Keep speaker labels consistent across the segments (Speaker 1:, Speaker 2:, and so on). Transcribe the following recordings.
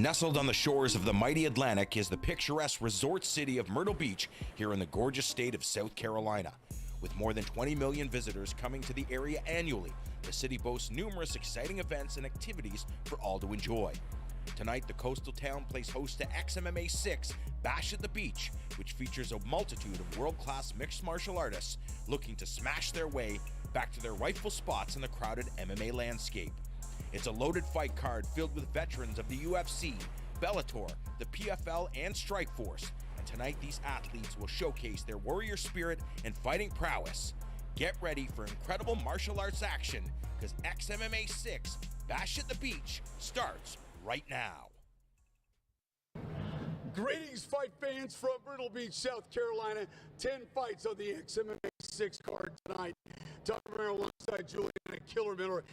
Speaker 1: Nestled on the shores of the mighty Atlantic is the picturesque resort city of Myrtle Beach here in the gorgeous state of South Carolina. With more than 20 million visitors coming to the area annually, the city boasts numerous exciting events and activities for all to enjoy. Tonight, the coastal town plays host to Xmma 6 Bash at the Beach, which features a multitude of world-class mixed martial artists looking to smash their way back to their rightful spots in the crowded MMA landscape. It's a loaded fight card filled with veterans of the UFC, Bellator, the PFL, and Strikeforce. And tonight, these athletes will showcase their warrior spirit and fighting prowess. Get ready for incredible martial arts action, because Xmma 6 Bash at the Beach starts right now.
Speaker 2: Greetings, fight fans from Myrtle Beach, South Carolina. 10 fights on the Xmma 6 card tonight. Talking about alongside Juliana Killer Miller and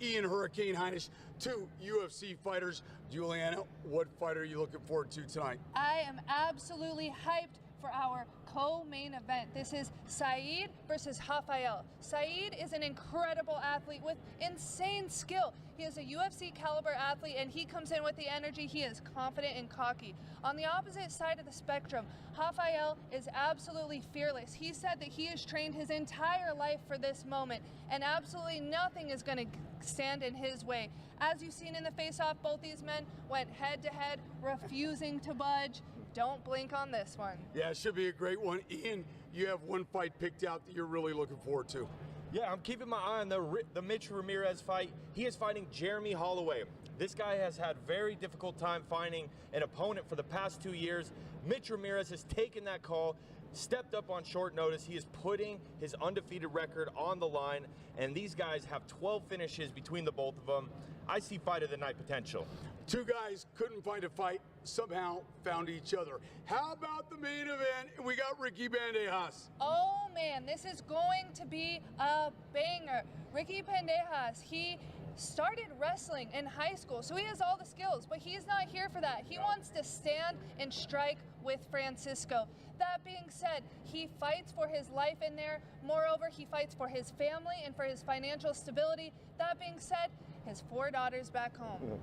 Speaker 2: Ian Hurricane Heinisch, two UFC fighters. Juliana, what fight are you looking forward to tonight?
Speaker 3: I am absolutely hyped for our co-main event. This is Saeed versus Rafael. Saeed is an incredible athlete with insane skill. He is a UFC caliber athlete, and he comes in with the energy. He is confident and cocky. On the opposite side of the spectrum, Rafael is absolutely fearless. He said that he has trained his entire life for this moment, and absolutely nothing is going to stand in his way. As you've seen in the face-off, both these men went head-to-head, refusing to budge. Don't blink on this one. Yeah,
Speaker 2: it should be a great one. Ian, you have one fight picked out that you're really looking forward to.
Speaker 4: Yeah, I'm keeping my eye on the Mitch Ramirez fight. He is fighting Jeremy Holloway. This guy has had very difficult time finding an opponent for the past 2 years. Mitch Ramirez has taken that call, stepped up on short notice. He is putting his undefeated record on the line, and these guys have 12 finishes between the both of them. I see fight of the night potential.
Speaker 2: Two guys couldn't find a fight, somehow found each other. How about the main event? We got Ricky Bandejas.
Speaker 3: Oh man, this is going to be a banger. Ricky Bandejas, he started wrestling in high school, so he has all the skills, but he's not here for that. He wants to stand and strike with Francisco. That being said, he fights for his life in there. Moreover, he fights for his family and for his financial stability. That being said, his 4 daughters back home.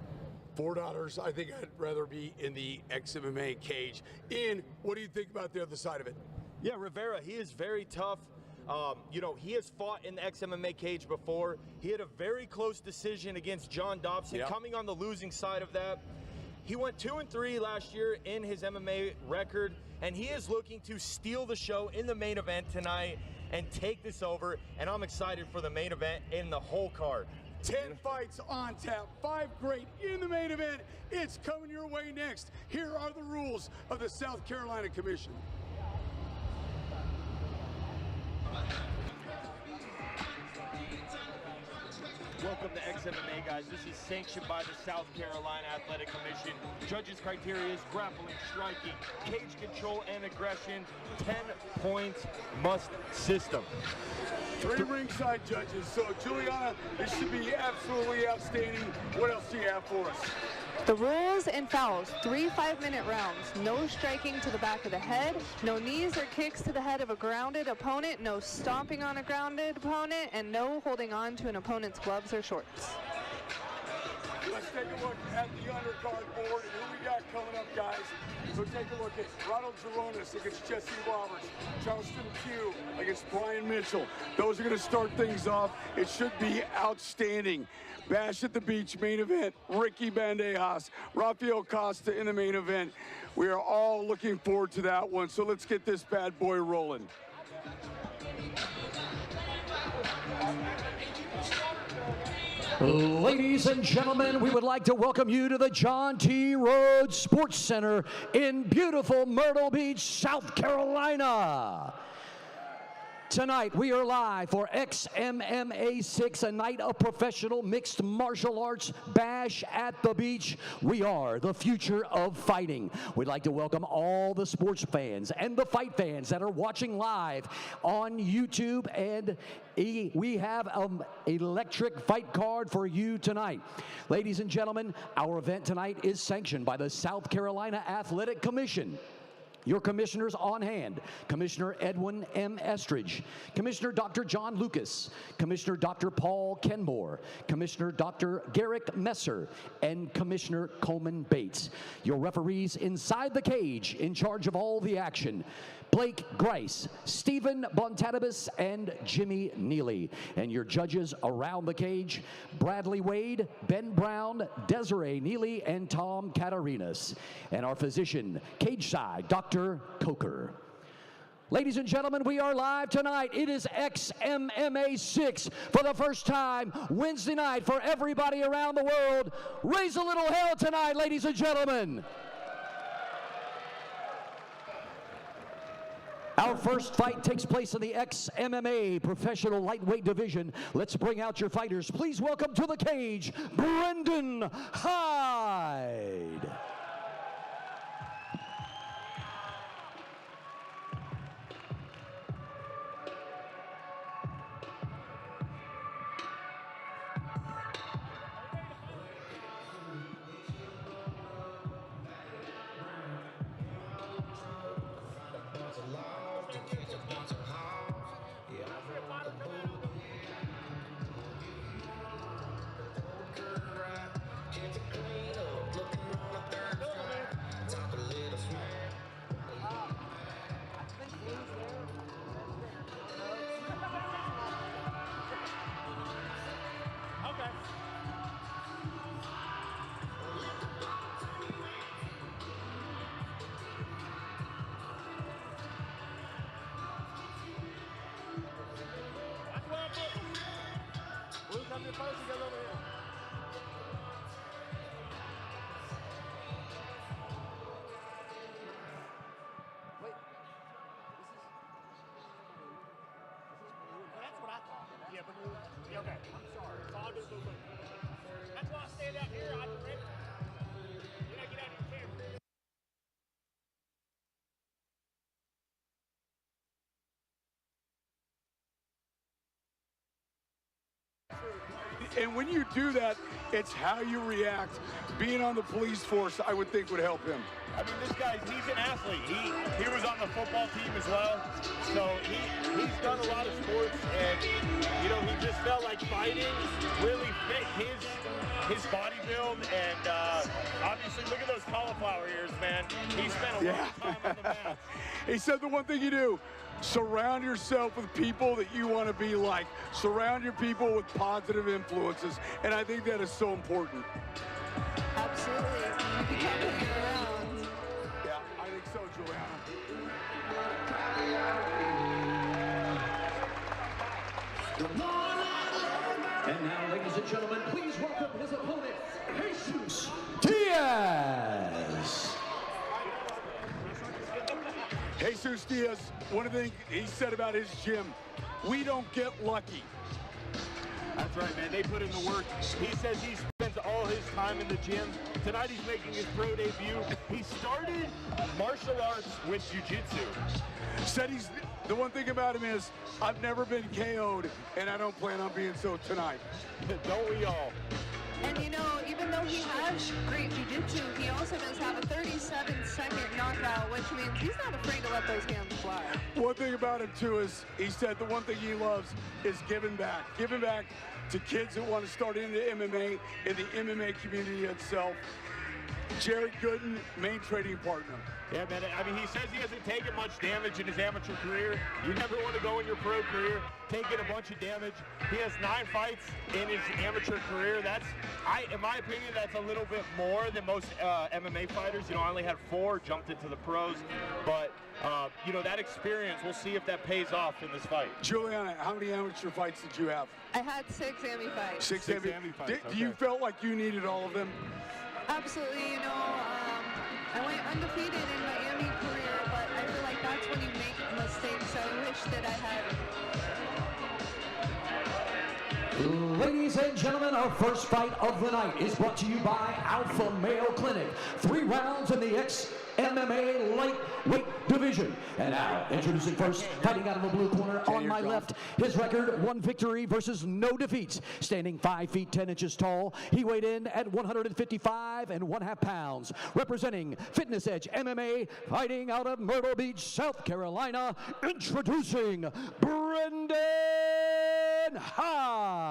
Speaker 2: 4 daughters. I think I'd rather be in the Xmma cage. Ian, what do you think about the other side of it?
Speaker 4: Yeah, Rivera, he is very tough. You know, he has fought in the Xmma cage before. He had a very close decision against John Dobson, coming on the losing side of that. He went 2-3 last year in his MMA record, and he is looking to steal the show in the main event tonight and take this over, and I'm excited for the main event in the whole card.
Speaker 2: 10 fights on tap, 5 great in the main event. It's coming your way next. Here are the rules of the South Carolina Commission.
Speaker 4: Welcome to Xmma, guys. This is sanctioned by the South Carolina Athletic Commission. Judges' criteria is grappling, striking, cage control, and aggression. 10 points must system.
Speaker 2: 3 ringside judges. So, Juliana, this should be absolutely outstanding. What else do you have for us?
Speaker 3: The rules and fouls, 3 5-minute rounds. No striking to the back of the head, no knees or kicks to the head of a grounded opponent, no stomping on a grounded opponent, and no holding on to an opponent's gloves or shorts.
Speaker 2: Let's take a look at the undercard board and who we got coming up, guys. So take a look at Ronald Gironis against Jesse Roberts, Charleston Pugh against Brian Mitchell. Those are going to start things off. It should be outstanding. Bash at the Beach main event, Ricky Bandejas, Rafael Costa in the main event. We are all looking forward to that one, so let's get this bad boy rolling.
Speaker 5: Ladies and gentlemen, we would like to welcome you to the John T. Rhodes Sports Center in beautiful Myrtle Beach, South Carolina. Tonight, we are live for Xmma 6, a night of professional mixed martial arts bash at the beach. We are the future of fighting. We'd like to welcome all the sports fans and the fight fans that are watching live on YouTube, and we have an electric fight card for you tonight. Ladies and gentlemen, our event tonight is sanctioned by the South Carolina Athletic Commission. Your commissioners on hand: Commissioner Edwin M. Estridge, Commissioner Dr. John Lucas, Commissioner Dr. Paul Kenmore, Commissioner Dr. Garrick Messer, and Commissioner Coleman Bates. Your referees inside the cage, in charge of all the action: Blake Grice, Stephen Bontatibus, and Jimmy Neely. And your judges around the cage: Bradley Wade, Ben Brown, Desiree Neely, and Tom Catarinas. And our physician, cage side, Dr. Coker. Ladies and gentlemen, we are live tonight. It is XMMA 6 for the first time Wednesday night for everybody around the world. Raise a little hell tonight, ladies and gentlemen. Our first fight takes place in the XMMA Professional Lightweight Division. Let's bring out your fighters. Please welcome to the cage, Brendan Hyde.
Speaker 2: And when you do that, it's how you react. Being on the police force, I would think, would help him.
Speaker 4: I mean, this guy, he's an athlete. He was on the football team as well. So he's done a lot of sports, and, you know, he just felt like fighting really fit his body build. And obviously, look at those cauliflower ears, man. He spent a long time on the mat.
Speaker 2: He said the one thing you do: surround yourself with people that you want to be like. Surround your people with positive influences. And I think that is so important.
Speaker 3: Absolutely. You become who you're around.
Speaker 2: Yeah, I think so, Juliana.
Speaker 5: And now, ladies and gentlemen, please welcome his opponent, Jesus Diaz.
Speaker 2: Jesus Diaz, one of the things he said about his gym: we don't get lucky.
Speaker 4: That's right, man. They put in the work. He says he spends all his time in the gym. Tonight he's making his pro debut. He started martial arts with jiu-jitsu.
Speaker 2: Said the one thing about him is, I've never been KO'd, and I don't plan on being so tonight.
Speaker 4: Don't we all?
Speaker 3: And you know, even though he has great jiu-jitsu, he also does have a 37-second knockout, which means he's not afraid to let those hands fly.
Speaker 2: One thing about him, too, is he said the one thing he loves is giving back. Giving back to kids that want to start into MMA, in the MMA community itself. Jared Gooden, main trading partner.
Speaker 4: Yeah, man. I mean, he says he hasn't taken much damage in his amateur career. You never want to go in your pro career taking a bunch of damage. He has 9 fights in his amateur career. In my opinion, that's a little bit more than most MMA fighters. You know, I only had 4, jumped into the pros. But, you know, that experience, we'll see if that pays off in this fight.
Speaker 2: Juliana, how many amateur fights did you have?
Speaker 3: I had 6 AMI fights.
Speaker 2: 6 AMI fights. Do you felt like you needed all of them?
Speaker 3: Absolutely. You know, I went undefeated in my AMI career, but I feel like that's when you make mistakes. I wish that I had
Speaker 5: Ladies and gentlemen, our first fight of the night is brought to you by Alpha Male Clinic. 3 rounds in the Xmma lightweight division. And now, introducing first, fighting out of the blue corner on my left, his record, 1 victory versus no defeats. Standing 5 feet 10 inches tall, he weighed in at 155 1/2 pounds. Representing Fitness Edge MMA, fighting out of Myrtle Beach, South Carolina, introducing Brendan Hyde.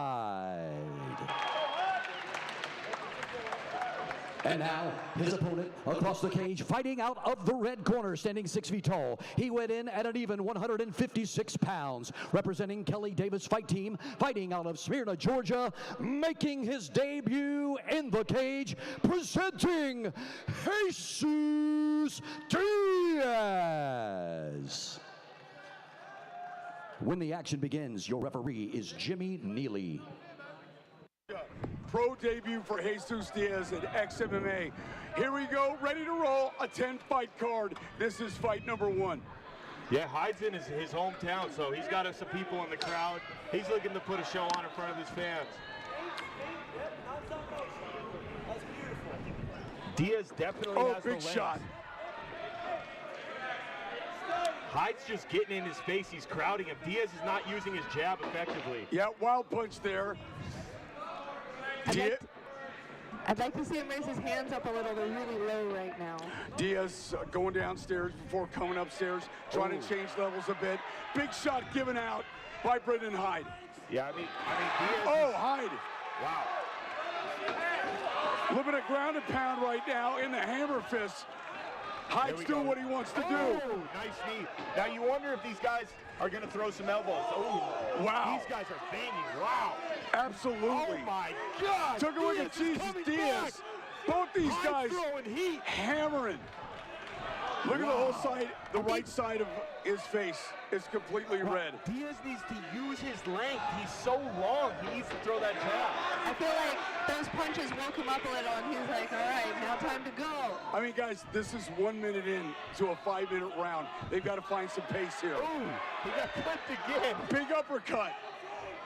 Speaker 5: And now, his opponent across the cage, fighting out of the red corner, standing 6 feet tall. He went in at an even 156 pounds. Representing Kelly Davis Fight Team, fighting out of Smyrna, Georgia, making his debut in the cage, presenting Jesus Diaz. When the action begins, your referee is Jimmy Neely.
Speaker 2: Pro debut for Jesus Diaz at Xmma. Here we go, ready to roll, a 10-fight card. This is fight number 1.
Speaker 4: Yeah, Hyde's in his hometown, so he's got some people in the crowd. He's looking to put a show on in front of his fans. Diaz definitely has the
Speaker 2: big
Speaker 4: legs.
Speaker 2: shot.
Speaker 4: Hyde's just getting in his face. He's crowding him. Diaz is not using his jab effectively.
Speaker 2: Yeah, wild punch there.
Speaker 6: I'd like to see him raise his hands up a little. They're really low right now.
Speaker 2: Diaz going downstairs before coming upstairs, trying to change levels a bit. Big shot given out by Brendan Hyde.
Speaker 4: Yeah, I mean Diaz.
Speaker 2: Oh, Hyde.
Speaker 4: Wow.
Speaker 2: Living a ground and pound right now in the hammer fist. Hyde's doing what he wants to do.
Speaker 4: Nice knee. Now you wonder if these guys are going to throw some elbows. Oh,
Speaker 2: wow.
Speaker 4: These guys are banging. Wow.
Speaker 2: Absolutely.
Speaker 4: Oh my God.
Speaker 2: Took a look at Jesus Diaz. Both these guys
Speaker 4: throwing heat.
Speaker 2: Hammering. Look at the whole side, the right side of his face is completely red.
Speaker 4: Diaz needs to use his length. He's so long. He needs to throw that jab.
Speaker 6: I feel like those punches woke him up a little, and he's like, all right, now time to go.
Speaker 2: I mean, guys, this is 1 minute in to a 5-minute round. They've got to find some pace here.
Speaker 4: Ooh, he got clipped again.
Speaker 2: Big uppercut.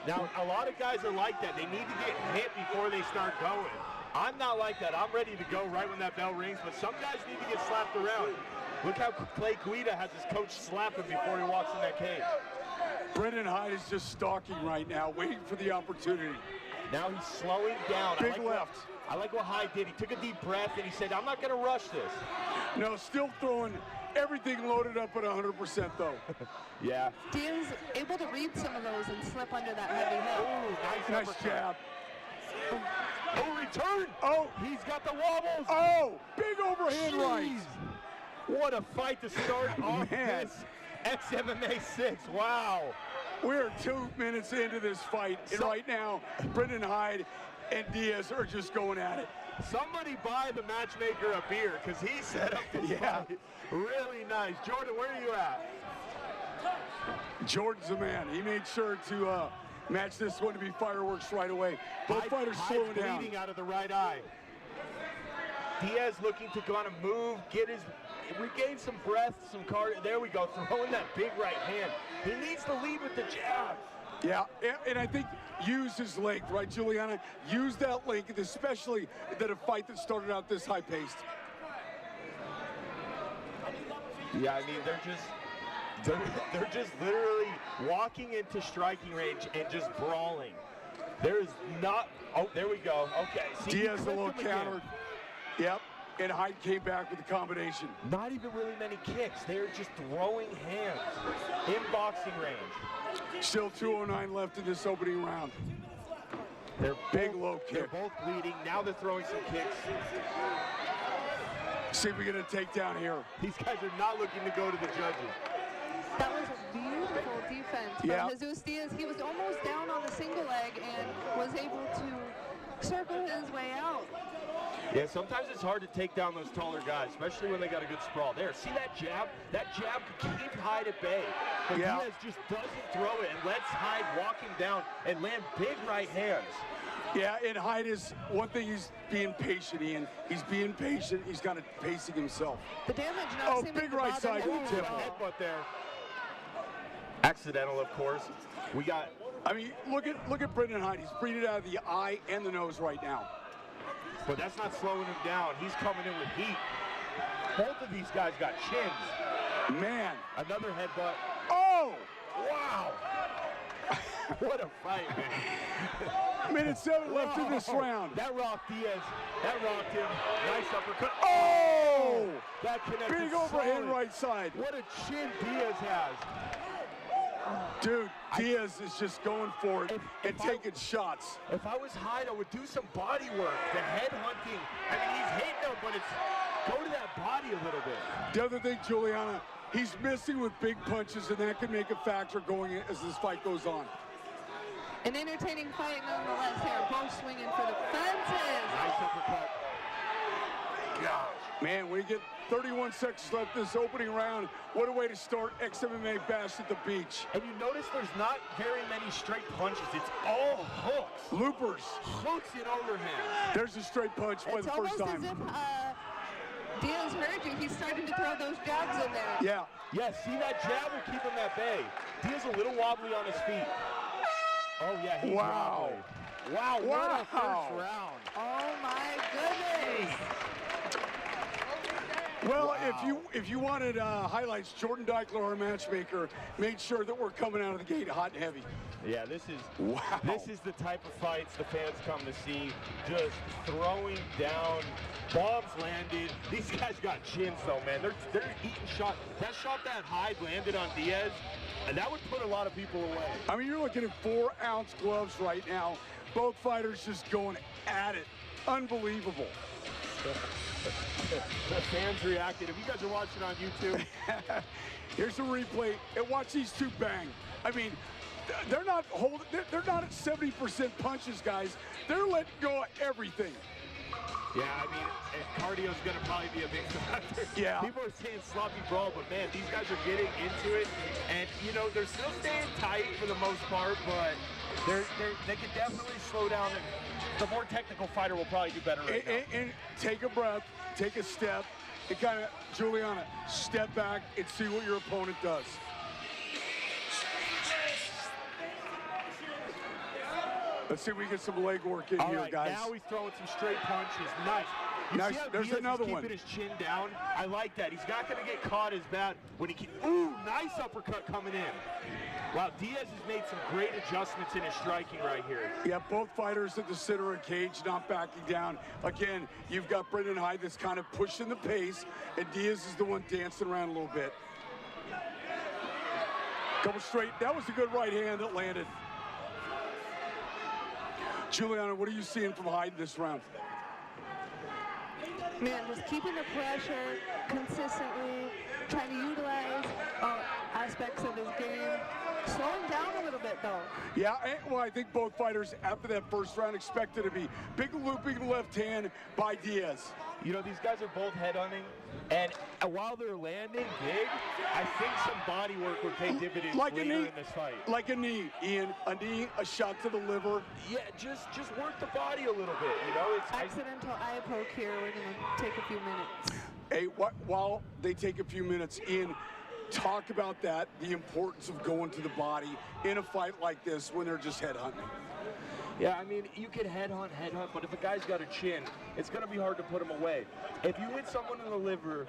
Speaker 4: Now, a lot of guys are like that. They need to get hit before they start going. I'm not like that. I'm ready to go right when that bell rings, but some guys need to get slapped around. Look how Clay Guida has his coach slap him before he walks in that cage.
Speaker 2: Brendan Hyde is just stalking right now, waiting for the opportunity.
Speaker 4: Now he's slowing down.
Speaker 2: Big left.
Speaker 4: I like what Hyde did. He took a deep breath and he said, I'm not going to rush this.
Speaker 2: No, still throwing everything loaded up at 100% though.
Speaker 4: Yeah.
Speaker 6: Diaz able to read some of those and slip under that heavy hit.
Speaker 4: Ooh,
Speaker 2: Nice jab.
Speaker 4: Oh, return.
Speaker 2: Oh,
Speaker 4: He's got the wobbles.
Speaker 2: oh, big overhand right.
Speaker 4: What a fight to start off
Speaker 2: Man.
Speaker 4: this Xmma 6. Wow.
Speaker 2: We're 2 minutes into this fight, and right now, Brendan Hyde and Diaz are just going at it.
Speaker 4: Somebody buy the matchmaker a beer, because he set up this fight. Really nice. Jordan, where are you at?
Speaker 2: Jordan's the man. He made sure to match this one to be fireworks right away. Both fighters slowing down.
Speaker 4: Bleeding out of the right eye. Diaz looking to kind of move, regain some breath, some cardio. There we go, throwing that big right hand. He needs to lead with the jab.
Speaker 2: Yeah, and I think use his length, right, Juliana? Use that length, especially that a fight that started out this high-paced.
Speaker 4: Yeah, I mean, they're just literally walking into striking range and just brawling. There is not, oh, there we go. Okay. See,
Speaker 2: Diaz a little counter. Yep, and Hyde came back with the combination.
Speaker 4: Not even really many kicks. They're just throwing hands in boxing range.
Speaker 2: Still 2:09 left in this opening round.
Speaker 4: They're
Speaker 2: big low kick.
Speaker 4: They're both bleeding. Now they're throwing some kicks.
Speaker 2: See if we get a takedown here.
Speaker 4: These guys are not looking to go to the judges.
Speaker 6: That was a beautiful defense from Jesus Diaz. He was almost down on the single leg and was able to circle his way out.
Speaker 4: Yeah, sometimes it's hard to take down those taller guys, especially when they got a good sprawl. There, see that jab? That jab could keep Hyde at bay. But Diaz just doesn't throw it and lets Hyde walk him down and land big right hands.
Speaker 2: Yeah, and Hyde is, one thing, he's being patient, Ian. He's being patient. He's kind of pacing himself.
Speaker 6: The damage not seeming
Speaker 2: big
Speaker 6: to
Speaker 2: right
Speaker 6: bother
Speaker 2: side
Speaker 6: him.
Speaker 2: tip.
Speaker 4: Headbutt there. Accidental, of course. We got
Speaker 2: I mean, look at Brendan Hyde. He's breathing out of the eye and the nose right now.
Speaker 4: But that's not slowing him down. He's coming in with heat. Both of these guys got chins.
Speaker 2: Man.
Speaker 4: Another headbutt.
Speaker 2: Oh!
Speaker 4: Wow! What a fight, man.
Speaker 2: Minute 7 left in this round.
Speaker 4: That rocked Diaz. That rocked him. Nice uppercut.
Speaker 2: Oh!
Speaker 4: That connected
Speaker 2: Big overhand right side.
Speaker 4: What a chin Diaz has.
Speaker 2: Dude, Diaz is just going for it and taking shots.
Speaker 4: If I was Hyde, I would do some body work. The head hunting. I mean, he's hitting him, but it's go to that body a little bit.
Speaker 2: The other thing, Juliana, he's missing with big punches, and that could make a factor going in as this fight goes on.
Speaker 6: An entertaining fight nonetheless here. Both swinging for the fences.
Speaker 4: Nice uppercut.
Speaker 2: Gosh. Man, we get 31 seconds left this opening round. What a way to start XMMA Bash at the Beach.
Speaker 4: And you notice there's not very many straight punches. It's all hooks.
Speaker 2: Loopers.
Speaker 4: Hooks in overhand.
Speaker 2: There's a straight punch for the first time.
Speaker 6: It's almost as if Diaz heard you. He's starting to throw those jabs in there.
Speaker 2: Yeah.
Speaker 4: Yeah, see that jab will keep him at bay. Diaz a little wobbly on his feet. Oh, yeah, he's
Speaker 2: wow.
Speaker 4: wobbly. Wow, what a first round.
Speaker 6: Oh, my goodness.
Speaker 2: Well, if you wanted highlights, Jordan Deichler, our matchmaker, made sure that we're coming out of the gate hot and heavy.
Speaker 4: Yeah, this is the type of fights the fans come to see. Just throwing down, bombs landed. These guys got chins though, man. They're eating shots. That shot that Hyde landed on Diaz, and that would put a lot of people away.
Speaker 2: I mean, you're looking at 4-ounce gloves right now. Both fighters just going at it. Unbelievable.
Speaker 4: The fans reacted. If you guys are watching on YouTube,
Speaker 2: here's a replay. And watch these two bang. I mean, they're not holding. They're not at 70% punches, guys. They're letting go of everything.
Speaker 4: Yeah, I mean, cardio's going to probably be a big factor.
Speaker 2: Yeah.
Speaker 4: People are saying sloppy brawl, but man, these guys are getting into it, and you know they're still staying tight for the most part, but they can definitely slow down. And the more technical fighter will probably do better right now.
Speaker 2: And take a breath, take a step, and kind of, Juliana, step back and see what your opponent does. Let's see if we get some leg work in here, guys.
Speaker 4: Now he's throwing some straight punches. Nice.
Speaker 2: Nice.
Speaker 4: See how
Speaker 2: There's
Speaker 4: Diaz
Speaker 2: another
Speaker 4: is
Speaker 2: one.
Speaker 4: keeping his chin down? I like that. He's not going to get caught as bad when he keeps. Ooh, nice uppercut coming in. Wow, Diaz has made some great adjustments in his striking right here.
Speaker 2: Yeah, both fighters at the center of the cage, not backing down. Again, you've got Brendan Hyde that's kind of pushing the pace, and Diaz is the one dancing around a little bit. Couple straight. That was a good right hand that landed. Juliana, what are you seeing from Hyde this round?
Speaker 6: Man, just keeping the pressure consistently, trying to utilize aspects of his game. Slowing down a little bit, though.
Speaker 2: Yeah, well, I think both fighters, after that first round, expected to be big looping left hand by Diaz.
Speaker 4: You know, these guys are both headhunting, and while they're landing big, I think some body work would pay dividends later in this fight.
Speaker 2: Like a knee, Ian. A knee, a shot to the liver.
Speaker 4: Yeah, just work the body a little bit, you know? It's
Speaker 6: accidental eye poke here. We're going to take a few minutes.
Speaker 2: Hey, while they take a few minutes, Ian, talk about that, the importance of going to the body in a fight like this when they're just headhunting.
Speaker 4: Yeah, I mean, you can headhunt, but if a guy's got a chin, it's going to be hard to put him away. If you hit someone in the liver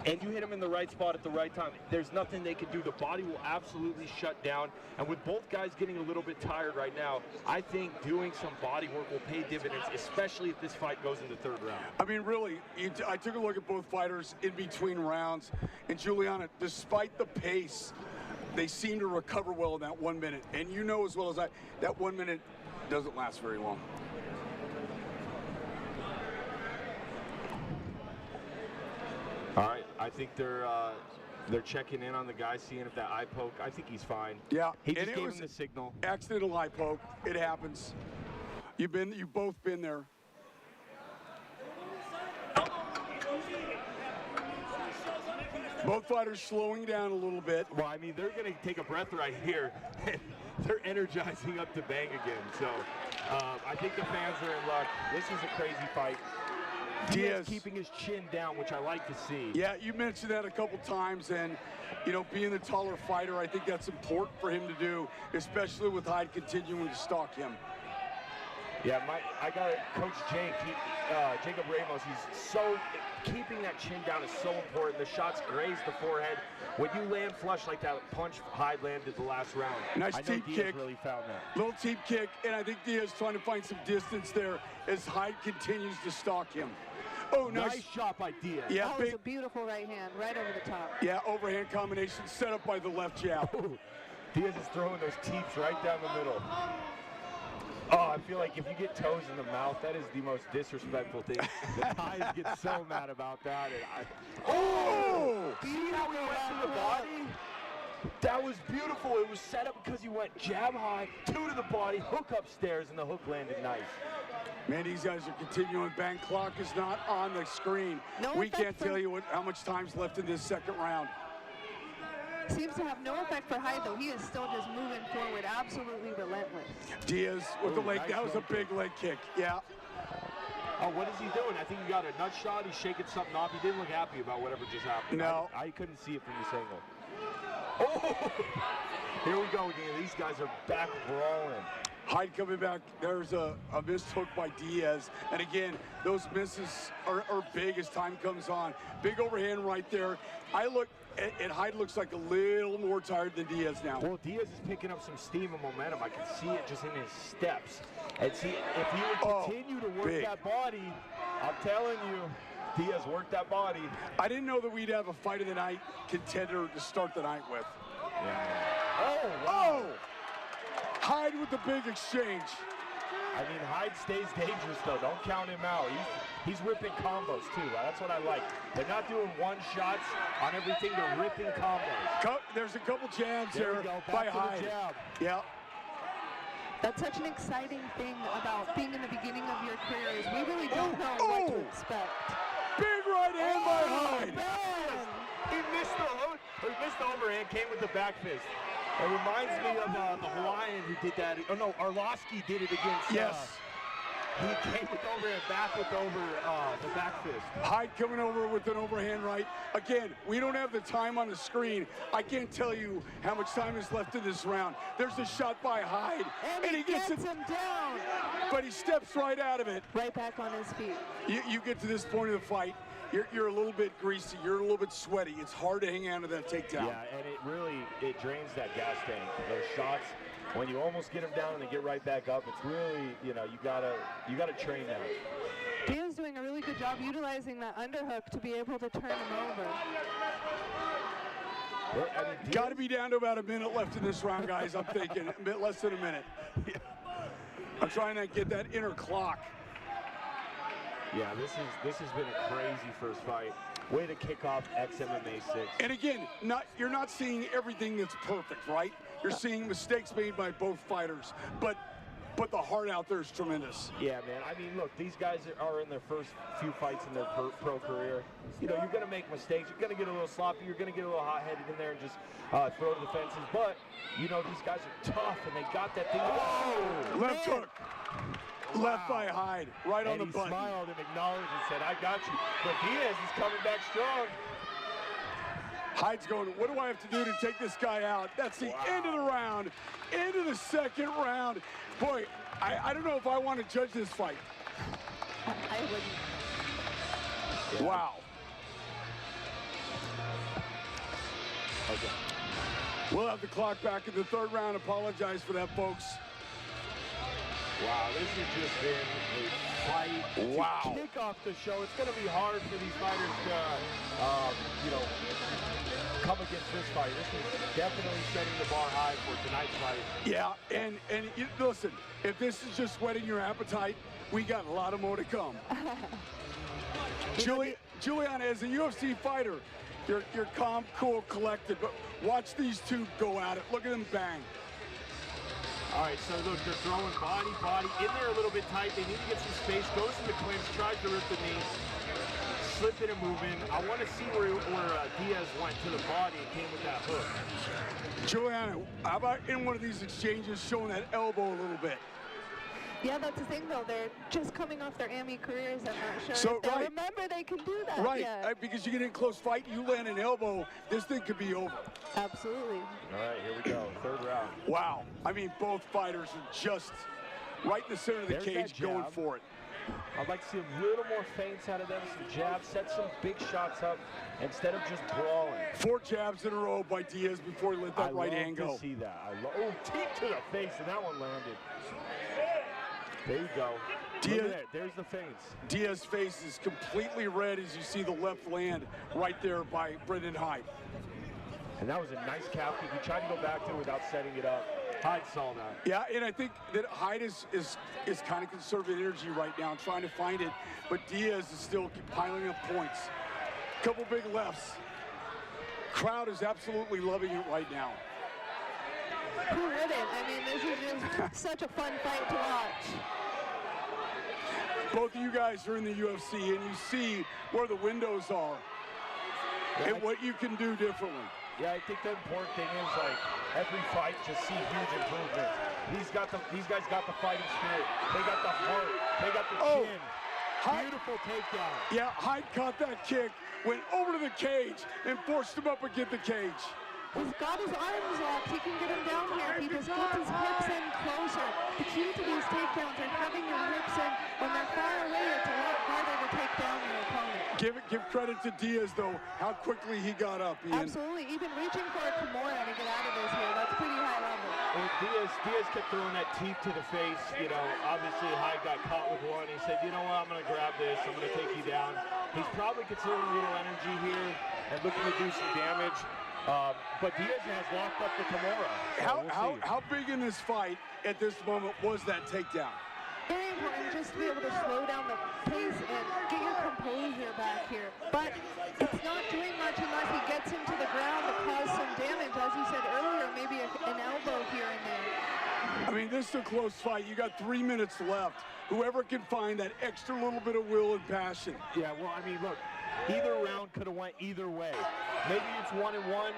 Speaker 4: and you hit him in the right spot at the right time, there's nothing they can do. The body will absolutely shut down. And with both guys getting a little bit tired right now, I think doing some body work will pay dividends, especially if this fight goes into the third round.
Speaker 2: I mean, really, I took a look at both fighters in between rounds. And Juliana, despite the pace, they seem to recover well in that 1 minute. And you know as well as I, that 1 minute doesn't last very long.
Speaker 4: All right, I think they're checking in on the guy, seeing if that eye poke. I think he's fine.
Speaker 2: Yeah,
Speaker 4: he just gave him the signal.
Speaker 2: Accidental eye poke. It happens. You've both been there. Both fighters slowing down a little bit.
Speaker 4: Well, I mean, they're going to take a breath right here. They're energizing up to bang again. So I think the fans are in luck. This is a crazy fight. Diaz keeping his chin down, which I like to see.
Speaker 2: Yeah, you mentioned that a couple times, and you know, being the taller fighter, I think that's important for him to do, especially with Hyde continuing to stalk him.
Speaker 4: Yeah, I got Coach Jake, Jacob Ramos. He's keeping that chin down is so important. The shots graze the forehead. When you land flush like that punch Hyde landed the last round,
Speaker 2: nice teep kick.
Speaker 4: Really found that.
Speaker 2: Little teep kick, and I think Diaz trying to find some distance there as Hyde continues to stalk him. Oh, nice
Speaker 4: shot by Diaz.
Speaker 2: Yeah,
Speaker 6: that was a beautiful right hand, right over the top.
Speaker 2: Yeah, overhand combination set up by the left jab.
Speaker 4: Oh, Diaz is throwing those teeps right down the middle. Oh, I feel like if you get toes in the mouth, that is the most disrespectful thing. The guys get so mad about that. And see how he went to the body? That was beautiful. It was set up because he went jab high, 2 to the body, hook upstairs, and the hook landed nice.
Speaker 2: Man, these guys are continuing. Bang clock is not on the screen. We can't tell you how much time's left in this second round.
Speaker 6: Seems to have no effect for Hyde, though. He is still just moving forward, absolutely relentless.
Speaker 2: Diaz with the leg. Nice, that was a big leg kick. Yeah.
Speaker 4: Oh, what is he doing? I think he got a nut shot. He's shaking something off. He didn't look happy about whatever just happened.
Speaker 2: No.
Speaker 4: I couldn't see it from this angle. Oh! Here we go again. These guys are back brawling.
Speaker 2: Hyde coming back. There's a missed hook by Diaz. And again, those misses are big as time comes on. Big overhand right there. I look, and Hyde looks like a little more tired than Diaz now.
Speaker 4: Well, Diaz is picking up some steam and momentum. I can see it just in his steps. And see, if he would continue to work that body, I'm telling you, Diaz worked that body.
Speaker 2: I didn't know that we'd have a fight of the night contender to start the night with.
Speaker 4: Yeah.
Speaker 2: Oh! Hyde with the big exchange.
Speaker 4: I mean, Hyde stays dangerous, though. Don't count him out. He's whipping combos, too. That's what I like. They're not doing one shots on everything. They're ripping combos.
Speaker 2: There's a couple jabs there by Hyde. Yeah.
Speaker 6: That's such an exciting thing about being in the beginning of your career is we really don't know what to expect.
Speaker 2: Big right hand by Hyde.
Speaker 6: Man.
Speaker 4: He missed the overhand, came with the back fist. It reminds me of the Hawaiian who did that. Oh no, Arlovsky did it against.
Speaker 2: Yes.
Speaker 4: He came with overhand, back with the back fist.
Speaker 2: Hyde coming over with an overhand right. Again, we don't have the time on the screen. I can't tell you how much time is left in this round. There's a shot by Hyde.
Speaker 6: And he gets him down.
Speaker 2: But he steps right out of it.
Speaker 6: Right back on his feet.
Speaker 2: You get to this point of the fight. You're a little bit greasy. You're a little bit sweaty. It's hard to hang on to that takedown.
Speaker 4: Yeah, and it drains that gas tank. Those shots, when you almost get them down and they get right back up, it's really, you gotta train that.
Speaker 6: Diaz doing a really good job utilizing that underhook to be able to turn him over.
Speaker 2: Well, got to be down to about a minute left in this round, guys. I'm thinking a bit less than a minute. I'm trying to get that inner clock.
Speaker 4: Yeah, this has been a crazy first fight. Way to kick off Xmma 6.
Speaker 2: And again, you're not seeing everything that's perfect, right? You're seeing mistakes made by both fighters, but the heart out there is tremendous.
Speaker 4: Yeah, man. I mean, look, these guys are in their first few fights in their pro career. You know, you're going to make mistakes. You're going to get a little sloppy. You're going to get a little hot-headed in there and just throw to the fences. But, you know, these guys are tough, and they got that thing.
Speaker 2: Oh, left hook. Left by Hyde, right on the button.
Speaker 4: He smiled and acknowledged and said, I got you. But Diaz is coming back strong.
Speaker 2: Hyde's going, what do I have to do to take this guy out? That's the end of the round, end of the second round. Boy, I don't know if I want to judge this fight.
Speaker 6: I wouldn't.
Speaker 2: Yeah. Wow.
Speaker 4: Okay.
Speaker 2: We'll have the clock back in the third round. Apologize for that, folks.
Speaker 4: Wow, this has just been a fight.
Speaker 2: Wow.
Speaker 4: To kick off the show. It's going to be hard for these fighters to, come against this fight. This is definitely setting the bar high for tonight's fight.
Speaker 2: Yeah, and listen, if this is just whetting your appetite, we got a lot more to come. Juliana, as a UFC fighter, you're calm, cool, collected, but watch these two go at it. Look at them bang.
Speaker 4: All right, so look, they're throwing body, in there a little bit tight. They need to get some space, goes to the clinch, tries to rip the knee, slipping and moving. I want to see where Diaz went to the body and came with that hook.
Speaker 2: Juliana, how about in one of these exchanges showing that elbow a little bit?
Speaker 6: Yeah, that's the thing, though. They're just coming off their AMI careers. I'm not sure
Speaker 2: So,
Speaker 6: if they
Speaker 2: right.
Speaker 6: remember they can do that.
Speaker 2: Right,
Speaker 6: Yeah.
Speaker 2: because you get in a close fight, you land an elbow, this thing could be over.
Speaker 6: Absolutely.
Speaker 4: All right, here we go. Third round.
Speaker 2: Wow. I mean, both fighters are just right in the center of the
Speaker 4: There's
Speaker 2: cage
Speaker 4: that
Speaker 2: going
Speaker 4: jab.
Speaker 2: for it.
Speaker 4: I'd like to see a little more feints out of them, some jabs, set some big shots up instead of just brawling.
Speaker 2: 4 jabs in a row by Diaz before he let that right hand go.
Speaker 4: I love to see that. Oh, teep to the face, and that one landed. There you go.
Speaker 2: Diaz,
Speaker 4: Look at that. There's the feints.
Speaker 2: Diaz's face is completely red as you see the left land right there by Brendan Hyde.
Speaker 4: And that was a nice calf kick. He tried to go back to it without setting it up. Hyde saw that.
Speaker 2: Yeah, and I think that Hyde is kind of conserving energy right now, trying to find it, but Diaz is still piling up points. Couple big lefts. Crowd is absolutely loving it right now.
Speaker 6: Who wouldn't? I mean, this is just such a fun fight to watch.
Speaker 2: Both of you guys are in the UFC, and you see where the windows are and what you can do differently.
Speaker 4: Yeah, I think the important thing is, like, every fight just see huge improvements. These guys got the fighting spirit. They got the heart. They got the chin. Beautiful takedown.
Speaker 2: Yeah, Hyde caught that kick, went over to the cage, and forced him up against the cage.
Speaker 6: He's got his arms locked. He can get him down here. He just gets his hips in closer. The key to these takedowns are having your hips in. When they're far away, it's a lot harder to take down your opponent.
Speaker 2: Give credit to Diaz, though, how quickly he got up, Ian.
Speaker 6: Absolutely. Even reaching for a Kimura to get out of this here. That's pretty high level.
Speaker 4: Well, Diaz kept throwing that teep to the face. You know, obviously Hyde got caught with one. He said, you know what, I'm going to grab this. I'm going to take you down. He's probably conserving a little energy here and looking to do some damage. But Diaz has locked up the Kimura. So
Speaker 2: how big in this fight at this moment was that takedown?
Speaker 6: Very important just to be able to slow down the pace and get your composure back here. But it's not doing much unless he gets him to the ground to cause some damage. As you said earlier, maybe an elbow here and there.
Speaker 2: I mean, this is a close fight. You got 3 minutes left. Whoever can find that extra little bit of will and passion.
Speaker 4: Yeah, well, I mean, look, either round could have went either way. Maybe it's 1-1.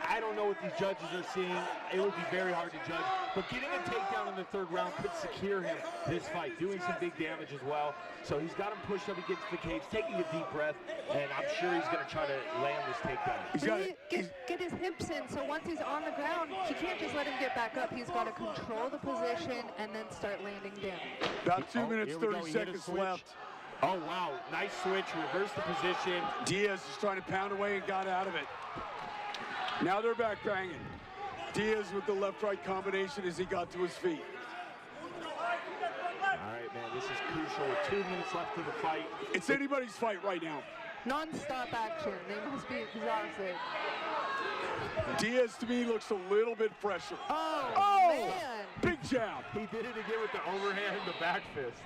Speaker 4: I don't know what these judges are seeing. It would be very hard to judge. But getting a takedown in the third round could secure him this fight, doing some big damage as well. So he's got him pushed up against the cage, taking a deep breath, and I'm sure he's going to try to land this takedown.
Speaker 2: He's got
Speaker 6: get his hips in, so once he's on the ground, he can't just let him get back up. He's got to control the position and then start landing down.
Speaker 2: About 2 minutes, 30 seconds left.
Speaker 4: Oh, wow. Nice switch. Reverse the position.
Speaker 2: Diaz is trying to pound away and got out of it. Now they're back banging. Diaz with the left-right combination as he got to his feet.
Speaker 4: All right, man, this is crucial with 2 minutes left of the fight.
Speaker 2: It's anybody's fight right now.
Speaker 6: Non-stop action. They must be exhausted.
Speaker 2: Diaz, to me, looks a little bit fresher.
Speaker 6: Oh, man.
Speaker 2: Big jab.
Speaker 4: He did it again with the overhand and the back fist.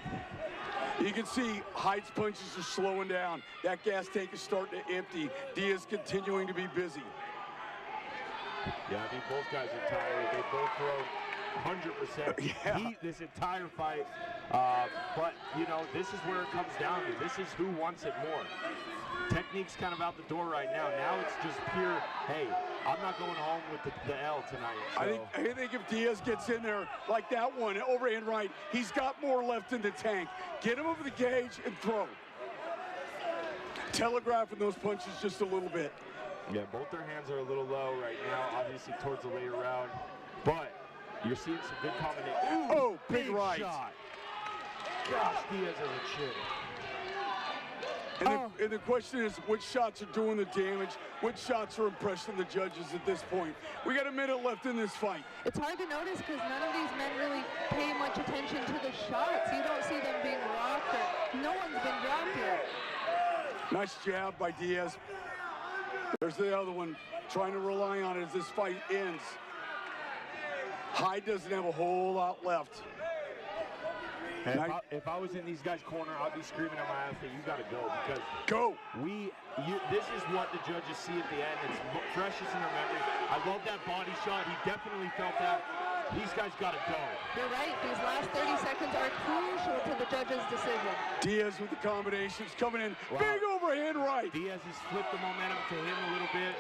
Speaker 2: You can see Hyde's punches are slowing down. That gas tank is starting to empty. Diaz continuing to be busy.
Speaker 4: Yeah, I mean, both guys are tired. They both throw 100% heat this entire fight. But, you know, this is where it comes down to. This is who wants it more. Technique's kind of out the door right now. Now it's just pure, hey, I'm not going home with the L tonight. So.
Speaker 2: I think if Diaz gets in there like that one, overhand right, he's got more left in the tank. Get him over the cage and throw. Telegraphing those punches just a little bit.
Speaker 4: Yeah, both their hands are a little low right now, obviously towards the later round. But you're seeing some good combination.
Speaker 2: Oh, big right.
Speaker 4: Shot. Gosh, Diaz has a chin.
Speaker 2: And the question is, which shots are doing the damage? Which shots are impressing the judges at this point? We got a minute left in this fight.
Speaker 6: It's hard to notice because none of these men really pay much attention to the shots. You don't see them being rocked or no one's been dropped yet.
Speaker 2: Nice jab by Diaz. There's the other one, trying to rely on it as this fight ends. Hyde doesn't have a whole lot left.
Speaker 4: And if I was in these guys' corner, I'd be screaming at my ass that you got to go because this is what the judges see at the end. It's freshest in their memory. I love that body shot. He definitely felt that. These guys got to go.
Speaker 6: You're right. These last 30 seconds are crucial to the judge's decision.
Speaker 2: Diaz with the combinations coming in. Wow. Big overhand right.
Speaker 4: Diaz has flipped the momentum to him a little bit.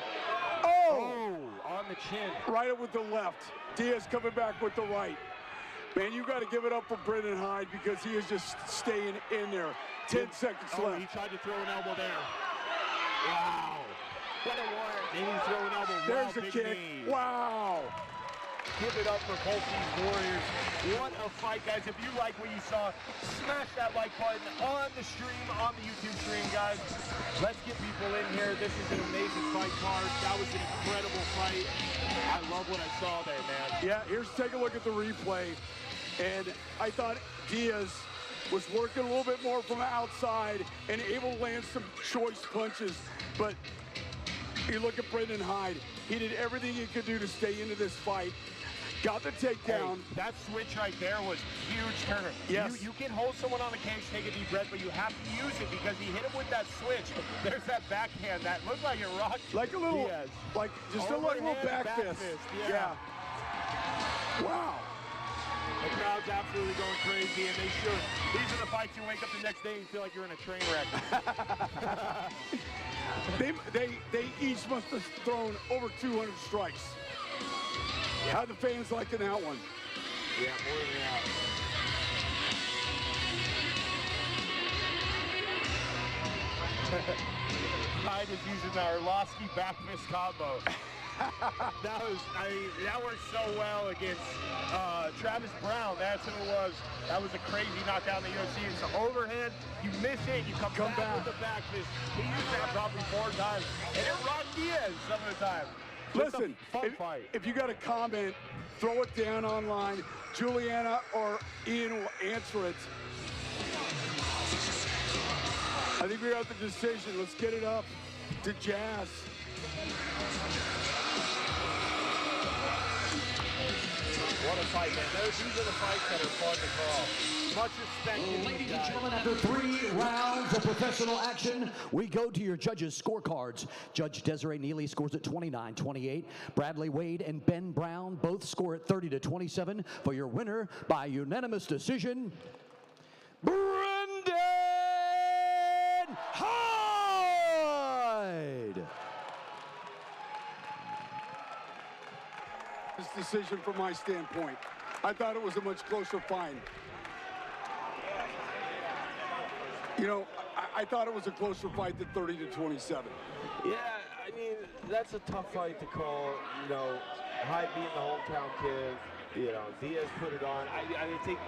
Speaker 2: Oh,
Speaker 4: on the chin.
Speaker 2: Right up with the left. Diaz coming back with the right. Man, you got to give it up for Brendan Hyde because he is just staying in there. 10 seconds left.
Speaker 4: He tried to throw an elbow there. Wow.
Speaker 6: What a war.
Speaker 4: Maybe he's throwing an elbow.
Speaker 2: There's a kick.
Speaker 4: Knee.
Speaker 2: Wow.
Speaker 4: Give it up for both these warriors. What a fight, guys. If you like what you saw, smash that like button on the stream, on the YouTube stream, guys. Let's get people in here. This is an amazing fight card. That was an incredible fight. I love what I saw there, man.
Speaker 2: Yeah, take a look at the replay. And I thought Diaz was working a little bit more from outside and able to land some choice punches. But you look at Brendan Hyde. He did everything he could do to stay into this fight. Got the takedown.
Speaker 4: Hey, that switch right there was huge turner.
Speaker 2: Yes.
Speaker 4: You can hold someone on the cage, take a deep breath, but you have to use it because he hit him with that switch. There's that backhand that looked like it rocked
Speaker 2: Like a little,
Speaker 4: Diaz.
Speaker 2: like just a little back fist.
Speaker 4: Yeah.
Speaker 2: Wow.
Speaker 4: The crowd's absolutely going crazy, and they should. These are the fights you wake up the next day and you feel like you're in a train wreck.
Speaker 2: They each must have thrown over 200 strikes. How the fans liking that one?
Speaker 4: Yeah, more than that. Hyde is using our Arlovsky back fist combo. That worked so well against Travis Brown. That's who it was. That was a crazy knockout in the UFC. It's an overhand. You miss it, you come back with the back fist. He used that probably 4 times. And it rocked Diaz some of the time.
Speaker 2: Listen, if you got a comment, throw it down online. Juliana or Ian will answer it. I think we got the decision. Let's get it up to Jazz.
Speaker 4: What a fight, man. These are the fights that are fun to call. Much respect.
Speaker 5: Ladies and gentlemen, after 3 rounds of professional action, we go to your judges' scorecards. Judge Desiree Neely scores at 29-28. Bradley Wade and Ben Brown both score at 30-27. For your winner by unanimous decision, Brendan Hyde.
Speaker 2: This decision from my standpoint. I thought it was a much closer fight. You know, I thought it was a closer fight than 30-27.
Speaker 7: Yeah, I mean, that's a tough fight to call. You know, Hyde being the hometown kid, you know, Diaz put it on. I think,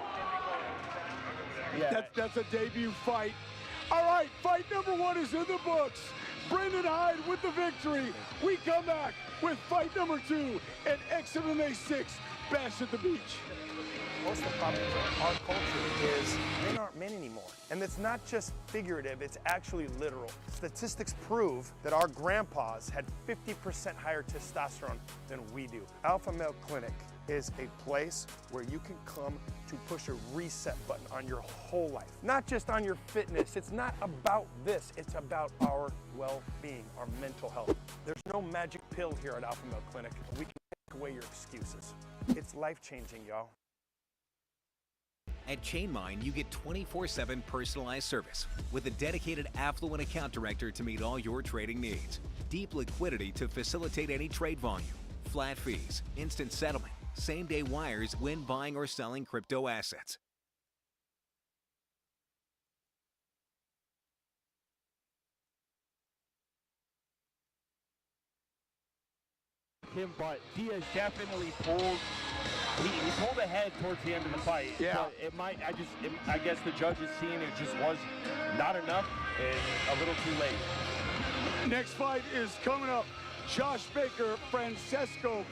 Speaker 7: yeah.
Speaker 2: That's a debut fight. All right, fight number 1 is in the books. Brendan Hyde with the victory. We come back with fight number 2 at Xmma 6, Bash at the Beach.
Speaker 8: Most of the problem with our culture is men aren't men anymore. And it's not just figurative, it's actually literal. Statistics prove that our grandpas had 50% higher testosterone than we do. Alpha Male Clinic is a place where you can come to push a reset button on your whole life. Not just on your fitness, it's not about this, it's about our well-being, our mental health. There's no magic pill here at Alpha Male Clinic. We can take away your excuses. It's life-changing, y'all.
Speaker 9: At Chainmine, you get 24/7 personalized service with a dedicated affluent account director to meet all your trading needs. Deep liquidity to facilitate any trade volume. Flat fees, instant settlement, same-day wires when buying or selling crypto assets.
Speaker 4: But Diaz definitely pulled. He pulled ahead towards the end of the fight.
Speaker 2: Yeah.
Speaker 4: So it might. I guess the judges seeing it just was not enough and a little too late.
Speaker 2: Next fight is coming up. Josh Baker, Francesco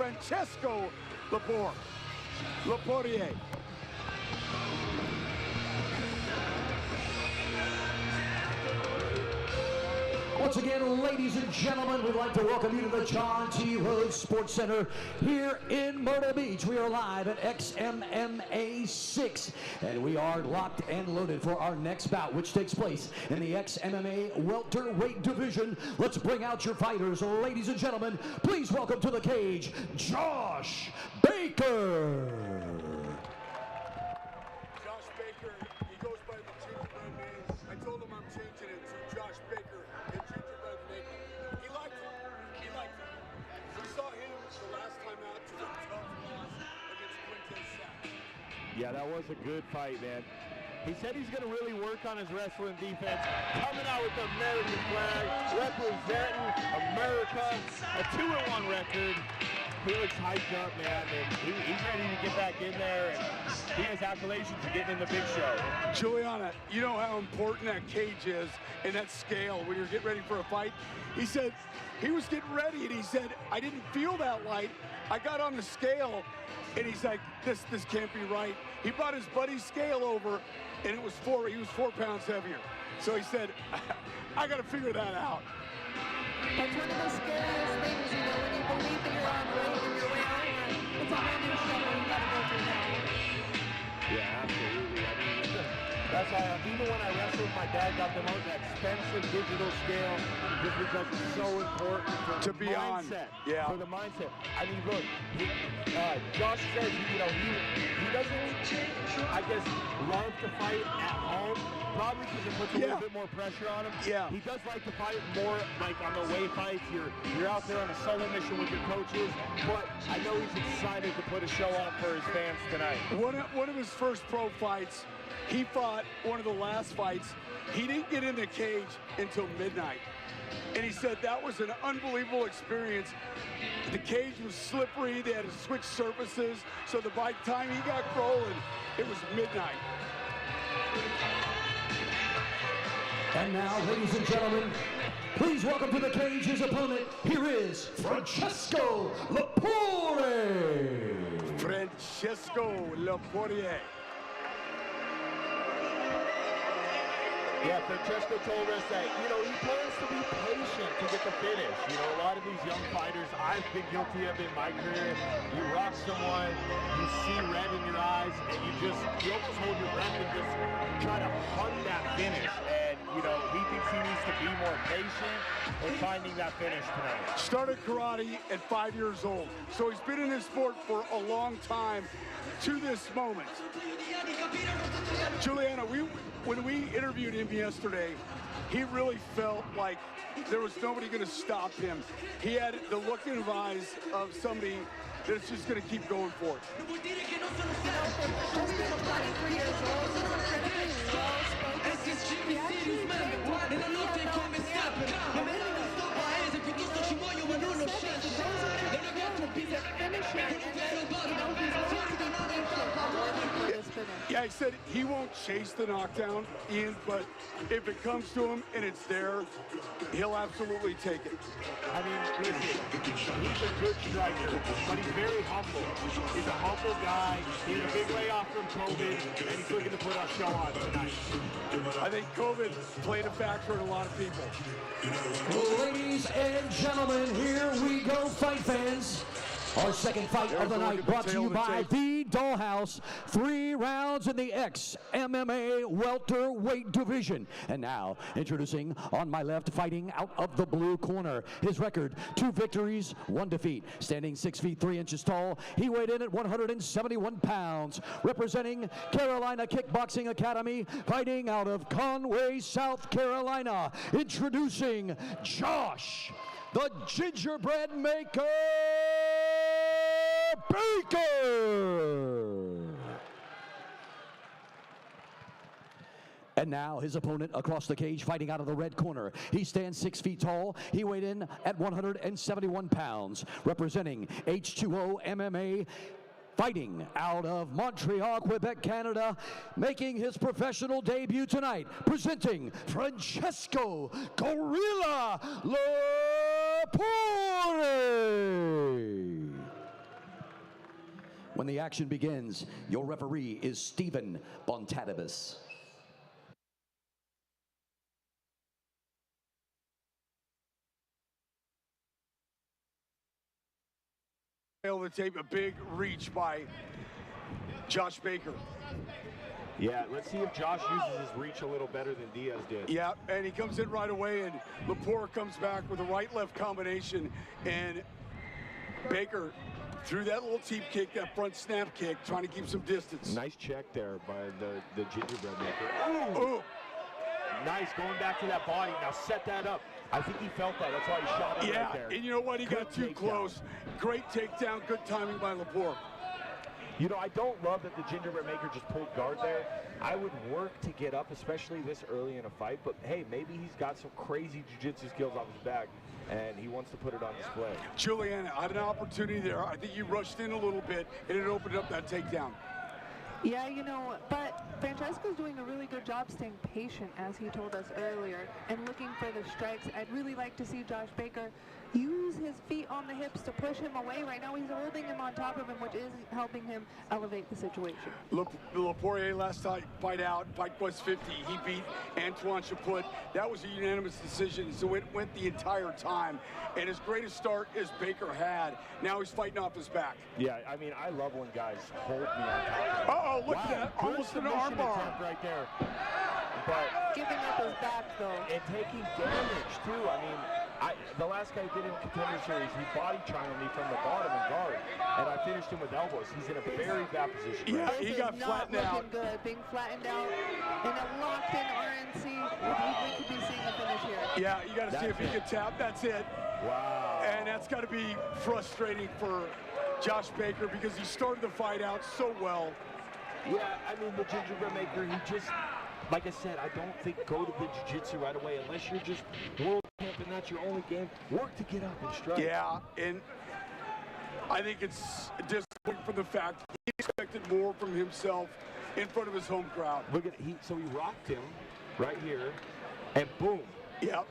Speaker 2: Laportier.
Speaker 5: Once again, ladies and gentlemen, we'd like to welcome you to the John T. Rhodes Sports Center here in Myrtle Beach. We are live at Xmma 6, and we are locked and loaded for our next bout, which takes place in the Xmma welterweight division. Let's bring out your fighters, ladies and gentlemen. Please welcome to the cage, Josh Baker.
Speaker 2: Josh Baker, he goes by the gingerbread name. I told him I'm changing it to Josh Baker and gingerbread maker. He liked it. He liked it. We saw him the last time out to the tough loss against Quintez Sack.
Speaker 7: Yeah, that was a good fight, man. He said he's going to really work on his wrestling defense. Coming out with the American flag, representing America, a 2-1 record. He looks hyped up, man, and he's ready to get back in there, and he has accolades for getting in the big show.
Speaker 2: Juliana, you know how important that cage is and that scale when you're getting ready for a fight? He said he was getting ready, and he said, I didn't feel that light. I got on the scale, and he's like, this can't be right. He brought his buddy's scale over, and he was 4 pounds heavier. So he said, I got to figure that out.
Speaker 6: That's one of the scariest things, you know, when you believe that you're on weight and you're way over. It's a whole new struggle you gotta go through now.
Speaker 7: Yeah, absolutely. I mean, that's why even when I wrestled, my dad got the most expensive digital scale just because it's so important for
Speaker 2: to
Speaker 7: the
Speaker 2: be
Speaker 7: mindset.
Speaker 2: On. Yeah.
Speaker 7: For the mindset. I mean, look, Josh says, you know, he doesn't, I guess, love to fight at home. Probably because it puts a little bit more pressure on him.
Speaker 2: Yeah.
Speaker 7: He does like to fight more like on the way fights. You're out there on a solo mission with your coaches, but I know he's excited to put a show on for his fans tonight.
Speaker 2: One of his first pro fights, he fought one of the last fights. He didn't get in the cage until midnight. And he said that was an unbelievable experience. The cage was slippery. They had to switch surfaces. So by the time he got rolling, it was midnight.
Speaker 5: And now, ladies and gentlemen, please welcome to the cage his opponent. Here is Francesco Lepore.
Speaker 2: Francesco Lepore.
Speaker 7: Yeah, Francesco told us that, you know, he plans to be patient to get the finish. You know, a lot of these young fighters, I've been guilty of in my career. You rock someone, you see red in your eyes, and you almost hold your breath and just try to hunt that finish. And, you know, he thinks he needs to be more patient in finding that finish tonight.
Speaker 2: Started karate at 5 years old. So he's been in this sport for a long time to this moment. Juliana, when we interviewed him yesterday, he really felt like there was nobody going to stop him. He had the look in his eyes of somebody that's just going to keep going for it.
Speaker 6: You know, for just being 23 years old, he's incredibly well-spoken. He actually trained with the
Speaker 2: Yeah, he said he won't chase the knockdown, Ian, but if it comes to him and it's there, he'll absolutely take it.
Speaker 7: I mean, listen, he's a good striker, but he's very humble. He's a humble guy. He had a big layoff from COVID, and he's looking to put a show on tonight.
Speaker 2: I think COVID played a factor in a lot of people.
Speaker 5: Ladies and gentlemen, here we go, fight fans. Our second fight of the night brought to you by The Dollhouse. 3 rounds in the Xmma welterweight division. And now, introducing on my left, fighting out of the blue corner. His record, 2 victories, 1 defeat. Standing 6 feet 3 inches tall, he weighed in at 171 pounds. Representing Carolina Kickboxing Academy, fighting out of Conway, South Carolina. Introducing Josh, the Gingerbread Maker Baker. And now his opponent across the cage, fighting out of the red corner. He stands 6 feet tall. He weighed in at 171 pounds. Representing H2O MMA, fighting out of Montreal, Quebec, Canada, making his professional debut tonight, presenting Francesco Gorilla Lepore. When the action begins, your referee is Stephen Bontadibus.
Speaker 2: Able to take a big reach by Josh Baker.
Speaker 7: Yeah, let's see if Josh uses his reach a little better than Diaz did.
Speaker 2: Yeah, and he comes in right away, and Lepore comes back with a right-left combination, and Baker threw that little teep kick, that front snap kick, trying to keep some distance.
Speaker 7: Nice check there by the gingerbread maker.
Speaker 2: Ooh.
Speaker 7: Nice, going back to that body. Now set that up. I think he felt that. That's why he shot it right there.
Speaker 2: And you know what? He got too close. Great takedown. Good timing by Lepore.
Speaker 7: You know, I don't love that the gingerbread maker just pulled guard there. I would work to get up, especially this early in a fight, but hey, maybe he's got some crazy jiu-jitsu skills off his back, and he wants to put it on display.
Speaker 2: Juliana had an opportunity there. I think you rushed in a little bit, and it opened up that takedown.
Speaker 6: Yeah, you know, but Francesco's doing a really good job staying patient, as he told us earlier, and looking for the strikes. I'd really like to see Josh Baker use his feet on the hips to push him away. Right now he's holding him on top of him, which is helping him elevate the situation.
Speaker 2: Lapoirier last fight out, fight was 50. He beat Antoine Chaput. That was a unanimous decision, so it went the entire time. And as great a start as Baker had, now he's fighting off his back.
Speaker 7: Yeah, I mean, I love when guys hold me on top.
Speaker 2: Uh-oh, look at that. Almost an armbar.
Speaker 7: Right there. But
Speaker 6: giving up his back, though.
Speaker 7: And taking damage, too. I mean, the last guy did in Contender Series, he body triangled me from the bottom and guard, and I finished him with elbows. He's in a very bad position.
Speaker 2: Yeah, he got flattened out.
Speaker 6: Good, being flattened out in a locked-in RNC. We could be seeing a finish here.
Speaker 2: Yeah, you got to see if he can tap. That's it.
Speaker 7: Wow.
Speaker 2: And that's got to be frustrating for Josh Baker because he started the fight out so well.
Speaker 7: Yeah, I mean, the gingerbread maker, he just, like I said, I don't think go to the jiu-jitsu right away unless you're just world champ and that's your only game. Work to get up and strike.
Speaker 2: Yeah, and I think it's disappointing for the fact he expected more from himself in front of his home crowd.
Speaker 7: Look at so he rocked him right here, and boom.
Speaker 2: Yep,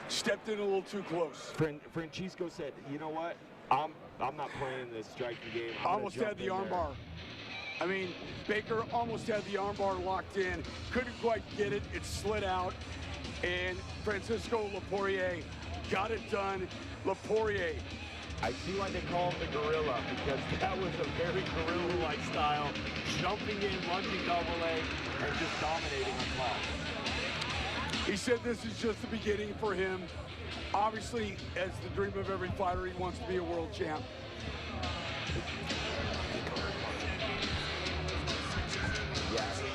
Speaker 2: stepped in a little too close.
Speaker 7: Francisco said, you know what? I'm not playing this striking game.
Speaker 2: Almost had the armbar. I mean, Baker almost had the armbar locked in. Couldn't quite get it. It slid out. And Francisco Lapoirier got it done. Lapoirier.
Speaker 7: I see why they call him the gorilla, because that was a very gorilla-like style. Jumping in, lunging double leg, and just dominating on top.
Speaker 2: He said this is just the beginning for him. Obviously, as the dream of every fighter, he wants to be a world champ.
Speaker 7: Yeah, I mean,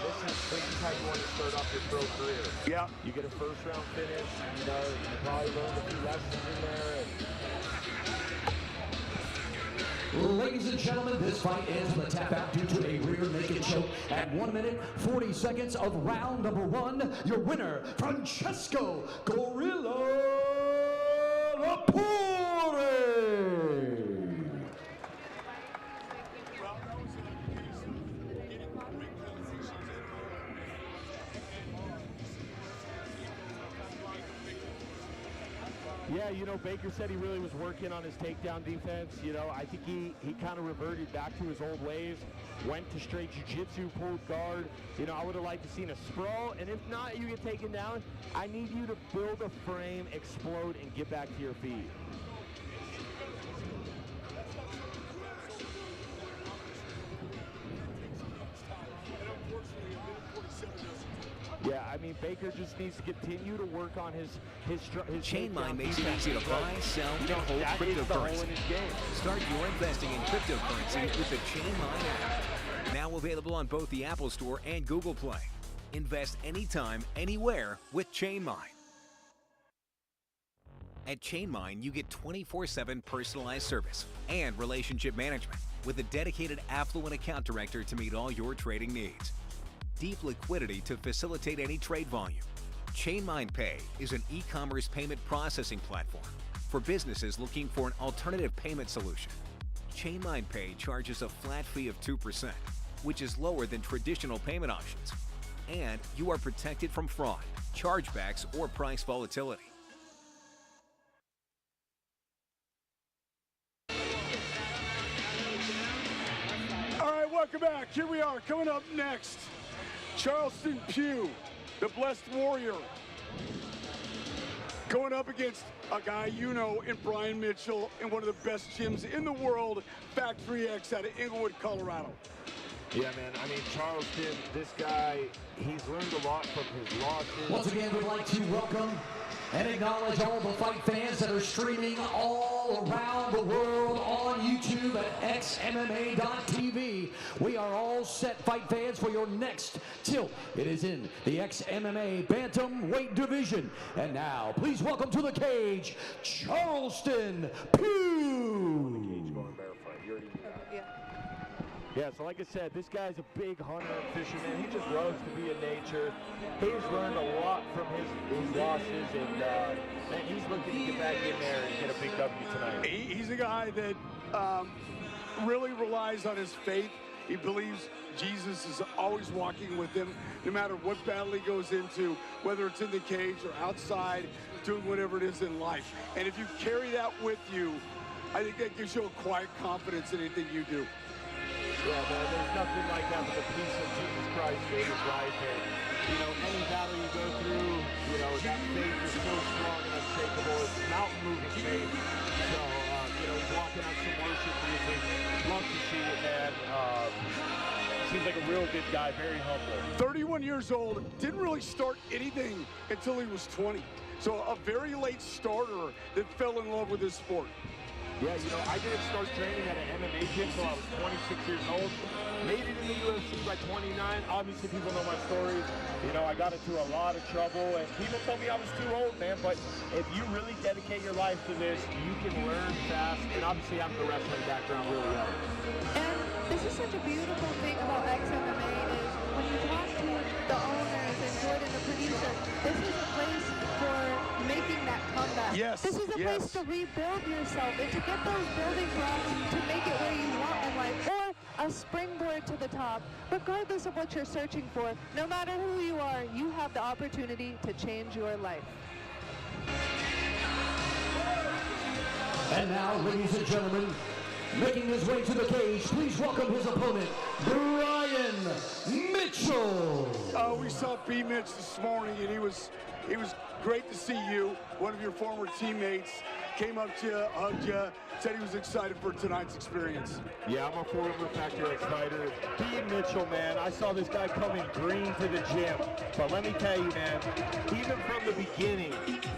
Speaker 7: this is how you want to start off your pro career.
Speaker 2: Yeah.
Speaker 7: You get a first-round finish, you know, you probably learned a few lessons in there.
Speaker 5: Ladies and gentlemen, this fight ends with a tap out due to a rear naked choke at 1 minute, 40 seconds of round number 1. Your winner, Francesco Gorilla Lapoirier.
Speaker 7: Yeah, you know, Baker said he really was working on his takedown defense. You know, I think he kind of reverted back to his old ways, went to straight jiu-jitsu, pulled guard. You know, I would have liked to seen a sprawl, and if not, you get taken down. I need you to build a frame, explode, and get back to your feet. Yeah, I mean, Baker just needs to continue to work on his
Speaker 9: Chainmine makes it easy to buy, sell, and hold cryptocurrency. Start your investing in cryptocurrency with the Chainmine app. Now available on both the Apple Store and Google Play. Invest anytime, anywhere with Chainmine. At Chainmine, you get 24/7 personalized service and relationship management with a dedicated affluent account director to meet all your trading needs. Deep liquidity to facilitate any trade volume. Chainmine Pay is an e-commerce payment processing platform for businesses looking for an alternative payment solution. Chainmine Pay charges a flat fee of 2%, which is lower than traditional payment options. And you are protected from fraud, chargebacks, or price volatility.
Speaker 2: All right, welcome back. Here we are. Coming up next, Charleston Pugh, the Blessed Warrior, going up against a guy you know in Brian Mitchell in one of the best gyms in the world, Factory X out of Inglewood, Colorado.
Speaker 7: Yeah, man. I mean, Charleston, this guy, he's learned a lot from his losses.
Speaker 5: Once again, we'd like to welcome and acknowledge all the fight fans that are streaming all around the world on YouTube at xmma.tv. We are all set, fight fans, for your next tilt. It is in the XMMA Bantamweight division. And now, please welcome to the cage, Charleston Pugh.
Speaker 7: Yeah, so like I said, this guy's a big hunter and fisherman. He just loves to be in nature. He's learned a lot from his losses, and man, he's looking to get back in there and get a big W tonight.
Speaker 2: He's a guy that really relies on his faith. He believes Jesus is always walking with him, no matter what battle he goes into, whether it's in the cage or outside, doing whatever it is in life. And if you carry that with you, I think that gives you a quiet confidence in anything you do.
Speaker 7: Yeah, man, there's nothing like having the peace of Jesus Christ in his life. And, you know, any battle you go through, you know, that faith is so strong and unshakable. It's mountain-moving faith. So, you know, he's walking out some worship music. Love to see it, man. Seems like a real good guy, very humble.
Speaker 2: 31 years old, didn't really start anything until he was 20. So a very late starter that fell in love with his sport.
Speaker 7: Yeah, you know, I didn't start training at an MMA gym until I was 26 years old. Made it in the UFC by 29. Obviously, people know my story. You know, I got into a lot of trouble, and people told me I was too old, man. But if you really dedicate your life to this, you can learn fast, and obviously having the wrestling background really helps.
Speaker 6: And this is such a beautiful thing about Xmma is when you talk to the owners and Jordan, the producer, this is a place for making that comeback.
Speaker 2: Yes.
Speaker 6: This is a place to rebuild yourself and to get those building blocks to make it where you want in life, or a springboard to the top. Regardless of what you're searching for, no matter who you are, you have the opportunity to change your life.
Speaker 5: And now, ladies and gentlemen, making his way to the cage, please welcome his opponent, Brian Mitchell.
Speaker 2: We saw B. Mitch this morning, and he was great to see you. One of your former teammates came up to you, hugged you, said he was excited for tonight's experience.
Speaker 7: Yeah, I'm a former Factor X fighter. B. Mitchell, man, I saw this guy coming green to the gym. But let me tell you, man, even from the beginning,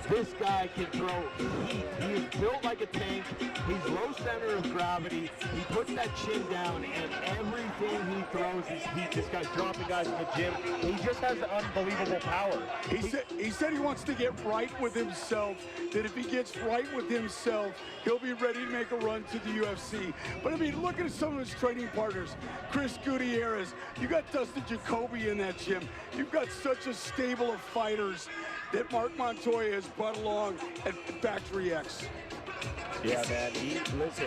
Speaker 7: this guy can throw heat. He is built like a tank. He's low center of gravity. He puts that chin down, and everything he throws is heat. This guy's dropping guys in the gym. He just has unbelievable power.
Speaker 2: He said he wants to get right with himself, that if he gets right with himself, he'll be ready to make a run to the UFC. But I mean, look at some of his training partners. Chris Gutierrez, you got Dustin Jacoby in that gym. You've got such a stable of fighters that Mark Montoya has brought along at Factory X.
Speaker 7: Yeah, man, listen,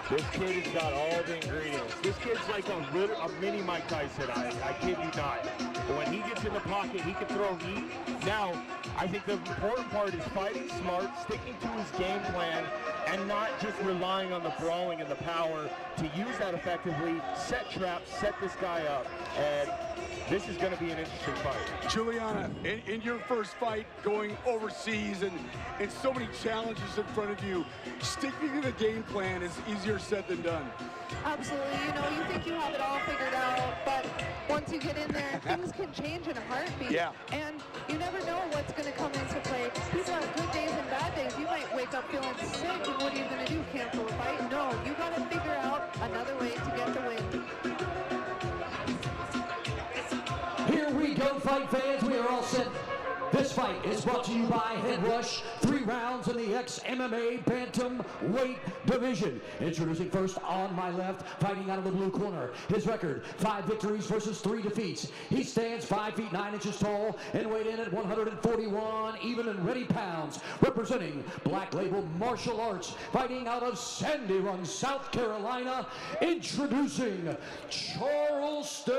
Speaker 7: this kid has got all the ingredients. This kid's like a mini Mike Tyson, I kid you not. But when he gets in the pocket, he can throw heat. Now, I think the important part is fighting smart, sticking to his game plan, and not just relying on the brawling and the power to use that effectively, set traps, set this guy up, and this is going to be an interesting fight.
Speaker 2: Juliana, in your first fight going overseas and so many challenges in front of you, sticking to the game plan is easier said than done.
Speaker 6: Absolutely. You know, you think you have it all figured out, but once you get in there, things can change in a heartbeat.
Speaker 2: Yeah.
Speaker 6: And you never know what's going to come into play. People have good days and bad days. You might wake up feeling sick, and what are you going to do? Cancel a fight? No, you got to figure out another way to get the win.
Speaker 5: Here we go, fight fans. We are all set. This fight is brought to you by Head Rush. 3 rounds in the Xmma Bantamweight division. Introducing first on my left, fighting out of the blue corner. His record, 5 victories versus 3 defeats. He stands 5 feet 9 inches tall and weighed in at 141 even and ready pounds. Representing Black Label Martial Arts, fighting out of Sandy Run, South Carolina. Introducing Charleston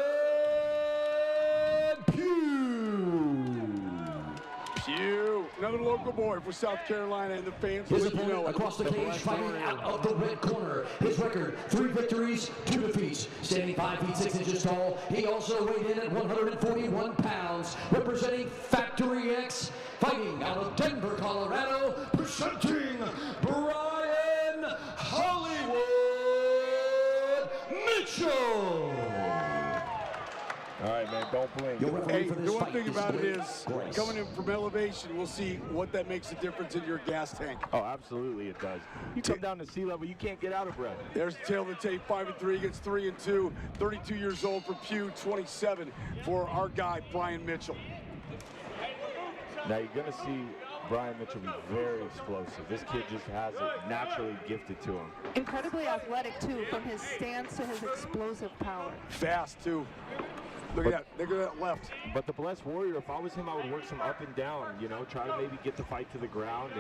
Speaker 2: Another local boy for South Carolina, and the fans
Speaker 5: his
Speaker 2: will let you
Speaker 5: opponent
Speaker 2: know it.
Speaker 5: across the cage, fighting out of the red corner. His record, 3 victories, 2 defeats. Standing 5 feet 6 inches tall. He also weighed in at 141 pounds. Representing Factory X, fighting out of Denver, Colorado. Presenting Brian Hollywood Mitchell.
Speaker 7: All right, man, don't blink.
Speaker 2: Hey, the one thing about it is, coming in from elevation, we'll see what that makes a difference in your gas tank.
Speaker 7: Oh, absolutely it does. You come down to sea level, you can't get out of breath.
Speaker 2: There's the tail of the tape, 5-3 against 3-2, 32 years old for Pew, 27 for our guy, Brian Mitchell.
Speaker 7: Now you're going to see Brian Mitchell be very explosive. This kid just has it naturally gifted to him.
Speaker 6: Incredibly athletic, too, from his stance to his explosive power.
Speaker 2: Fast, too. Look at that. Look at that left.
Speaker 7: But the Blessed Warrior, if I was him, I would work some up and down, you know, try to maybe get the fight to the ground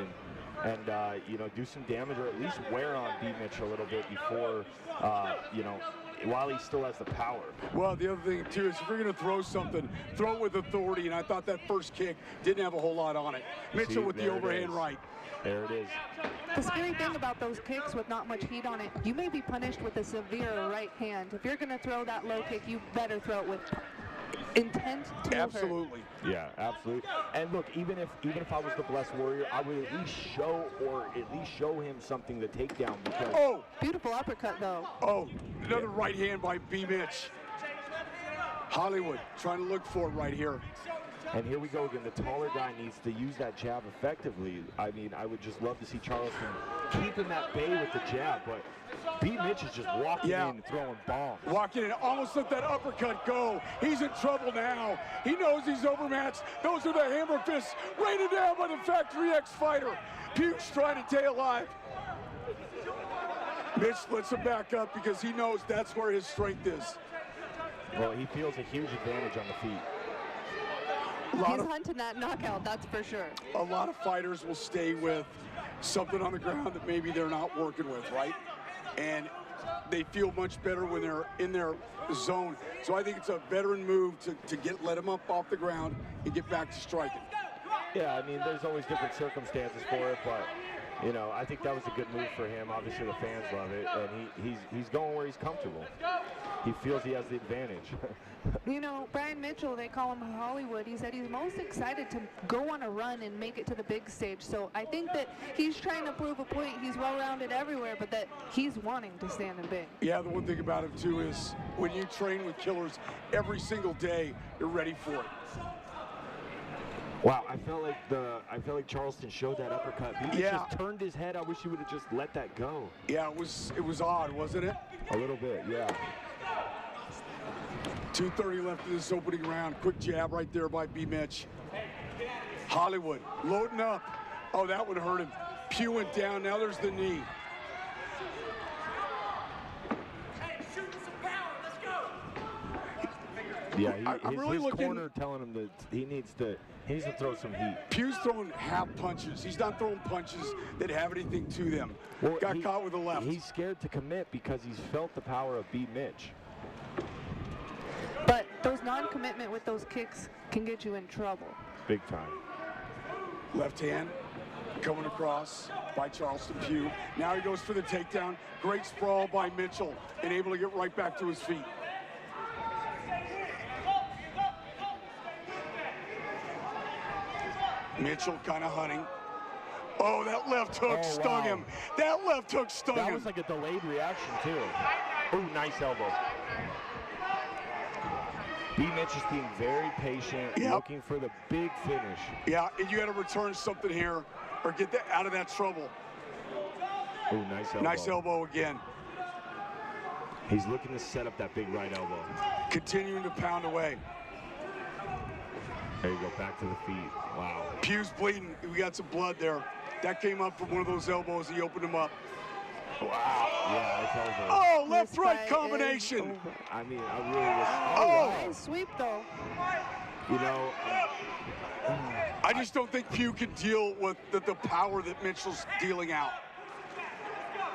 Speaker 7: and you know, do some damage or at least wear on B. Mitch a little bit before, you know, while he still has the power.
Speaker 2: Well, the other thing, too, is if you're going to throw something, throw it with authority, and I thought that first kick didn't have a whole lot on it. Mitchell with the overhand right.
Speaker 7: There it is.
Speaker 6: The scary thing about those kicks with not much heat on it, you may be punished with a severe right hand. If you're going to throw that low kick, you better throw it with intent to hurt.
Speaker 2: Absolutely.
Speaker 7: Yeah, absolutely. And look, even if I was the Blessed Warrior, I would at least show him something to take down because.
Speaker 2: Oh!
Speaker 6: Beautiful uppercut, though.
Speaker 2: Oh, another right hand by B. Mitch. Hollywood trying to look for it right here.
Speaker 7: And here we go again. The taller guy needs to use that jab effectively. I mean, I would just love to see Charleston keep him at bay with the jab, but B. Mitch is just walking in and throwing bombs.
Speaker 2: Walking in, almost let that uppercut go. He's in trouble now. He knows he's overmatched. Those are the hammer fists rained down by the Factory X fighter. Pugh's trying to stay alive. Mitch lets him back up because he knows that's where his strength is.
Speaker 7: Well, he feels a huge advantage on the feet.
Speaker 6: He's hunting that knockout, that's for sure.
Speaker 2: A lot of fighters will stay with something on the ground that maybe they're not working with, right? And they feel much better when they're in their zone. So I think it's a veteran move to let them up off the ground and get back to striking.
Speaker 7: Yeah, I mean, there's always different circumstances for it, but, you know, I think that was a good move for him. Obviously, the fans love it, and he's going where he's comfortable. He feels he has the advantage.
Speaker 6: You know, Brian Mitchell, they call him Hollywood. He said he's most excited to go on a run and make it to the big stage. So I think that he's trying to prove a point. He's well-rounded everywhere, but that he's wanting to stand in big.
Speaker 2: Yeah, the one thing about him, too, is when you train with killers every single day, you're ready for it.
Speaker 7: Wow, I felt like Charleston showed that uppercut. He just turned his head. I wish he would have just let that go.
Speaker 2: Yeah, it was odd, wasn't it?
Speaker 7: A little bit, yeah.
Speaker 2: 2:30 left in this opening round. Quick jab right there by B. Mitch. Hollywood loading up. Oh, that would hurt him. Pugh went down. Now there's the knee.
Speaker 7: Yeah, his corner telling him that he needs to throw some heat.
Speaker 2: Pugh's throwing half punches. He's not throwing punches that have anything to them.
Speaker 7: Well,
Speaker 2: Got caught with the left.
Speaker 7: He's scared to commit because he's felt the power of B. Mitch.
Speaker 6: But those non-commitment with those kicks can get you in trouble.
Speaker 7: Big time.
Speaker 2: Left hand coming across by Charleston Pugh. Now he goes for the takedown. Great sprawl by Mitchell and able to get right back to his feet. Mitchell kind of hunting. Oh, that left hook stung him. That left hook stung him.
Speaker 7: That was like a delayed reaction, too. Oh, nice elbow. B. Mitch is being very patient, looking for the big finish.
Speaker 2: Yeah, and you got to return something here or get out of that trouble.
Speaker 7: Oh, nice elbow.
Speaker 2: Nice elbow again.
Speaker 7: He's looking to set up that big right elbow.
Speaker 2: Continuing to pound away.
Speaker 7: There you go, back to the feet. Wow.
Speaker 2: Pugh's bleeding. We got some blood there. That came up from one of those elbows. He opened him up.
Speaker 7: Wow. Yeah, it's over.
Speaker 2: Oh, left-right combination.
Speaker 7: I mean, I really was.
Speaker 2: Oh.
Speaker 6: Nice sweep, though.
Speaker 7: You know.
Speaker 2: I just don't think Pugh can deal with the power that Mitchell's dealing out.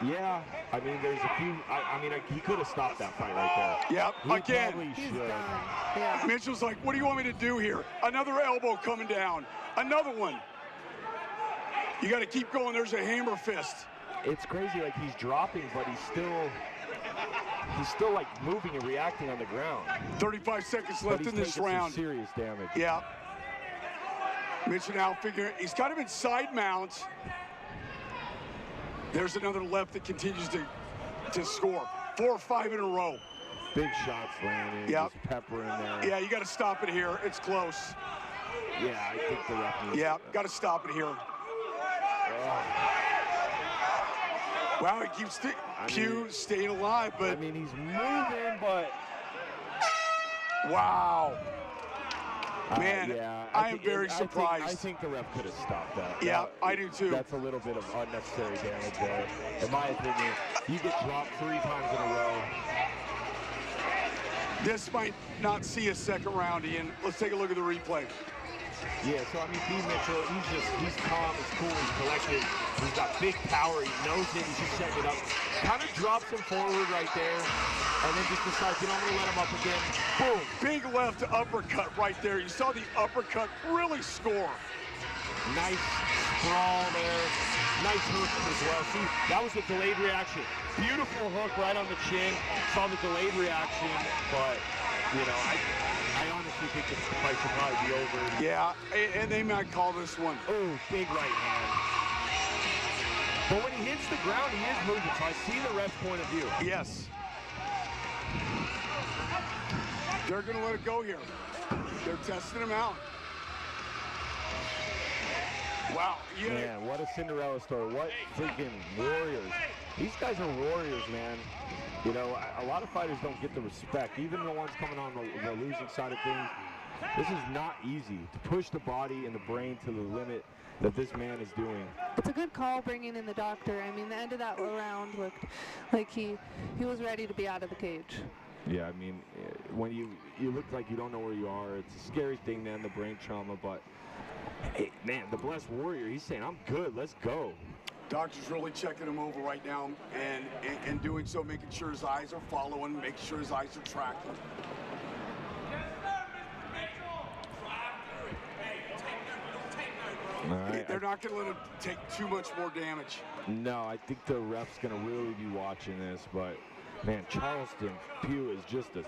Speaker 7: Yeah, I mean, there's a few. I mean, he could have stopped that fight right there.
Speaker 2: Yep,
Speaker 7: he
Speaker 2: again.
Speaker 7: Probably
Speaker 6: He's
Speaker 7: should.
Speaker 6: done. Yeah.
Speaker 2: Mitchell's like, what do you want me to do here? Another elbow coming down. Another one. You got to keep going. There's a hammer fist.
Speaker 7: It's crazy, like he's dropping, but he's still like moving and reacting on the ground.
Speaker 2: 35 seconds left in this round.
Speaker 7: Some serious damage.
Speaker 2: Yeah. Mitchell now figuring he's kind of in side mounts. There's another left that continues to score. 4 or 5 in a row.
Speaker 7: Big shots landing.
Speaker 2: Yep.
Speaker 7: Just pepper in there.
Speaker 2: Yeah, you got to stop it here. It's close.
Speaker 7: Yeah, I think the ref needs
Speaker 2: got to stop it here. Wow, he keeps Pugh staying alive, but...
Speaker 7: I mean, he's moving, but...
Speaker 2: Wow. Man,
Speaker 7: yeah,
Speaker 2: I am very surprised.
Speaker 7: I think the ref could have stopped that.
Speaker 2: Yeah, I do too.
Speaker 7: That's a little bit of unnecessary damage there. In my opinion, you get dropped 3 times in a row.
Speaker 2: This might not see a second round, Ian. Let's take a look at the replay.
Speaker 7: Yeah, so I mean, B. Mitchell, he's calm, he's cool, he's collected. He's got big power, he knows it, he's just setting it up. Kind of drops him forward right there, and then just decides, you know, I'm gonna let him up again. Boom.
Speaker 2: Big left uppercut right there. You saw the uppercut really score.
Speaker 7: Nice sprawl there. Nice hook as well. See, that was a delayed reaction. Beautiful hook right on the chin. Saw the delayed reaction, but, you know, I honestly think this fight should probably be over.
Speaker 2: Yeah, and they might call this one.
Speaker 7: Oh, big right hand. But when he hits the ground, he is moving, so I see the ref's point of view.
Speaker 2: Yes. They're going to let it go here. They're testing him out. Wow. Yeah.
Speaker 7: Man, what a Cinderella story. What freaking warriors. These guys are warriors, man. You know, a lot of fighters don't get the respect, even the ones coming on the losing side of things. This is not easy to push the body and the brain to the limit that this man is doing.
Speaker 6: It's a good call bringing in the doctor. I mean, the end of that round looked like he was ready to be out of the cage.
Speaker 7: Yeah, I mean, when you look like you don't know where you are, it's a scary thing, man, the brain trauma, but hey, man, the Blessed Warrior, he's saying, I'm good, let's go.
Speaker 2: Doctor's really checking him over right now, and doing so, making sure his eyes are following, making sure his eyes are tracking.
Speaker 7: All right.
Speaker 2: They're not going to let him take too much more damage.
Speaker 7: No, I think the ref's going to really be watching this, but man, Charleston Pugh is just as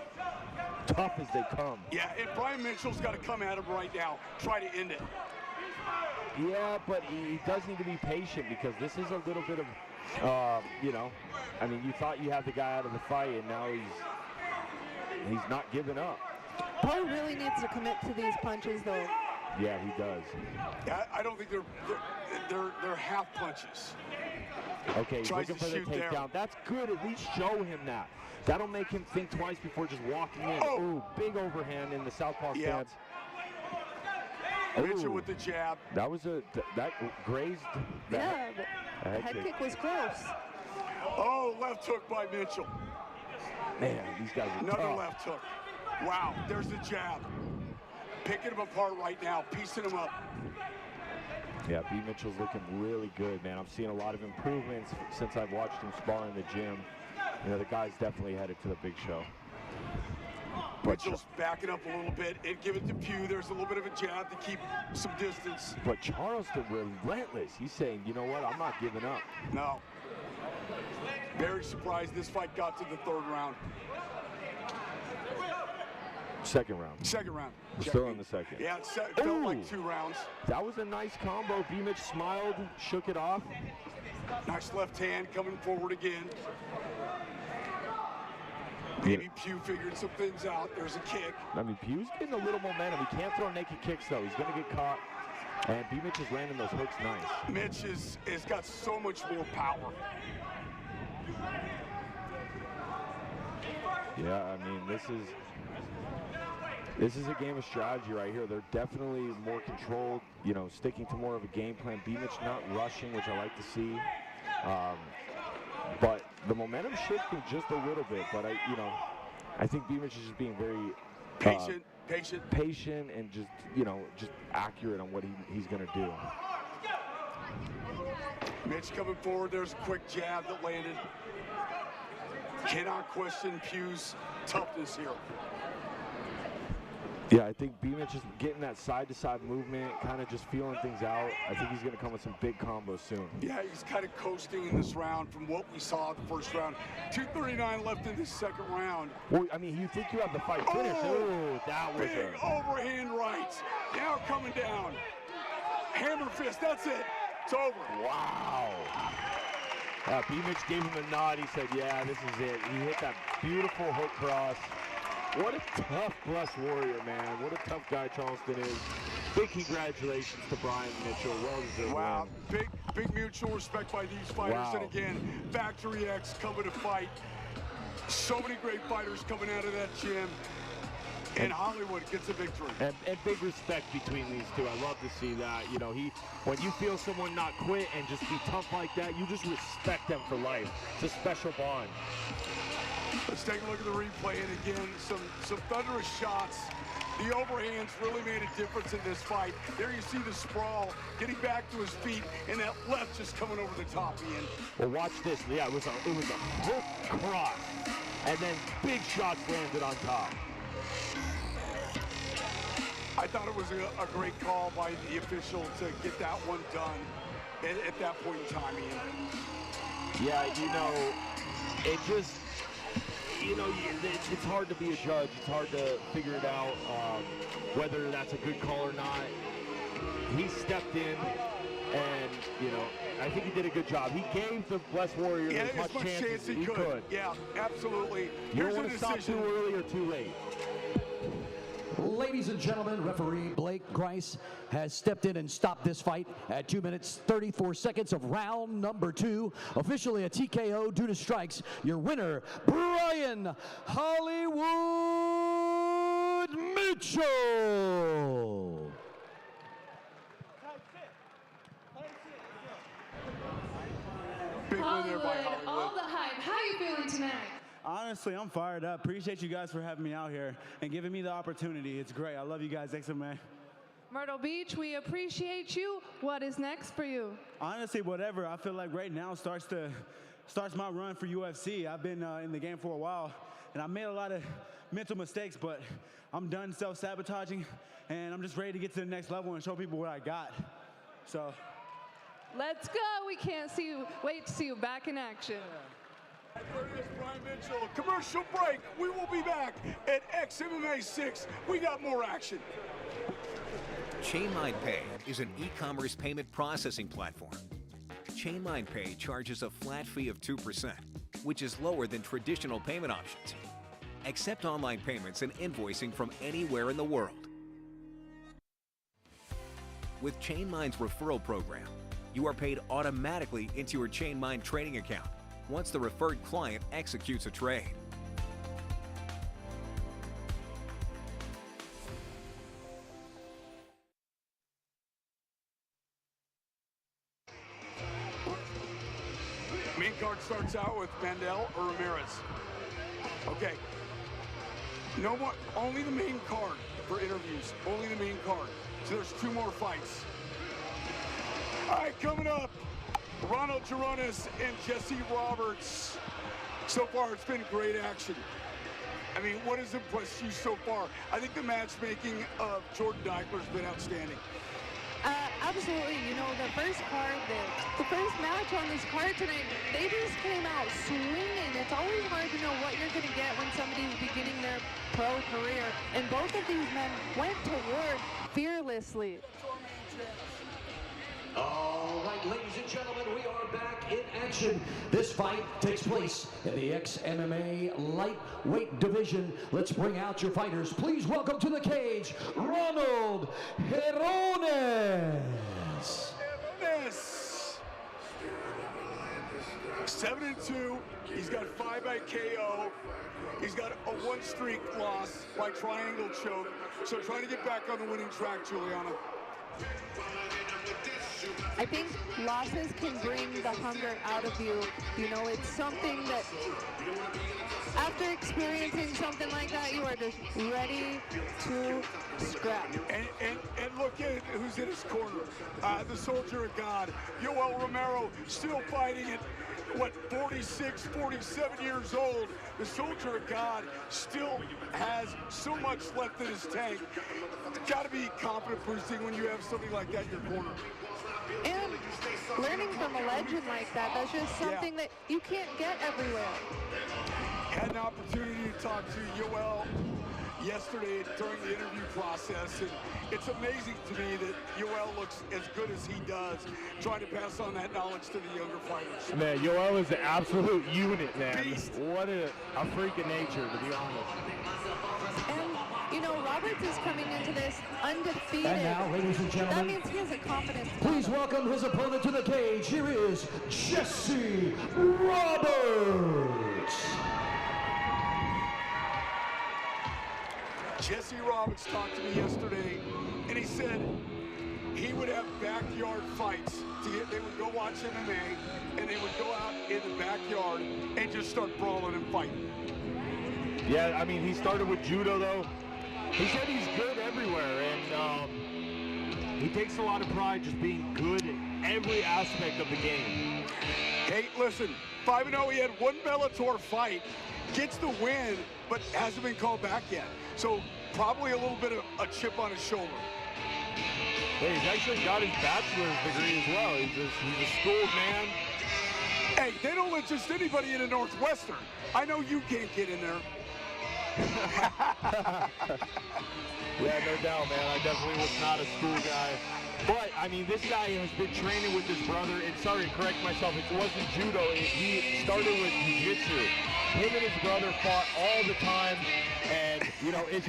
Speaker 7: tough as they come.
Speaker 2: Yeah, and Brian Mitchell's got to come at him right now, try to end it.
Speaker 7: Yeah, but he does need to be patient because this is a little bit of, you know, I mean, you thought you had the guy out of the fight, and now he's not giving up.
Speaker 6: Paul really needs to commit to these punches, though.
Speaker 7: Yeah, he does.
Speaker 2: Yeah, I don't think they're half punches.
Speaker 7: Okay, he's looking for the takedown. That's good. At least show him that. That'll make him think twice before just walking in.
Speaker 2: Oh.
Speaker 7: Ooh, big overhand in the southpaw stance.
Speaker 2: Mitchell with the jab.
Speaker 7: That was that grazed.
Speaker 6: Yeah, the head kick was close.
Speaker 2: Oh, left hook by Mitchell.
Speaker 7: Man, these guys are
Speaker 2: Another
Speaker 7: tough.
Speaker 2: left hook. Wow, there's the jab. Picking him apart right now, piecing him up.
Speaker 7: Yeah, B. Mitchell's looking really good, man. I'm seeing a lot of improvements since I've watched him spar in the gym. You know, the guy's definitely headed to the big show.
Speaker 2: Mitchell's backing up a little bit and give it to Pugh. There's a little bit of a jab to keep some distance.
Speaker 7: But Charleston relentless. He's saying, you know what, I'm not giving up.
Speaker 2: No. Very surprised this fight got to the third round.
Speaker 7: Second round.
Speaker 2: Second round.
Speaker 7: Still in the second.
Speaker 2: Yeah, it felt like 2 rounds.
Speaker 7: That was a nice combo. B. Mitch smiled, shook it off.
Speaker 2: Nice left hand coming forward again. Maybe Pugh figured some things out. There's a kick.
Speaker 7: I mean, Pugh's getting a little momentum. He can't throw naked kicks, though. He's going to get caught. And B. Mitch is landing those hooks nice.
Speaker 2: Mitch has got so much more power.
Speaker 7: Yeah, I mean, this is a game of strategy right here. They're definitely more controlled, you know, sticking to more of a game plan. B. Mitch not rushing, which I like to see. But the momentum shifting just a little bit. But I think B. Mitch is just being very patient, and just, you know, just accurate on what he's going to do.
Speaker 2: Mitch coming forward. There's a quick jab that landed. Cannot question Pugh's toughness here.
Speaker 7: Yeah, I think B. Mitch is getting that side-to-side movement, kind of just feeling things out. I think he's going to come with some big combos soon.
Speaker 2: Yeah, he's kind of coasting in this round from what we saw the first round. 2:39 left in this second round.
Speaker 7: Well, I mean, you think you have the fight finished. Oh, that was
Speaker 2: big overhand right. Now coming down. Hammer fist, that's it. It's over.
Speaker 7: Wow. B. Mitch gave him a nod. He said, yeah, this is it. He hit that beautiful hook cross. What a tough Blessed Warrior, man. What a tough guy Charleston is. Big congratulations to Brian Mitchell. Well deserved.
Speaker 2: Wow, big mutual respect by these fighters.
Speaker 7: Wow.
Speaker 2: And again, Factory X coming to fight. So many great fighters coming out of that gym. And Hollywood gets a victory.
Speaker 7: And big respect between these two. I love to see that. You know, when you feel someone not quit and just be tough like that, you just respect them for life. It's a special bond.
Speaker 2: Let's take a look at the replay, and again, some thunderous shots. The overhands really made a difference in this fight. There you see the sprawl, getting back to his feet, and that left just coming over the top, Ian.
Speaker 7: Well, watch this. Yeah, it was a hook cross, and then big shots landed on top.
Speaker 2: I thought it was a great call by the official to get that one done at that point in time, Ian.
Speaker 7: Yeah, you know, it just, you know, it's hard to be a judge. It's hard to figure it out whether that's a good call or not. He stepped in, and, you know, I think he did a good job. He gave the Blessed Warrior as much chance as he could.
Speaker 2: Yeah, absolutely.
Speaker 7: You don't want to stop too early or too late.
Speaker 5: Ladies and gentlemen, referee Blake Grice has stepped in and stopped this fight at 2 minutes 34 seconds of round number 2. Officially a TKO due to strikes. Your winner, Brian Hollywood Mitchell.
Speaker 2: Big win there by Hollywood.
Speaker 3: All the hype. How are you feeling tonight?
Speaker 10: Honestly, I'm fired up. Appreciate you guys for having me out here and giving me the opportunity. It's great. I love you guys, Xmma.
Speaker 3: Myrtle Beach, we appreciate you. What is next for you?
Speaker 10: Honestly, whatever. I feel like right now starts my run for UFC. I've been in the game for a while, and I made a lot of mental mistakes, but I'm done self-sabotaging, and I'm just ready to get to the next level and show people what I got. So,
Speaker 3: let's go. We can't wait to see you back in action.
Speaker 2: There it is, Brian Mitchell. Commercial break. We will be back at Xmma 6. We got more action.
Speaker 9: Chainline Pay is an e-commerce payment processing platform. Chainline Pay charges a flat fee of 2%, which is lower than traditional payment options. Accept online payments and invoicing from anywhere in the world. With Chainline's referral program, you are paid automatically into your Chainline trading account once the referred client executes a trade.
Speaker 2: Main card starts out with Mandel or Ramirez. Okay. No more, only the main card for interviews. Only the main card. So there's 2 more fights. All right, coming up, Ronald Girones and Jesse Roberts. So far, it's been great action. I mean, what has impressed you so far? I think the matchmaking of Jordan Deichler's been outstanding.
Speaker 6: Absolutely. You know, the first match on this card tonight, they just came out swinging. It's always hard to know what you're going to get when somebody's beginning their pro career. And both of these men went to work fearlessly.
Speaker 5: All right, ladies and gentlemen, we are back in action. This fight takes place in the Xmma lightweight division. Let's bring out your fighters. Please welcome to the cage, Ronald Girones.
Speaker 2: 7-2. He's got 5 by KO. He's got a 1-streak loss by triangle choke. So trying to get back on the winning track, Juliana.
Speaker 6: I think losses can bring the hunger out of you. You know, it's something that after experiencing something like that, you are just ready to scrap.
Speaker 2: And look at who's in his corner. The soldier of God, Yoel Romero, still fighting at, 46, 47 years old. The soldier of God still has so much left in his tank. Got to be confident boosting when you have something like that in your corner.
Speaker 6: And learning from a legend like that, that's just something that you can't get everywhere.
Speaker 2: Had an opportunity to talk to Yoel yesterday during the interview process, and it's amazing to me that Yoel looks as good as he does, trying to pass on that knowledge to the younger fighters.
Speaker 7: Man, Yoel is an absolute unit, man.
Speaker 2: Beast.
Speaker 7: What a freak of nature, to be honest.
Speaker 6: And, you know, Roberts is coming into this undefeated.
Speaker 5: And now, ladies and gentlemen,
Speaker 6: that means he has a confidence.
Speaker 5: please welcome his opponent to the cage. Here is Jesse Roberts.
Speaker 2: Jesse Roberts talked to me yesterday, and he said he would have backyard fights. They would go watch MMA, and they would go out in the backyard and just start brawling and fighting.
Speaker 7: Yeah, I mean, he started with judo, though. He said he's good everywhere, and he takes a lot of pride just being good in every aspect of the game.
Speaker 2: Hey, listen, 5-0, he had one Bellator fight, gets the win, but hasn't been called back yet. So probably a little bit of a chip on his shoulder.
Speaker 7: Yeah, he's actually got his bachelor's degree as well. He's a schooled man.
Speaker 2: Hey, they don't let just anybody in a Northwestern. I know you can't get in there.
Speaker 7: Yeah, no doubt, man. I definitely was not a school guy. But, I mean, this guy has been training with his brother. And sorry, correct myself, it wasn't judo. He started with jiu-jitsu. Him and his brother fought all the time. And, you know, it's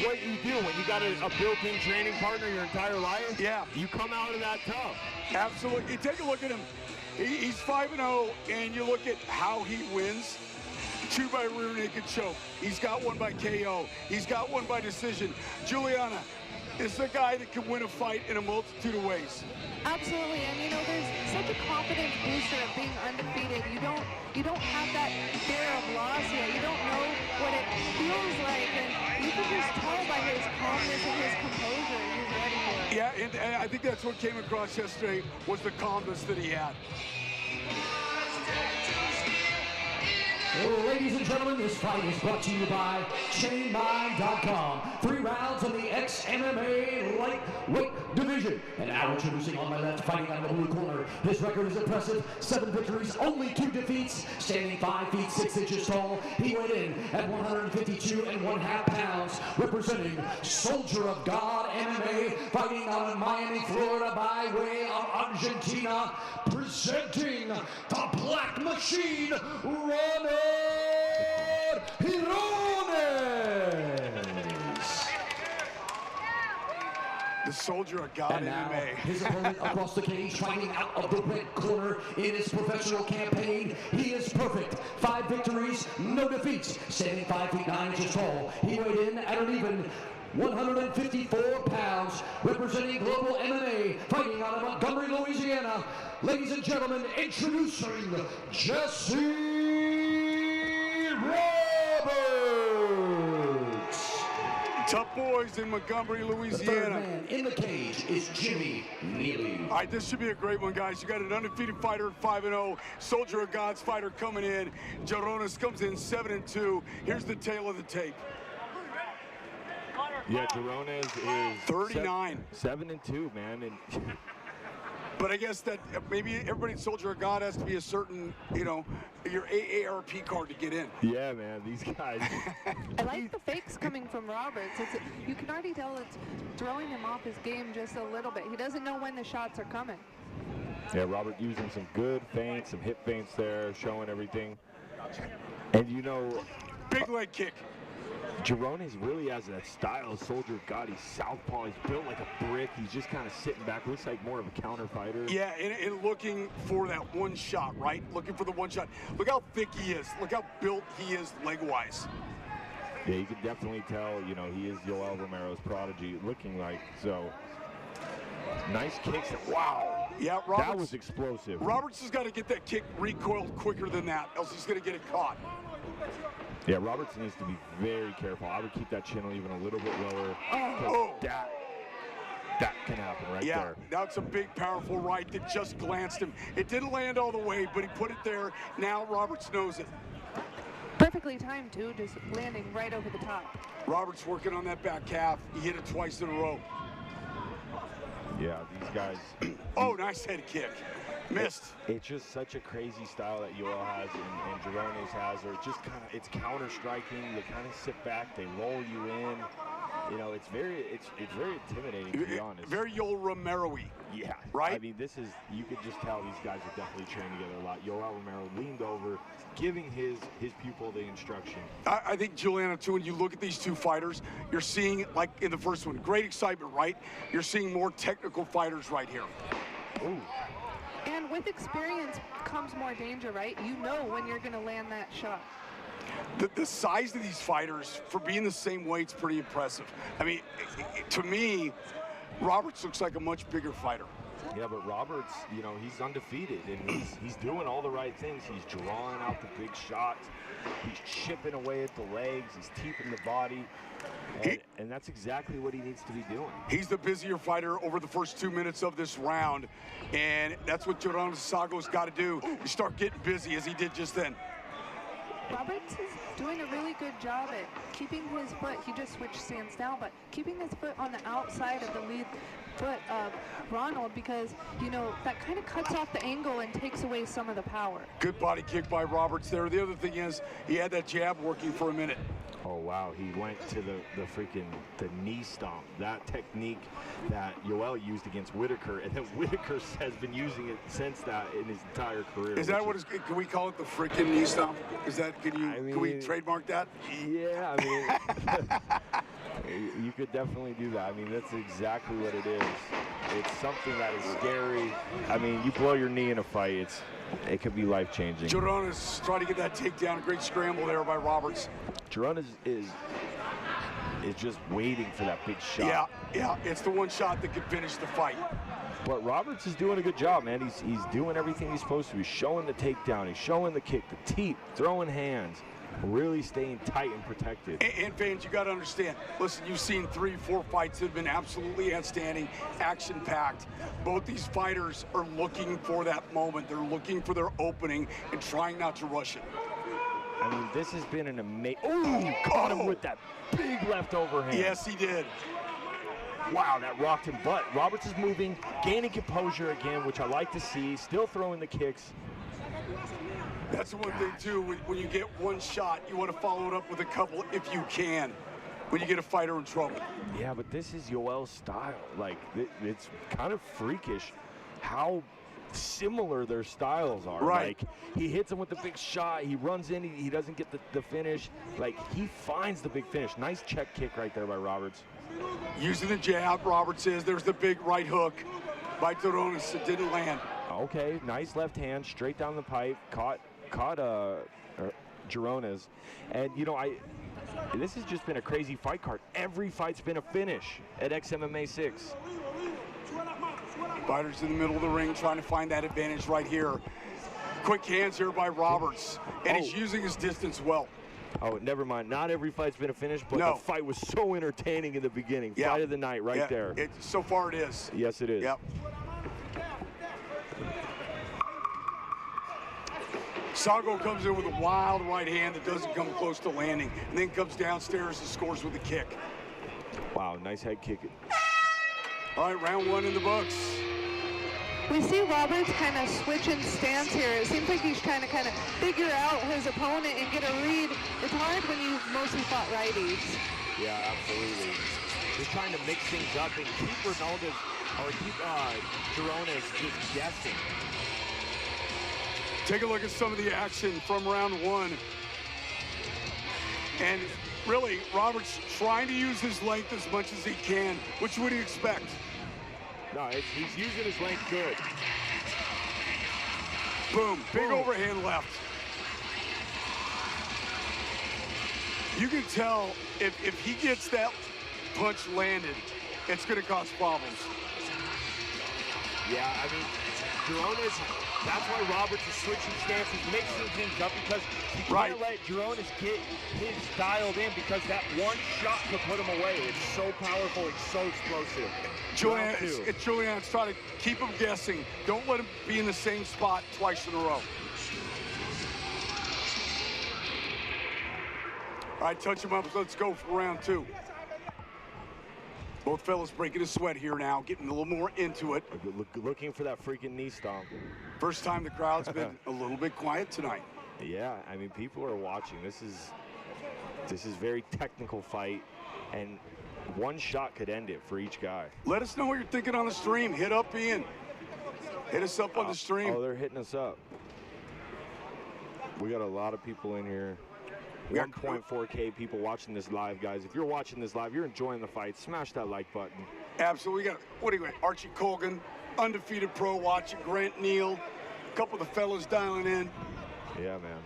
Speaker 7: what you do when you got a built-in training partner your entire life.
Speaker 2: Yeah.
Speaker 7: You come out of that tough.
Speaker 2: Absolutely. You take a look at him. He's 5-0, and you look at how he wins. 2 by rear naked choke. He's got 1 by KO. He's got 1 by decision. Juliana is the guy that can win a fight in a multitude of ways.
Speaker 6: Absolutely, and you know, there's such a confidence booster of being undefeated. You don't have that fear of loss yet. You don't know what it feels like, and you can just tell by his calmness and his composure he's ready for it.
Speaker 2: Yeah, and I think that's what came across yesterday was the calmness that he had.
Speaker 5: Ladies and gentlemen, this fight is brought to you by Xmma.com. 3 rounds in the Xmma lightweight division. And now introducing on my left, fighting out of the blue corner. His record is impressive. 7 victories, only 2 defeats. Standing 5 feet 6 inches tall. He weighed in at 152.5 pounds. Representing Soldier of God MMA. Fighting out of Miami, Florida by way of Argentina. Presenting the Black Machine, Ronald Girones.
Speaker 2: The Soldier of God
Speaker 5: and now,
Speaker 2: MMA.
Speaker 5: His opponent across the cage, fighting out of the red corner in his professional campaign. He is perfect. 5 victories, no defeats. Standing 5 feet 9 inches tall. He weighed in at an even 154 pounds, representing Global MMA, fighting out of Montgomery, Louisiana. Ladies and gentlemen, introducing Jesse Roberts.
Speaker 2: Tough boys in Montgomery,
Speaker 5: The
Speaker 2: Louisiana.
Speaker 5: third man in the cage is Jimmy Neely.
Speaker 2: All right, this should be a great one, guys. You got an undefeated fighter at 5-0, Soldier of God's fighter coming in. Girones comes in 7-2. Here's the tail of the tape.
Speaker 7: Yeah, Girones is
Speaker 2: 39.
Speaker 7: 7-2, man. And
Speaker 2: But I guess that maybe everybody in Soldier of God has to be a certain, you know, your AARP card to get in.
Speaker 7: yeah, man, these guys.
Speaker 6: I like the fakes coming from Roberts. You can already tell it's throwing him off his game just a little bit. He doesn't know when the shots are coming.
Speaker 7: Yeah, Robert using some good feints, some hip feints there, showing everything. And you know,
Speaker 2: Big leg kick.
Speaker 7: Girones really has that style of Soldier of God. He's southpaw. He's built like a brick. He's just kind of sitting back. Looks like more of a counter fighter.
Speaker 2: Yeah, and looking for that one shot, right? Looking for the one shot. Look how thick he is. Look how built he is leg-wise.
Speaker 7: Yeah, you can definitely tell, you know, he is Yoel Romero's prodigy, looking like. So, nice kicks. Wow.
Speaker 2: Yeah,
Speaker 7: that was explosive.
Speaker 2: Roberts has got to get that kick recoiled quicker than that, else he's going to get it caught.
Speaker 7: Yeah, Roberts needs to be very careful. I would keep that chin even a little bit lower.
Speaker 2: Oh.
Speaker 7: That can happen right there.
Speaker 2: Yeah, that's a big, powerful right that just glanced him. It didn't land all the way, but he put it there. Now Roberts knows it.
Speaker 6: Perfectly timed, too, just landing right over the top.
Speaker 2: Roberts working on that back calf. He hit it twice in a row.
Speaker 7: Yeah, these guys.
Speaker 2: Oh, nice head kick. Missed.
Speaker 7: It's just such a crazy style that Yoel has and Girones has, or just kind of, it's counter striking. They kind of sit back, they roll you in. You know, it's very intimidating, to be honest.
Speaker 2: Very Yoel Romero-y.
Speaker 7: Yeah.
Speaker 2: Right?
Speaker 7: I mean, you could just tell these guys are definitely trained together a lot. Yoel Romero leaned over, giving his pupil the instruction.
Speaker 2: I think, Juliana, too, when you look at these two fighters, you're seeing, like in the first one, great excitement, right? You're seeing more technical fighters right here.
Speaker 7: Ooh.
Speaker 6: And with experience comes more danger, right? You know when you're going to land that shot.
Speaker 2: The size of these fighters, for being the same weight, is pretty impressive. I mean, to me, Roberts looks like a much bigger fighter.
Speaker 7: Yeah, but Roberts, you know, he's undefeated, and he's doing all the right things. He's drawing out the big shots. He's chipping away at the legs. He's keeping the body. And that's exactly what he needs to be doing.
Speaker 2: He's the busier fighter over the first 2 minutes of this round, and that's what Jordan Sago's got to do. You start getting busy, as he did just then.
Speaker 6: Roberts is doing a really good job at keeping his foot, he just switched stance now, but keeping his foot on the outside of the lead foot of Ronald, because, you know, that kind of cuts off the angle and takes away some of the power.
Speaker 2: Good body kick by Roberts there. The other thing is, he had that jab working for a minute.
Speaker 7: Oh, wow. He went to the knee stomp. That technique that Yoel used against Whitaker, and then Whitaker has been using it since that in his entire career.
Speaker 2: Is that what is, can we call it the freaking knee stomp? Is that, can we trademark that?
Speaker 7: Yeah, I mean, you could definitely do that. I mean, that's exactly what it is. It's something that is scary. I mean, you blow your knee in a fight, it could be life-changing.
Speaker 2: Jordan is trying to get that takedown. A great scramble there by Roberts.
Speaker 7: Jordan is just waiting for that big shot.
Speaker 2: Yeah, it's the one shot that could finish the fight.
Speaker 7: But Roberts is doing a good job, man. He's doing everything he's supposed to. He's showing the takedown. He's showing the kick, the teep, throwing hands, really staying tight and protected.
Speaker 2: And fans, you got to understand, listen, you've seen 3-4 fights that have been absolutely outstanding, action-packed. Both these fighters are looking for that moment. They're looking for their opening and trying not to rush it.
Speaker 7: I mean, this has been an amazing... Oh, caught him with that big left overhand.
Speaker 2: Yes, he did.
Speaker 7: Wow, that rocked him. But Roberts is moving, gaining composure again, which I like to see. Still throwing the kicks.
Speaker 2: That's the one thing, too. When you get one shot, you want to follow it up with a couple if you can, when you get a fighter in trouble.
Speaker 7: Yeah, but this is Yoel's style. Like, it's kind of freakish how similar their styles are.
Speaker 2: Right.
Speaker 7: Like, he hits him with the big shot, he runs in, he doesn't get the finish. Like, he finds the big finish. Nice check kick right there by Roberts.
Speaker 2: Using the jab, Roberts is. There's the big right hook by Toronis. It didn't land.
Speaker 7: Okay, nice left hand, straight down the pipe, caught Girones. And, you know, this has just been a crazy fight card. Every fight's been a finish at XMMA 6.
Speaker 2: Fighters in the middle of the ring trying to find that advantage right here. Quick hands here by Roberts, and he's using his distance well.
Speaker 7: Oh, never mind. Not every fight's been a finish, but
Speaker 2: no.
Speaker 7: The fight was so entertaining in the beginning.
Speaker 2: Yeah.
Speaker 7: Fight of the night right there.
Speaker 2: So far it is.
Speaker 7: Yes, it is.
Speaker 2: Yep. Sago comes in with a wild right hand that doesn't come close to landing, and then comes downstairs and scores with a kick.
Speaker 7: Wow, nice head kick.
Speaker 2: All right, round one in the books.
Speaker 6: We see Roberts kind of switching stance here. It seems like he's trying to kind of figure out his opponent and get a read. It's hard when you've mostly fought righties.
Speaker 7: Yeah, absolutely. Just trying to mix things up and keep Ronaldo, or keep Girones just guessing.
Speaker 2: Take a look at some of the action from round one. And really, Roberts trying to use his length as much as he can. Which would you expect?
Speaker 7: No, he's using his length good.
Speaker 2: Boom, big overhand left. You can tell if he gets that punch landed, it's going to cause problems.
Speaker 7: Yeah, I mean, Girones, that's why Roberts is switching stances, mixing things up, because you can't let Girones get his dialed in, because that one shot could put him away. It's so powerful, it's so explosive.
Speaker 2: Julian's trying to keep him guessing. Don't let him be in the same spot twice in a row. All right, touch him up. Let's go for round two. Both fellas breaking a sweat here now, getting a little more into it.
Speaker 7: Looking for that freaking knee stomp.
Speaker 2: First time the crowd's been a little bit quiet tonight.
Speaker 7: Yeah, I mean, people are watching. This is very technical fight, and one shot could end it for each guy.
Speaker 2: Let us know what you're thinking on the stream. Hit up Ian. Hit us up on the stream.
Speaker 7: Oh, they're hitting us up. We got a lot of people in here. 1.4K people watching this live, guys. If you're watching this live, you're enjoying the fight, smash that like button.
Speaker 2: Absolutely. We got, what do you got? Archie Colgan, undefeated pro watching, Grant Neal, a couple of the fellas dialing in.
Speaker 7: Yeah, man.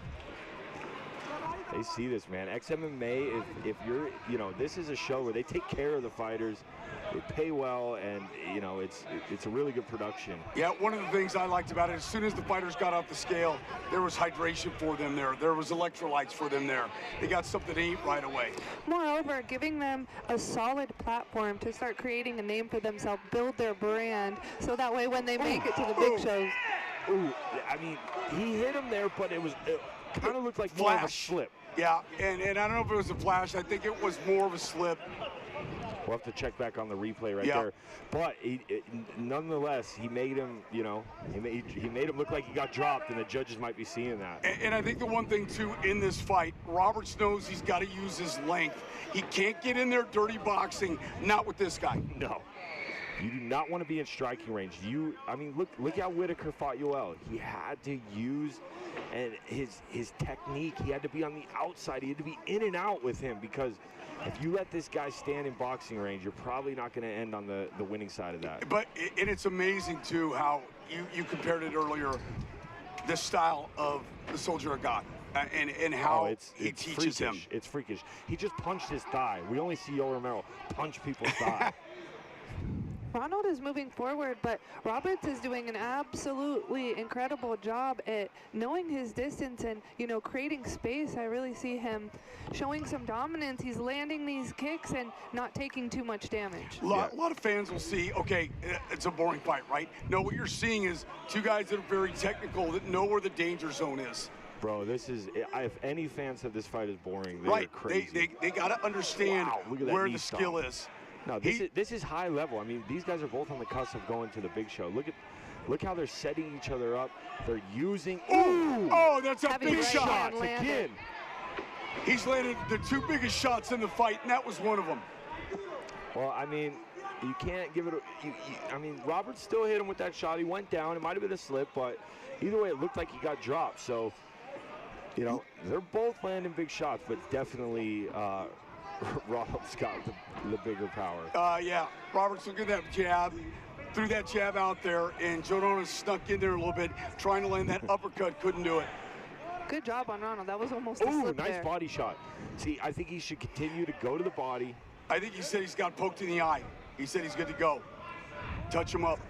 Speaker 4: They see this, man. XMMA, if you're, you know, this is a show where they take care of the fighters, they pay well, and, you know, it's a really good production.
Speaker 2: Yeah, one of the things I liked about it, as soon as the fighters got off the scale, there was hydration for them there. There was electrolytes for them there. They got something to eat right away.
Speaker 6: Moreover, giving them a solid platform to start creating a name for themselves, build their brand, so that way when they make it to the big shows.
Speaker 4: Ooh, I mean, he hit him there, but it kind of looked like more of a slip.
Speaker 2: Yeah, and I don't know if it was a flash. I think it was more of a slip.
Speaker 4: We'll have to check back on the replay right there. But nonetheless, he made him, you know, he made him look like he got dropped, and the judges might be seeing that.
Speaker 2: And I think the one thing, too, in this fight, Roberts knows he's got to use his length. He can't get in there dirty boxing, not with this guy.
Speaker 4: No. You do not want to be in striking range. I mean, look how Whitaker fought Yoel. He had to use and his technique. He had to be on the outside. He had to be in and out with him, because if you let this guy stand in boxing range, you're probably not going to end on the winning side of that.
Speaker 2: And it's amazing, too, how you compared it earlier, the style of the Soldier of God. And how he teaches him.
Speaker 4: It's freakish. He just punched his thigh. We only see Yoel Romero punch people's thigh.
Speaker 6: Ronald is moving forward, but Roberts is doing an absolutely incredible job at knowing his distance and, you know, creating space. I really see him showing some dominance. He's landing these kicks and not taking too much damage.
Speaker 2: A lot of fans will see, okay, it's a boring fight, right? No, what you're seeing is two guys that are very technical, that know where the danger zone is.
Speaker 4: Bro, this is, if any fan said this fight is boring, they're crazy.
Speaker 2: They got to understand where the skill is.
Speaker 4: No, this is high level. I mean, these guys are both on the cusp of going to the big show. Look how they're setting each other up. They're using.
Speaker 2: Ooh! Oh, that's a big shot
Speaker 4: again.
Speaker 2: He's landed the two biggest shots in the fight, and that was one of them.
Speaker 4: Well, I mean, you can't give it. I mean, Roberts still hit him with that shot. He went down. It might have been a slip, but either way, it looked like he got dropped. So, you know, they're both landing big shots, but definitely. Ronald's got the bigger power.
Speaker 2: Yeah, Roberts look at that jab, threw that jab out there, and Jordan snuck in there a little bit, trying to land that uppercut, couldn't do it.
Speaker 6: Good job on Ronald. That was almost a slip
Speaker 4: nice
Speaker 6: there.
Speaker 4: Body shot. See, I think he should continue to go to the body.
Speaker 2: I think he said he's got poked in the eye. He said he's good to go. Touch him up.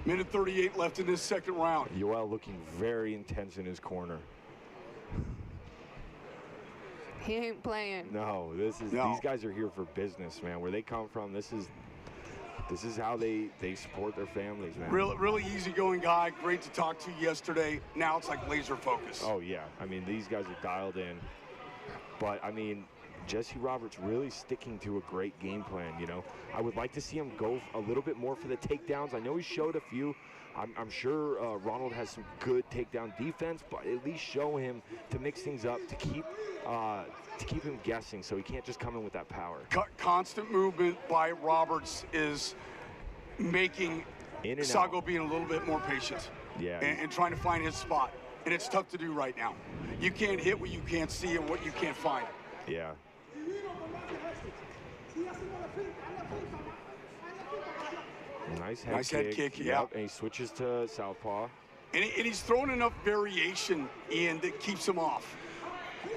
Speaker 2: Minute 38 left in this second round.
Speaker 4: Yoel looking very intense in his corner.
Speaker 6: He ain't playing.
Speaker 4: No, these guys are here for business, man. Where they come from, this is how they support their families, man.
Speaker 2: Really easygoing guy. Great to talk to yesterday. Now it's like laser focus.
Speaker 4: Oh yeah, I mean, these guys are dialed in. But I mean, Jesse Roberts really sticking to a great game plan. You know, I would like to see him go a little bit more for the takedowns. I know he showed a few. I'm sure Ronald has some good takedown defense, but at least show him to mix things up, to keep him guessing, so he can't just come in with that power.
Speaker 2: Constant movement by Roberts is making Sago being a little bit more patient.
Speaker 4: Yeah.
Speaker 2: And trying to find his spot. And it's tough to do right now. You can't hit what you can't see and what you can't find.
Speaker 4: Yeah. Nice head kick,
Speaker 2: yeah.
Speaker 4: And he switches to southpaw.
Speaker 2: And he's throwing enough variation in that keeps him off.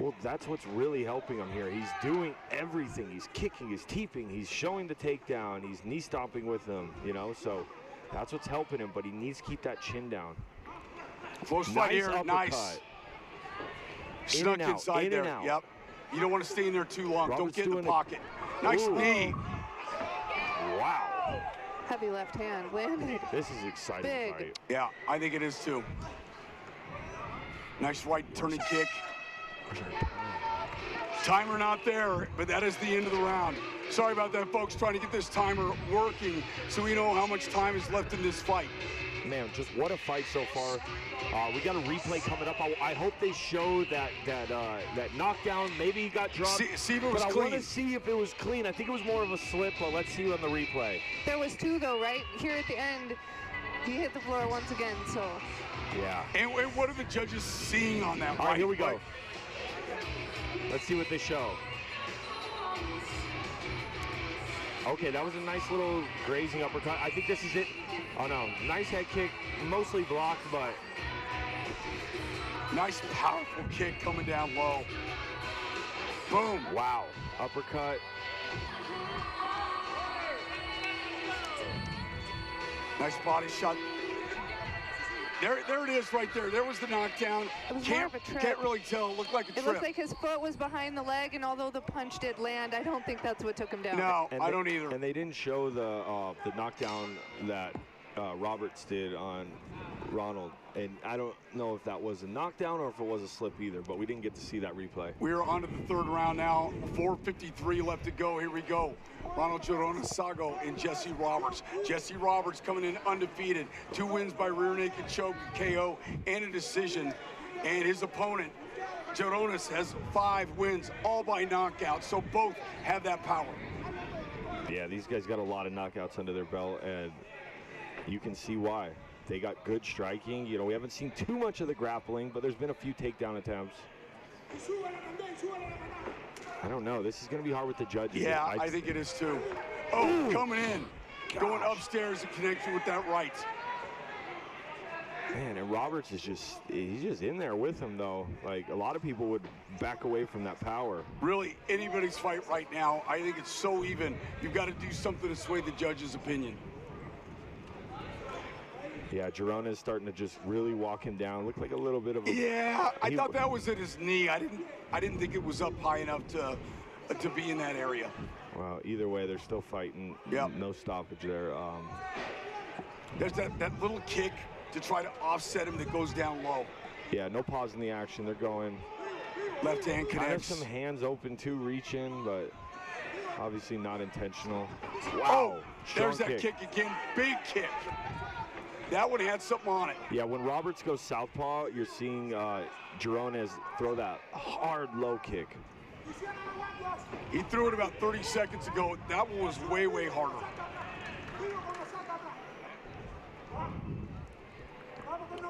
Speaker 4: Well, that's what's really helping him here. He's doing everything. He's kicking, he's teeping, he's showing the takedown, he's knee stomping with them, you know, so that's what's helping him, but he needs to keep that chin down.
Speaker 2: Close fight here, nice. Snuck inside there, yep. You don't want to stay in there too long. Don't get in the pocket. Nice knee.
Speaker 4: Wow.
Speaker 6: Heavy left hand landed.
Speaker 4: This is exciting fight.
Speaker 2: Yeah, I think it is too. Nice right turning kick. Timer not there, but that is the end of the round. Sorry about that, folks. Trying to get this timer working so we know how much time is left in this fight.
Speaker 4: Man, just what a fight so far. We got a replay coming up. I hope they show that knockdown. Maybe he got dropped.
Speaker 2: See if it was
Speaker 4: clean.
Speaker 2: I
Speaker 4: want to see if it was clean. I think it was more of a slip, but let's see on the replay.
Speaker 6: There was two, though, right? Here at the end, he hit the floor once again, so.
Speaker 4: Yeah.
Speaker 2: And what are the judges seeing on that?
Speaker 4: All right, here we go. Let's see what they show. Okay, that was a nice little grazing uppercut. I think this is it. Oh, no. Nice head kick. Mostly blocked, but
Speaker 2: Nice, powerful kick coming down low. Boom.
Speaker 7: Wow. Uppercut.
Speaker 2: Nice body shot. There it is right there. There was the knockdown.
Speaker 6: It was more of a trip.
Speaker 2: Can't really tell. It looked like a trip.
Speaker 6: It looked like his foot was behind the leg, and although the punch did land, I don't think that's what took him down.
Speaker 2: No, I don't either.
Speaker 7: And they didn't show the knockdown that Roberts did on Ronald. And I don't know if that was a knockdown or if it was a slip either, but we didn't get to see that replay.
Speaker 2: We are on to the third round now. 4:53 left to go. Here we go. Ronald Girona Sago and Jesse Roberts. Jesse Roberts coming in undefeated. 2 wins by rear naked choke, KO, and a decision. And his opponent, Gironas, has 5 wins, all by knockout. So both have that power.
Speaker 7: Yeah, these guys got a lot of knockouts under their belt, and you can see why. They got good striking. You know, we haven't seen too much of the grappling, but there's been a few takedown attempts. I don't know. This is going to be hard with the judges.
Speaker 2: Yeah, I think it is too. Oh, coming in. Going upstairs and connecting with that right.
Speaker 7: Man, and Roberts is he's just in there with him, though. Like, a lot of people would back away from that power.
Speaker 2: Really, anybody's fight right now. I think it's so even. You've got to do something to sway the judge's opinion.
Speaker 7: Yeah, Girona is starting to just really walk him down. Looked like a little bit of a...
Speaker 2: Yeah, I thought that was at his knee. I didn't think it was up high enough to be in that area.
Speaker 7: Well, either way, they're still fighting.
Speaker 2: Yep.
Speaker 7: No stoppage there.
Speaker 2: There's that little kick to try to offset him that goes down low.
Speaker 7: Yeah, no pause in the action. They're going.
Speaker 2: Left hand connects.
Speaker 7: Kind of some hands open too, reaching, but obviously not intentional.
Speaker 2: Wow.
Speaker 7: Oh,
Speaker 2: there's that kick again. Big kick. That one had something on it.
Speaker 7: Yeah, when Roberts goes southpaw, you're seeing Girones throw that hard low kick.
Speaker 2: He threw it about 30 seconds ago. That one was way, way harder.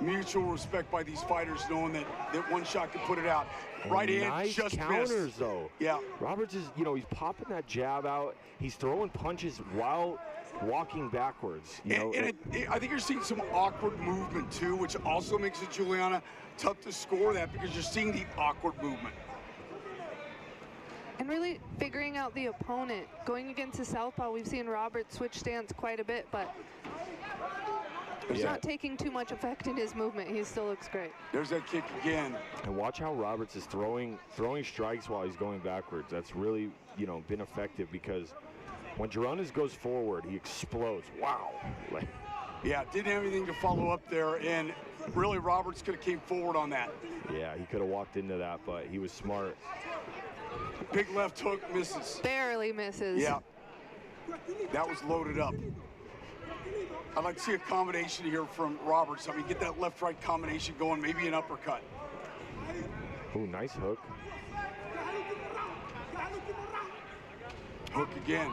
Speaker 2: Mutual respect by these fighters, knowing that one shot can put it out. Right hand
Speaker 7: nice
Speaker 2: just
Speaker 7: counters,
Speaker 2: missed.
Speaker 7: Though.
Speaker 2: Yeah.
Speaker 7: Roberts is, he's popping that jab out. He's throwing punches while walking backwards.
Speaker 2: I think you're seeing some awkward movement too, which also makes it, Juliana, tough to score that because you're seeing the awkward movement.
Speaker 6: And really figuring out the opponent. Going against a southpaw, we've seen Roberts switch stance quite a bit, but it's not taking too much effect in his movement. He still looks great.
Speaker 2: There's that kick again.
Speaker 7: And watch how Roberts is throwing strikes while he's going backwards. That's really, been effective because when Girones goes forward, he explodes. Wow.
Speaker 2: Yeah, didn't have anything to follow up there, and really Roberts could have came forward on that.
Speaker 7: Yeah, he could have walked into that, but he was smart.
Speaker 2: Big left hook misses.
Speaker 6: Barely misses.
Speaker 2: Yeah, that was loaded up. I'd like to see a combination here from Roberts. I mean, get that left-right combination going, maybe an uppercut.
Speaker 7: Ooh, nice hook.
Speaker 2: Hook again.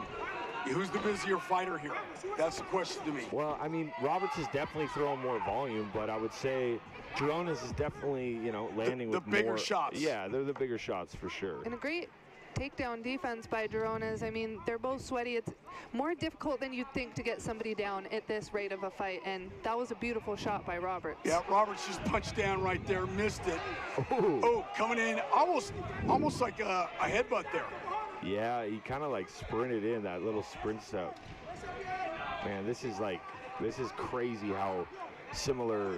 Speaker 2: Who's the busier fighter here? That's the question to me.
Speaker 7: Well, I mean, Roberts is definitely throwing more volume, but I would say Girones is definitely, landing with
Speaker 2: the bigger
Speaker 7: more
Speaker 2: shots.
Speaker 7: Yeah, they're the bigger shots for sure.
Speaker 6: And a great takedown defense by Girones. I mean, they're both sweaty. It's more difficult than you'd think to get somebody down at this rate of a fight, and that was a beautiful shot by Roberts.
Speaker 2: Yeah, Roberts just punched down right there, missed it.
Speaker 7: Ooh.
Speaker 2: Oh, coming in, almost like a headbutt there.
Speaker 7: Yeah, he kind of like sprinted in, that little sprint step. Man, this is crazy how similar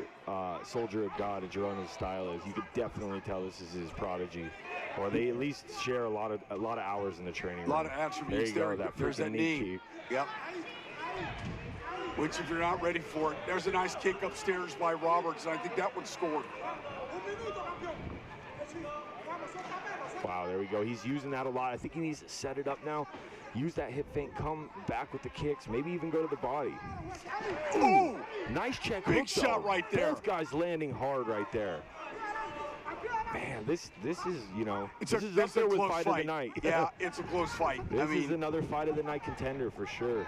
Speaker 7: Soldier of God and Girone's style is. You could definitely tell this is his prodigy, or they at least share a lot of hours in the training room.
Speaker 2: A lot of attributes
Speaker 7: there. You go,
Speaker 2: there's that knee.
Speaker 7: kick.
Speaker 2: Yep. Which, if you're not ready for it, there's a nice kick upstairs by Roberts, and I think that one scored.
Speaker 7: Wow, there we go. He's using that a lot. I think he needs to set it up now. Use that hip feint, come back with the kicks, maybe even go to the body.
Speaker 2: Ooh!
Speaker 7: Nice check.
Speaker 2: Big shot right there.
Speaker 7: Both guys landing hard right there. Man, this is, this is up
Speaker 2: It's a
Speaker 7: there with
Speaker 2: close
Speaker 7: fight of the night.
Speaker 2: Yeah, it's a close fight.
Speaker 7: This is another fight of the night contender for sure.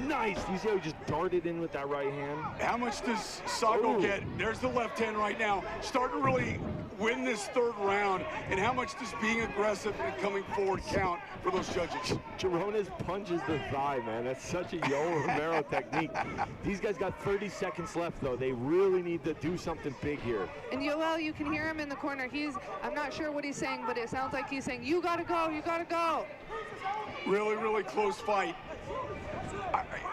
Speaker 7: Nice. You see how he just darted in with that right hand?
Speaker 2: How much does Sago get? There's the left hand right now. Starting to really win this third round. And how much does being aggressive and coming forward count for those judges?
Speaker 7: Girones punches the thigh, man. That's such a Yoel Romero technique. These guys got 30 seconds left, though. They really need to do something big here.
Speaker 6: And Yoel, you can hear him in the corner. I'm not sure what he's saying, but it sounds like he's saying, you gotta go, you gotta go.
Speaker 2: Really, really close fight.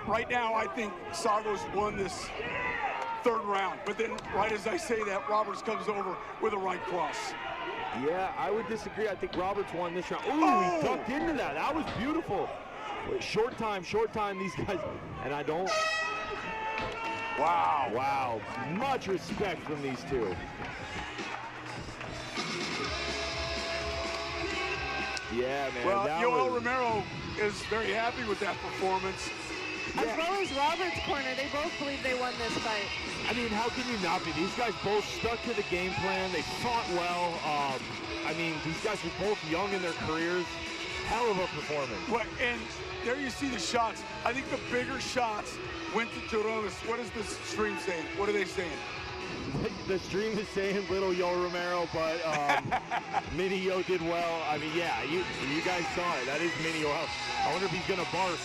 Speaker 2: Right now, I think Sago's won this third round. But then, right as I say that, Roberts comes over with a right cross.
Speaker 7: Yeah, I would disagree. I think Roberts won this round. Ooh, he ducked into that. That was beautiful. Wait, short time, these guys. And I don't... Wow. Wow. Much respect from these two. Yeah, man.
Speaker 2: Well, Yoel Romero is very happy with that performance.
Speaker 6: As well as Roberts' corner, they both believe they won this fight.
Speaker 7: I mean, how can you not be? These guys both stuck to the game plan. They fought well. I mean, these guys were both young in their careers. Hell of a performance.
Speaker 2: Well, and there you see the shots. I think the bigger shots went to Girones. What is the stream saying? What are they saying?
Speaker 7: The stream is saying little Yoel Romero, but Mini Yo did well. I mean, yeah, you guys saw it. That is Mini Yo. I wonder if he's going to bark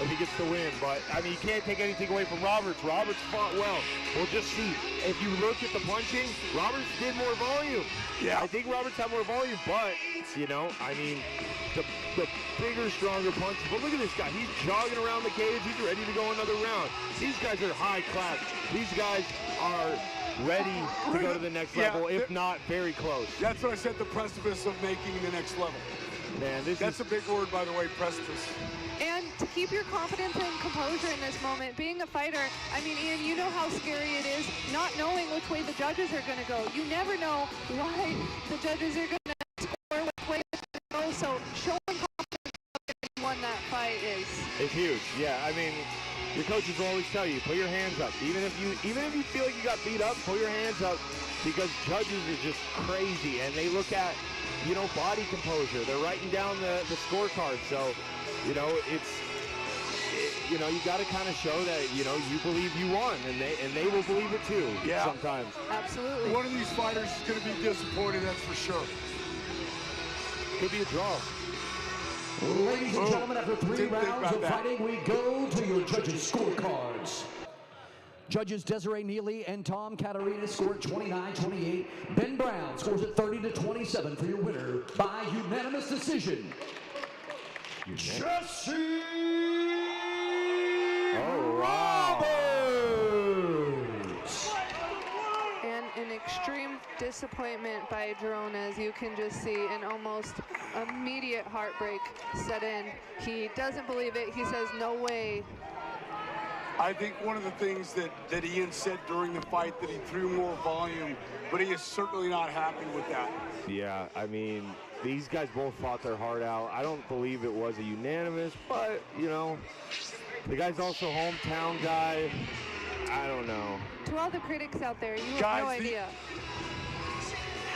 Speaker 7: if he gets the win. But, I mean, you can't take anything away from Roberts. Roberts fought well. We'll just see. If you look at the punching, Roberts did more volume.
Speaker 2: Yeah.
Speaker 7: I think Roberts had more volume, but, you know, I mean, the bigger, stronger punches. But look at this guy. He's jogging around the cage. He's ready to go another round. These guys are high class. These guys are ready to go to the next level, if not very close.
Speaker 2: That's what I said, the precipice of making the next level.
Speaker 7: Man,
Speaker 2: that's a big word, by the way, precipice.
Speaker 6: And to keep your confidence and composure in this moment, being a fighter, I mean, Ian, you know how scary it is not knowing which way the judges are going to go. You never know why the judges are going to score, which way they're going to go. So showing confidence that you won that fight is
Speaker 7: huge. Yeah, I mean, your coaches will always tell you, put your hands up. Even if you feel like you got beat up, put your hands up, because judges are just crazy, and they look at, you know, body composure. They're writing down the scorecard. So, you know, you know, you got to kind of show that, you know, you believe you won, and they will believe it too.
Speaker 2: Yeah,
Speaker 7: sometimes.
Speaker 6: Absolutely.
Speaker 2: One of these fighters is going to be disappointed, that's for sure.
Speaker 7: Could be a draw.
Speaker 5: Ladies and gentlemen, after 3 rounds of fighting, we go to your judges' scorecards. Judges Desiree Neely and Tom Catarina scored 29-28. Ben Brown scores at 30-27 for your winner by unanimous decision. Jesse Roberts!
Speaker 6: And an extreme disappointment by Jerome, as you can just see, an almost immediate heartbreak set in. He doesn't believe it. He says, no way.
Speaker 2: I think one of the things that Ian said during the fight, that he threw more volume, but he is certainly not happy with that.
Speaker 7: Yeah, I mean, these guys both fought their heart out. I don't believe it was a unanimous, but, you know, the guy's also hometown guy. I don't know.
Speaker 6: To all the critics out there, you
Speaker 2: Guys,
Speaker 6: have no idea.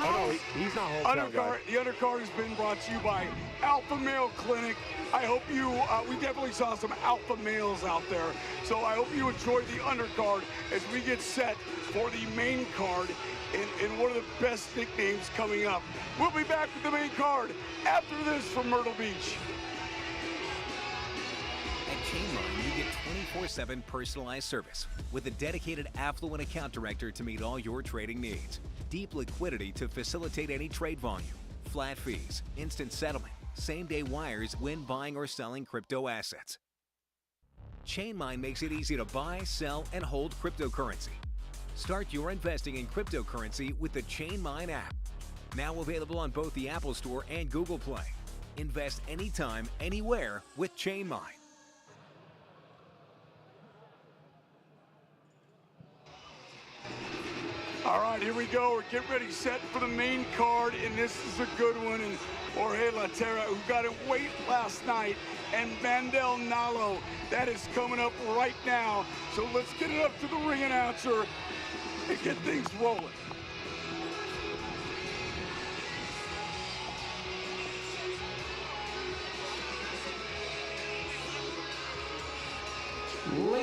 Speaker 7: Oh, no, he's not hometown guy.
Speaker 2: The undercard has been brought to you by Alpha Male Clinic. I hope you, we definitely saw some alpha males out there. So I hope you enjoy the undercard as we get set for the main card in one of the best nicknames coming up. We'll be back with the main card after this from Myrtle Beach.
Speaker 9: At Xmma, you get 24/7 personalized service with a dedicated affluent account director to meet all your trading needs. Deep liquidity to facilitate any trade volume. Flat fees, instant settlement, same-day wires when buying or selling crypto assets. Xmma makes it easy to buy, sell, and hold cryptocurrency. Start your investing in cryptocurrency with the Xmma app. Now available on both the Apple Store and Google Play. Invest anytime, anywhere with Xmma.
Speaker 2: All right, here we go. We're getting ready, set for the main card, and this is a good one. And Jorge Latera, who got it weight last night, and Mandel Nalo. That is coming up right now. So let's get it up to the ring announcer and get things rolling.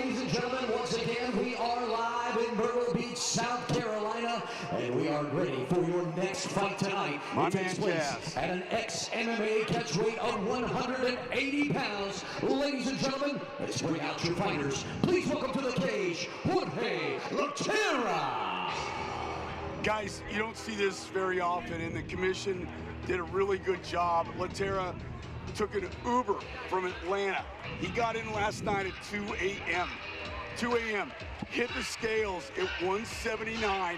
Speaker 5: ladies and gentlemen, once again, we are live in Myrtle Beach, South Carolina, and we are ready for your next fight tonight. It takes place at an Xmma catch weight of 180 pounds. Ladies and gentlemen, let's bring out your fighters. Please welcome to the cage, Jorge Latera.
Speaker 2: Guys, you don't see this very often, and the commission did a really good job. Latera took an Uber from Atlanta. He got in last night at 2 a.m. 2 a.m. Hit the scales at 179.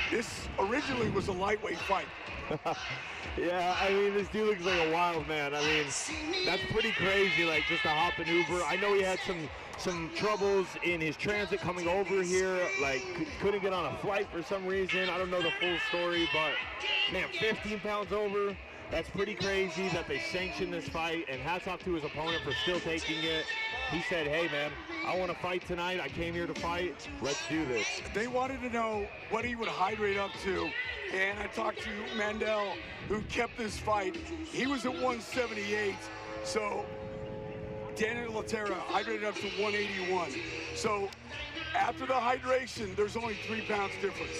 Speaker 2: This originally was a lightweight fight.
Speaker 7: Yeah, I mean, this dude looks like a wild man. I mean, that's pretty crazy, like, just to hop an Uber. I know he had some troubles in his transit coming over here, like, couldn't get on a flight for some reason. I don't know the full story, but, man, 15 pounds over. That's pretty crazy that they sanctioned this fight, and hats off to his opponent for still taking it. He said, hey, man, I want to fight tonight. I came here to fight. Let's do this.
Speaker 2: They wanted to know what he would hydrate up to, and I talked to Mandel, who kept this fight. He was at 178, so Daniel Latera hydrated up to 181. So after the hydration, there's only 3 pounds difference.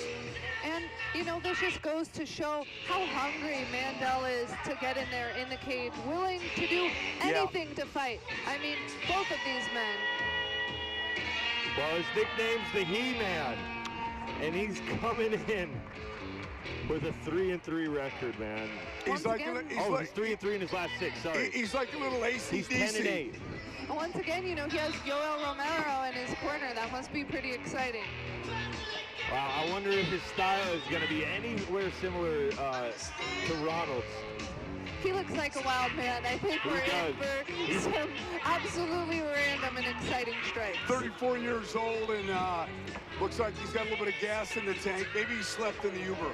Speaker 6: And, you know, this just goes to show how hungry Mandel is to get in there in the cage, willing to do anything to fight. I mean, both of these men.
Speaker 7: Well, his nickname's the He-Man, and he's coming in with a 3-3 record, man.
Speaker 2: He's like,
Speaker 7: he's 3-3 in his last 6, sorry.
Speaker 2: He's like a little AC/DC.
Speaker 7: He's 10-8.
Speaker 6: Once again, you know, he has Yoel Romero in his corner. That must be pretty exciting.
Speaker 7: Wow, I wonder if his style is going to be anywhere similar to Ronald's.
Speaker 6: He looks like a wild man. I think we're in for some absolutely random and exciting strikes.
Speaker 2: 34 years old, and looks like he's got a little bit of gas in the tank. Maybe he slept in the Uber.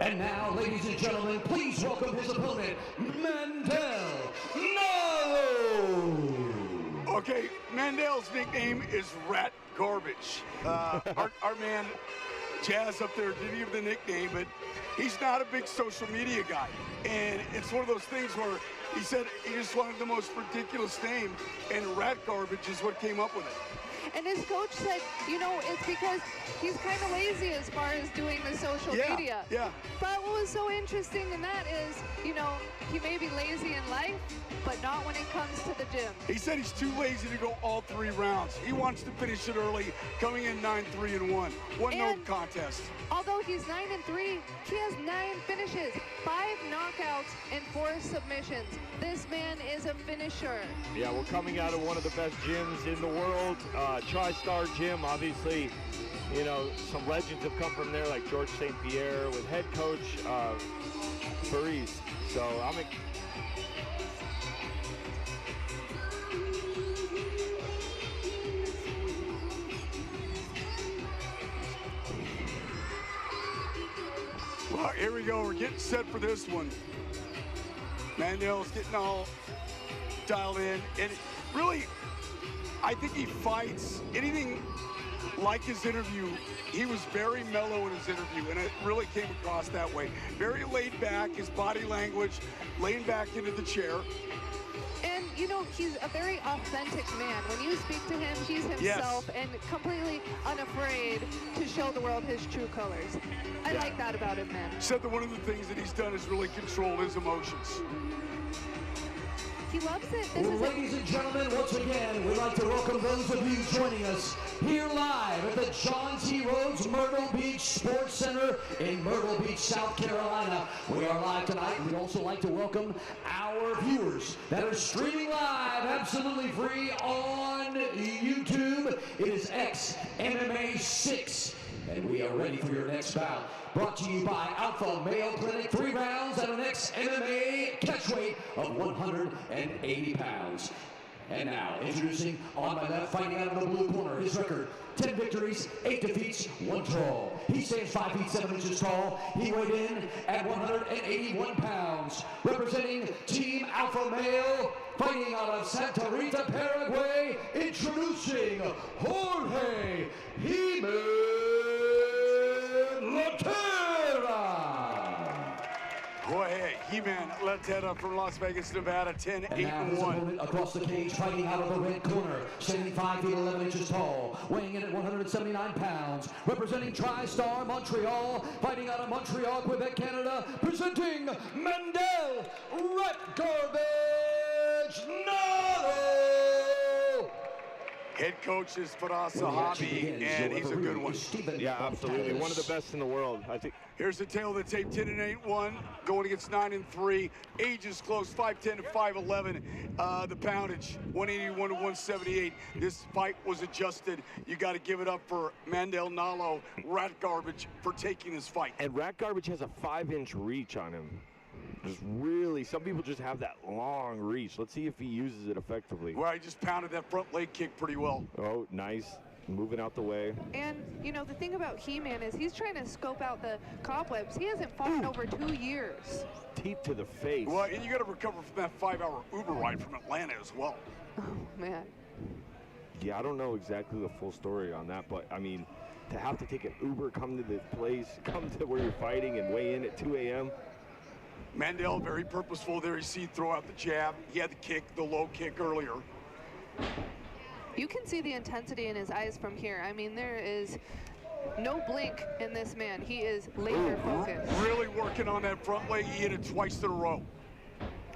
Speaker 5: And now, ladies and gentlemen, please welcome his opponent, Mandel No!
Speaker 2: Okay, Mandel's nickname is Rat Garbage. Our man Jazz up there didn't give the nickname, but he's not a big social media guy. And it's one of those things where he said he just wanted the most ridiculous name, and Rat Garbage is what came up with it.
Speaker 6: And his coach said, you know, it's because he's kind of lazy as far as doing the social media.
Speaker 2: Yeah.
Speaker 6: But what was so interesting in that is, you know, he may be lazy in life, but not when it comes to the gym.
Speaker 2: He said he's too lazy to go all 3 rounds. He wants to finish it early, coming in 9-3-1. No contest.
Speaker 6: Although he's 9-3, he has 9 finishes, 5 knockouts, and 4 submissions. This man is a finisher.
Speaker 7: Yeah, we're coming out of one of the best gyms in the world, TriStar Gym. Obviously, you know, some legends have come from there, like George St. Pierre with head coach Paris. So I'm
Speaker 2: Well, here we go. We're getting set for this one. Mandel's getting all dialed in. And really, I think he fights anything like his interview. He was very mellow in his interview, and it really came across that way. Very laid back, his body language, laying back into the chair.
Speaker 6: And, you know, he's a very authentic man. When you speak to him, he's himself and completely unafraid to show the world his true colors. I like that about him, man.
Speaker 2: Said that one of the things that he's done is really control his emotions.
Speaker 6: He loves it.
Speaker 5: Ladies and gentlemen, once again, we'd like to welcome those of you joining us here live at the John T. Rhodes Myrtle Beach Sports Center in Myrtle Beach, South Carolina. We are live tonight. We'd also like to welcome our viewers that are streaming live absolutely free on YouTube. It is Xmma 6. And we are ready for your next bout. Brought to you by Alpha Male Clinic. 3 rounds at an Xmma catchweight of 180 pounds. And now, introducing on my left, fighting out of the blue corner, his record, 10 victories, 8 defeats, 1 draw. He stands 5 feet 7 inches tall. He weighed in at 181 pounds. Representing Team Alpha Male, fighting out of Santa Rita, Paraguay, introducing Jorge Latera.
Speaker 2: Boy, Well, hey, He-Man Latetta from Las Vegas, Nevada, 10, 8,
Speaker 5: And now his
Speaker 2: 1.
Speaker 5: opponent across the cage, fighting out of the red corner, standing 5 feet 11 inches tall, weighing in at 179 pounds, representing TriStar Montreal, fighting out of Montreal, Quebec, Canada, presenting Mandel Red Garbage Nado.
Speaker 2: Head coach is Faraz Sahabi, and he's a good one.
Speaker 7: Yeah, absolutely. One of the best in the world, I think.
Speaker 2: Here's the tail of the tape, 10 and 8, 1, going against 9 and 3. Age is close, 5'10 to 5'11. The poundage, 181 to 178. This fight was adjusted. You got to give it up for Mandel Nalo, Rat Garbage, for taking this fight.
Speaker 7: And Rat Garbage has a 5-inch reach on him. Just really, some people just have that long reach. Let's see if he uses it effectively.
Speaker 2: Well, he just pounded that front leg kick pretty well.
Speaker 7: Oh, nice. Moving out the way.
Speaker 6: And, you know, the thing about He-Man is he's trying to scope out the cobwebs. He hasn't fought in over 2 years.
Speaker 7: Teeth to the face.
Speaker 2: Well, and you got to recover from that 5-hour Uber ride from Atlanta as well.
Speaker 6: Oh, man.
Speaker 7: Yeah, I don't know exactly the full story on that, but, I mean, to have to take an Uber, come to the place, come to where you're fighting and weigh in at 2 a.m.,
Speaker 2: Mandel, very purposeful there. You see throw out the jab. He had the kick, the low kick earlier.
Speaker 6: You can see the intensity in his eyes from here. I mean, there is no blink in this man. He is laser focused.
Speaker 2: Really working on that front leg. He hit it twice in a row.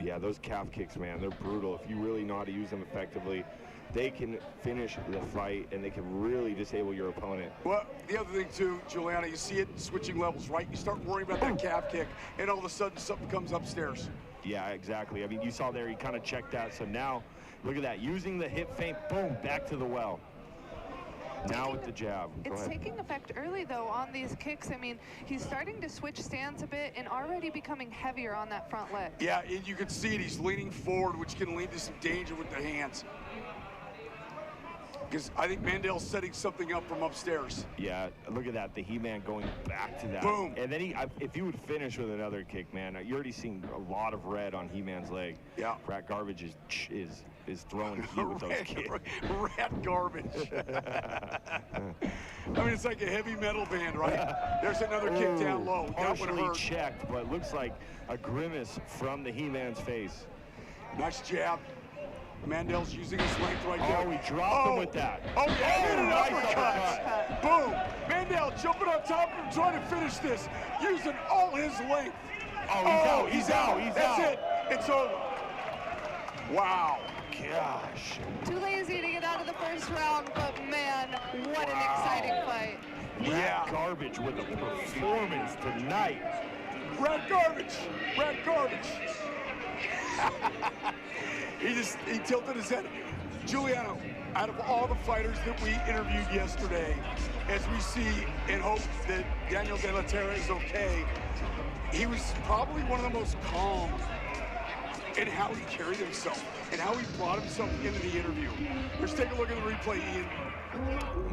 Speaker 7: Yeah, those calf kicks, man, they're brutal. If you really know how to use them effectively, they can finish the fight and they can really disable your opponent.
Speaker 2: Well, the other thing too, Juliana, you see it switching levels, right? You start worrying about that calf kick, and all of a sudden something comes upstairs.
Speaker 7: Yeah, exactly. I mean, you saw there, he kind of checked that. So now, look at that. Using the hip feint, boom, back to the well. Now with the jab.
Speaker 6: It's taking effect early, though, on these kicks. I mean, he's starting to switch stance a bit and already becoming heavier on that front leg.
Speaker 2: Yeah, and you can see it. He's leaning forward, which can lead to some danger with the hands. Because I think Mandel's setting something up from upstairs.
Speaker 7: Yeah, look at that. The He-Man going back to that.
Speaker 2: Boom.
Speaker 7: And then if he would finish with another kick, man, you're already seeing a lot of red on He-Man's leg.
Speaker 2: Yeah.
Speaker 7: Rat Garbage is throwing heat with those kicks.
Speaker 2: Rat Garbage. I mean, it's like a heavy metal band, right? There's another kick down low. That one
Speaker 7: Partially
Speaker 2: hurt.
Speaker 7: checked, but looks like a grimace from the He-Man's face.
Speaker 2: Nice jab. Mandel's using his length right there.
Speaker 7: Oh, he dropped him with that.
Speaker 2: Oh, yeah, and an
Speaker 7: nice
Speaker 2: uppercut. Boom. Mandel jumping on top of him, trying to finish this, using all his length.
Speaker 7: Oh, he's out.
Speaker 2: That's it. It's over. Wow.
Speaker 7: Gosh.
Speaker 6: Too lazy to get out of the first round, but man, what an exciting fight.
Speaker 2: Yeah.
Speaker 7: Rat Garbage with a performance tonight.
Speaker 2: Rat Garbage. Rat Garbage. He tilted his head. Giuliano, out of all the fighters that we interviewed yesterday, as we see and hope that Daniel De La Terra is okay, he was probably one of the most calm in how he carried himself and how he brought himself into the interview. Let's take a look at the replay, Ian.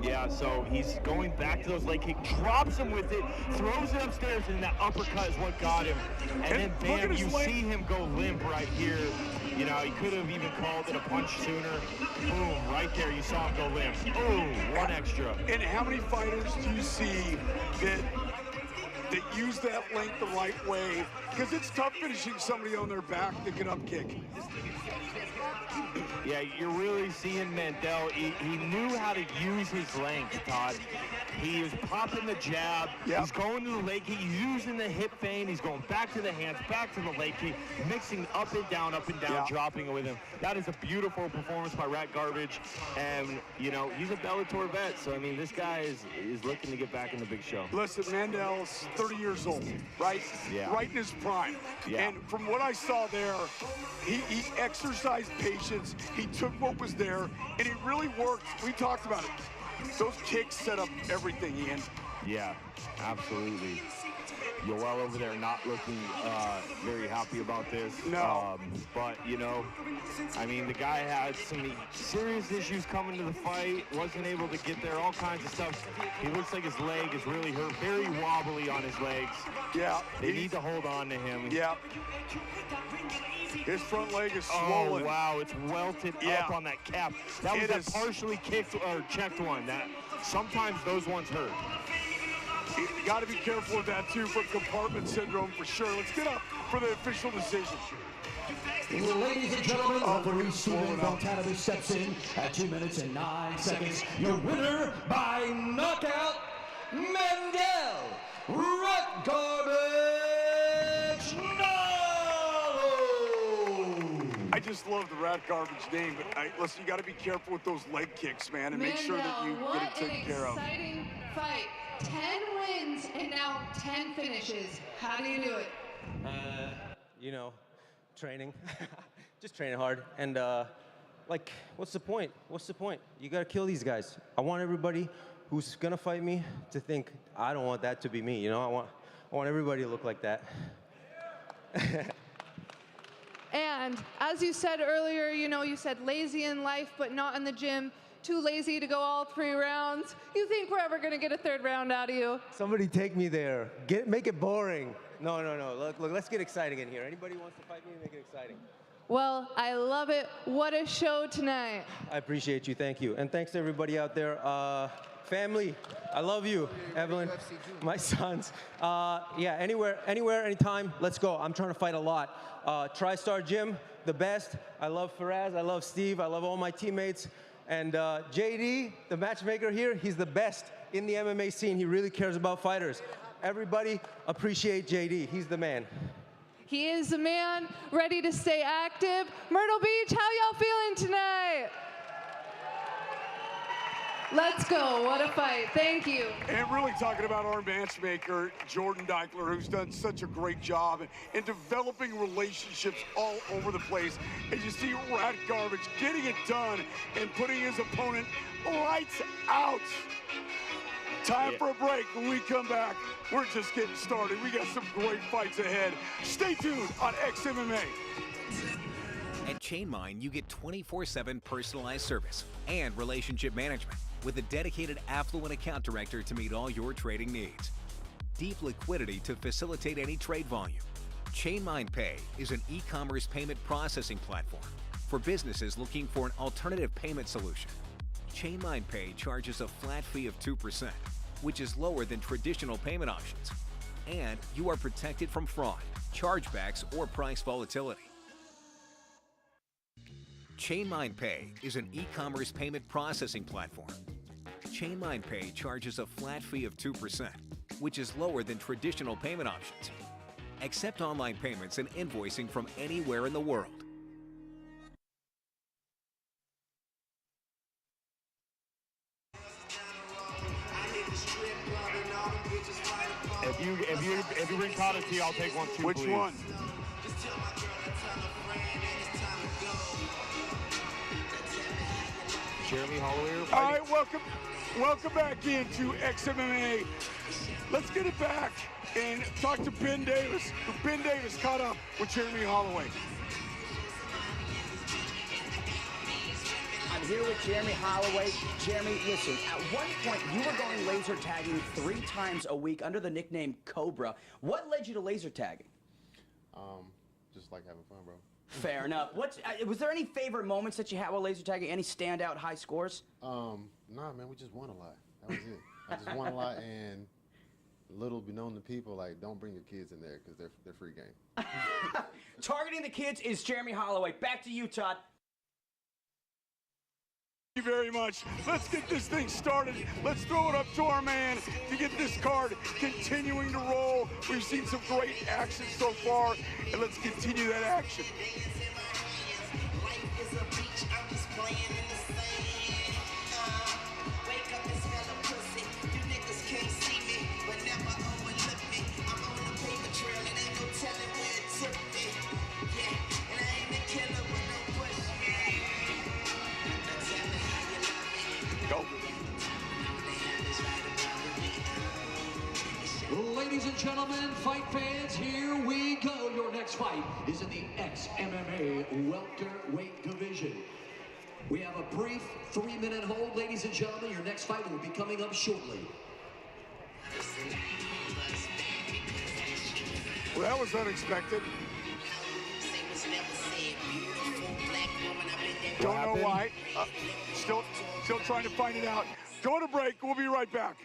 Speaker 7: Yeah, so he's going back to those leg kick, drops him with it, throws it upstairs, and that uppercut is what got him. And then bam, you see him go limp right here. You know, he could have even called it a punch sooner. Boom, right there, you saw him go limp. Ooh, one extra.
Speaker 2: And how many fighters do you see that use that length the right way? Because it's tough finishing somebody on their back that can up kick.
Speaker 7: Yeah, you're really seeing Mandel. He knew how to use his length, Todd. He was popping the jab.
Speaker 2: Yep.
Speaker 7: He's going to the leg kick. He's using the hip feint. He's going back to the hands, back to the leg kick, mixing up and down,
Speaker 2: Yeah.
Speaker 7: dropping it with him. That is a beautiful performance by Rat Garbage. And, you know, he's a Bellator vet. So, I mean, this guy is looking to get back in the big show.
Speaker 2: Listen, Mandel's 30 years old, right?
Speaker 7: Yeah.
Speaker 2: Right in his prime.
Speaker 7: Yeah.
Speaker 2: And from what I saw there, he exercised patience. He took what was there, and it really worked. We talked about it. Those kicks set up everything, Ian.
Speaker 7: Yeah, absolutely. Yoel over there not looking very happy about this.
Speaker 2: No.
Speaker 7: But, you know, I mean, the guy had some serious issues coming to the fight, wasn't able to get there, all kinds of stuff. He looks like his leg is really hurt, very wobbly on his legs.
Speaker 2: Yeah.
Speaker 7: They need to hold on to him.
Speaker 2: Yeah. His front leg is swollen.
Speaker 7: Oh, wow, it's welted up on that calf. That was a partially kicked or checked one. That sometimes those ones hurt.
Speaker 2: You got to be careful with that, too, for compartment syndrome, for sure. Let's get up for the official decision.
Speaker 5: Ladies and gentlemen, referee Steven Beltanovic steps in at 2 minutes and 9 seconds. Your winner by knockout, Mendel Garbage No!
Speaker 2: I just love the Rat Garbage name, but listen, you got to be careful with those leg kicks, man, and make sure that you get it taken care of.
Speaker 3: What an exciting fight. 10 wins and now 10 finishes. How do you do it?
Speaker 11: You know, training. Just training hard. And, like, what's the point? What's the point? You got to kill these guys. I want everybody who's going to fight me to think, I don't want that to be me, you know? I want everybody to look like that.
Speaker 3: And as you said earlier, you know, you said lazy in life, but not in the gym. Too lazy to go all 3 rounds. You think we're ever going to get a 3rd round out of you?
Speaker 11: Somebody take me there. Make it boring. No. Look, let's get exciting in here. Anybody who wants to fight me, make it exciting.
Speaker 3: Well, I love it. What a show tonight.
Speaker 11: I appreciate you. Thank you. And thanks to everybody out there. Family, I love you, Evelyn, my sons. Yeah, anywhere, anytime, let's go. I'm trying to fight a lot. TriStar Gym, the best. I love Faraz, I love Steve, I love all my teammates. And JD, the matchmaker here, he's the best in the MMA scene. He really cares about fighters. Everybody appreciate JD, he's the man.
Speaker 3: He is the man, ready to stay active. Myrtle Beach, how y'all feeling tonight? Let's go, what a fight, thank you.
Speaker 2: And really talking about our matchmaker, Jordan Deichler, who's done such a great job in developing relationships all over the place. As you see Rat Garbage getting it done and putting his opponent lights out. Time for a break. When we come back, we're just getting started. We got some great fights ahead. Stay tuned on Xmma.
Speaker 9: At Chainmine, you get 24/7 personalized service and relationship management with a dedicated affluent account director to meet all your trading needs. Deep liquidity to facilitate any trade volume. Chainmine Pay is an e-commerce payment processing platform for businesses looking for an alternative payment solution. Chainmine Pay charges a flat fee of 2%, which is lower than traditional payment options. And you are protected from fraud, chargebacks, or price volatility. Chainmine Pay is an e-commerce payment processing platform. Chainmine Pay charges a flat fee of 2%, which is lower than traditional payment options. Accept online payments and invoicing from anywhere in the world.
Speaker 7: If you bring Connor T, I'll take one too.
Speaker 2: Which
Speaker 7: please.
Speaker 2: one?
Speaker 7: Jeremy Holloway.
Speaker 2: All right, welcome back into Xmma. Let's get it back and talk to Ben Davis. Ben Davis caught up with Jeremy Holloway.
Speaker 12: I'm here with Jeremy Holloway. Jeremy, listen, at one point you were going laser tagging 3 times a week under the nickname Cobra. What led you to laser tagging?
Speaker 13: Just like having fun, bro.
Speaker 12: Fair enough. Was there any favorite moments that you had while laser tagging? Any standout high scores?
Speaker 13: Nah, man, we just won a lot. That was it. I just won a lot, and little be known to people, like, don't bring your kids in there because they're free game.
Speaker 12: Targeting the kids is Jeremy Holloway. Back to you, Todd.
Speaker 2: Thank you very much. Let's get this thing started. Let's throw it up to our man to get this card continuing to roll. We've seen some great action so far, and let's continue that action.
Speaker 5: Ladies and gentlemen, fight fans, here we go. Your next fight is in the Xmma welterweight division. We have a brief 3-minute hold, ladies and gentlemen. Your next fight will be coming up shortly.
Speaker 2: Well, that was unexpected. Don't know why. Still trying to find it out. Going to break. We'll be right back.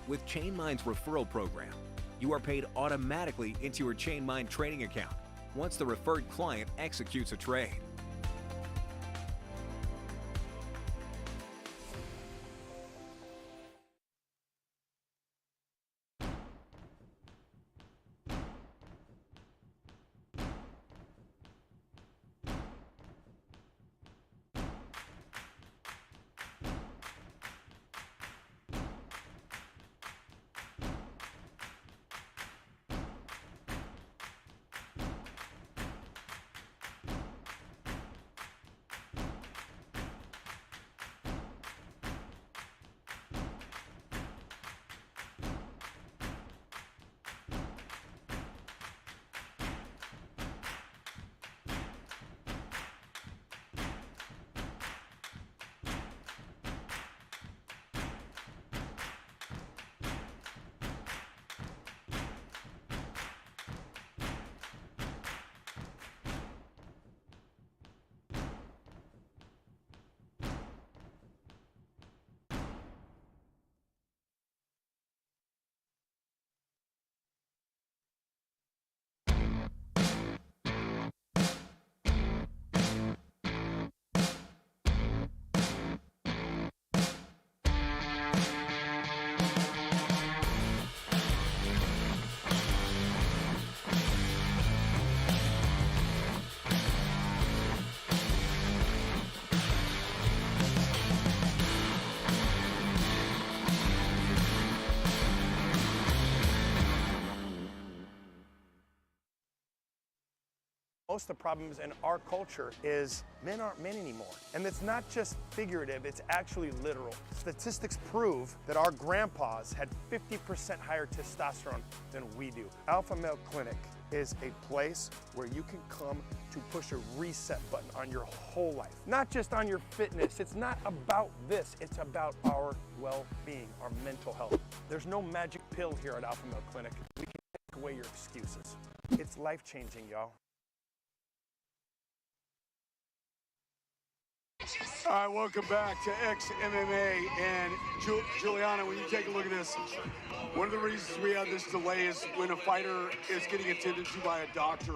Speaker 9: With ChainMind's referral program, you are paid automatically into your ChainMind trading account once the referred client executes a trade.
Speaker 8: Most of the problems in our culture is men aren't men anymore. And it's not just figurative, it's actually literal. Statistics prove that our grandpas had 50% higher testosterone than we do. Alpha Male Clinic is a place where you can come to push a reset button on your whole life. Not just on your fitness, it's not about this, it's about our well-being, our mental health. There's no magic pill here at Alpha Male Clinic. We can take away your excuses. It's life-changing, y'all.
Speaker 2: All right, welcome back to Xmma. And Juliana, when you take a look at this, one of the reasons we have this delay is when a fighter is getting attended to by a doctor,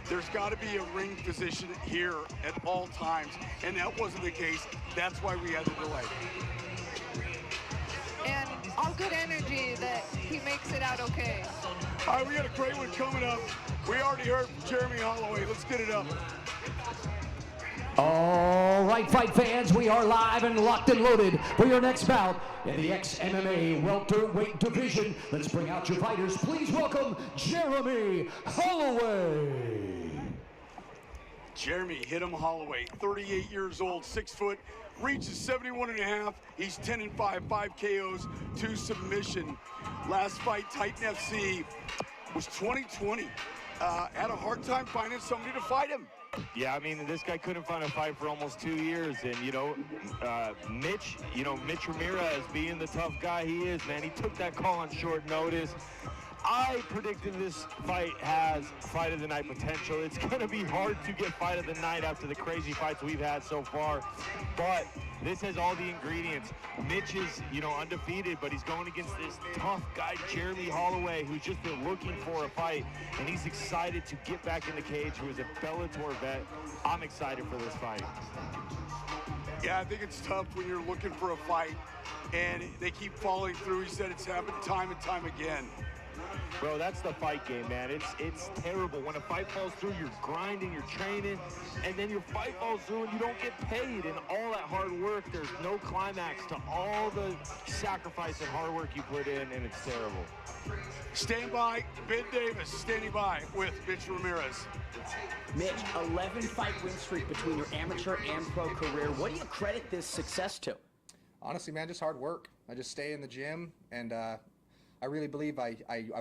Speaker 2: there's got to be a ring physician here at all times, and that wasn't the case. That's why we had the delay.
Speaker 6: And all good energy that he makes it out okay.
Speaker 2: All right, we got a great one coming up. We already heard from Jeremy Holloway. Let's get it up.
Speaker 5: All right, fight fans, we are live and locked and loaded for your next bout in the Xmma welterweight division. Let's bring out your fighters. Please welcome Jeremy Holloway.
Speaker 2: Jeremy hit him Holloway, 38 years old, 6 foot, reaches 71.5. He's 10-5, 5 KOs, 2 submission. Last fight, Titan FC, was 2020. Had a hard time finding somebody to fight him.
Speaker 4: Yeah, I mean, this guy couldn't find a fight for almost 2 years, and, Mitch Ramirez, being the tough guy he is, man, he took that call on short notice. I predicted this fight has fight of the night potential. It's going to be hard to get fight of the night after the crazy fights we've had so far, but this has all the ingredients. Mitch is, undefeated, but he's going against this tough guy, Jeremy Holloway, who's just been looking for a fight, and he's excited to get back in the cage, who is a Bellator vet. I'm excited for this fight.
Speaker 2: Yeah, I think it's tough when you're looking for a fight, and they keep falling through. He said it's happened time and time again.
Speaker 4: Bro, that's the fight game, man. It's terrible. When a fight falls through, you're grinding, you're training, and then your fight falls through and you don't get paid. And all that hard work, there's no climax to all the sacrifice and hard work you put in, and it's terrible.
Speaker 2: Stand by, Ben Davis standing by with Mitch Ramirez.
Speaker 12: Mitch, 11-fight win streak between your amateur and pro career. What do you credit this success to?
Speaker 14: Honestly, man, just hard work. I just stay in the gym, and I really believe I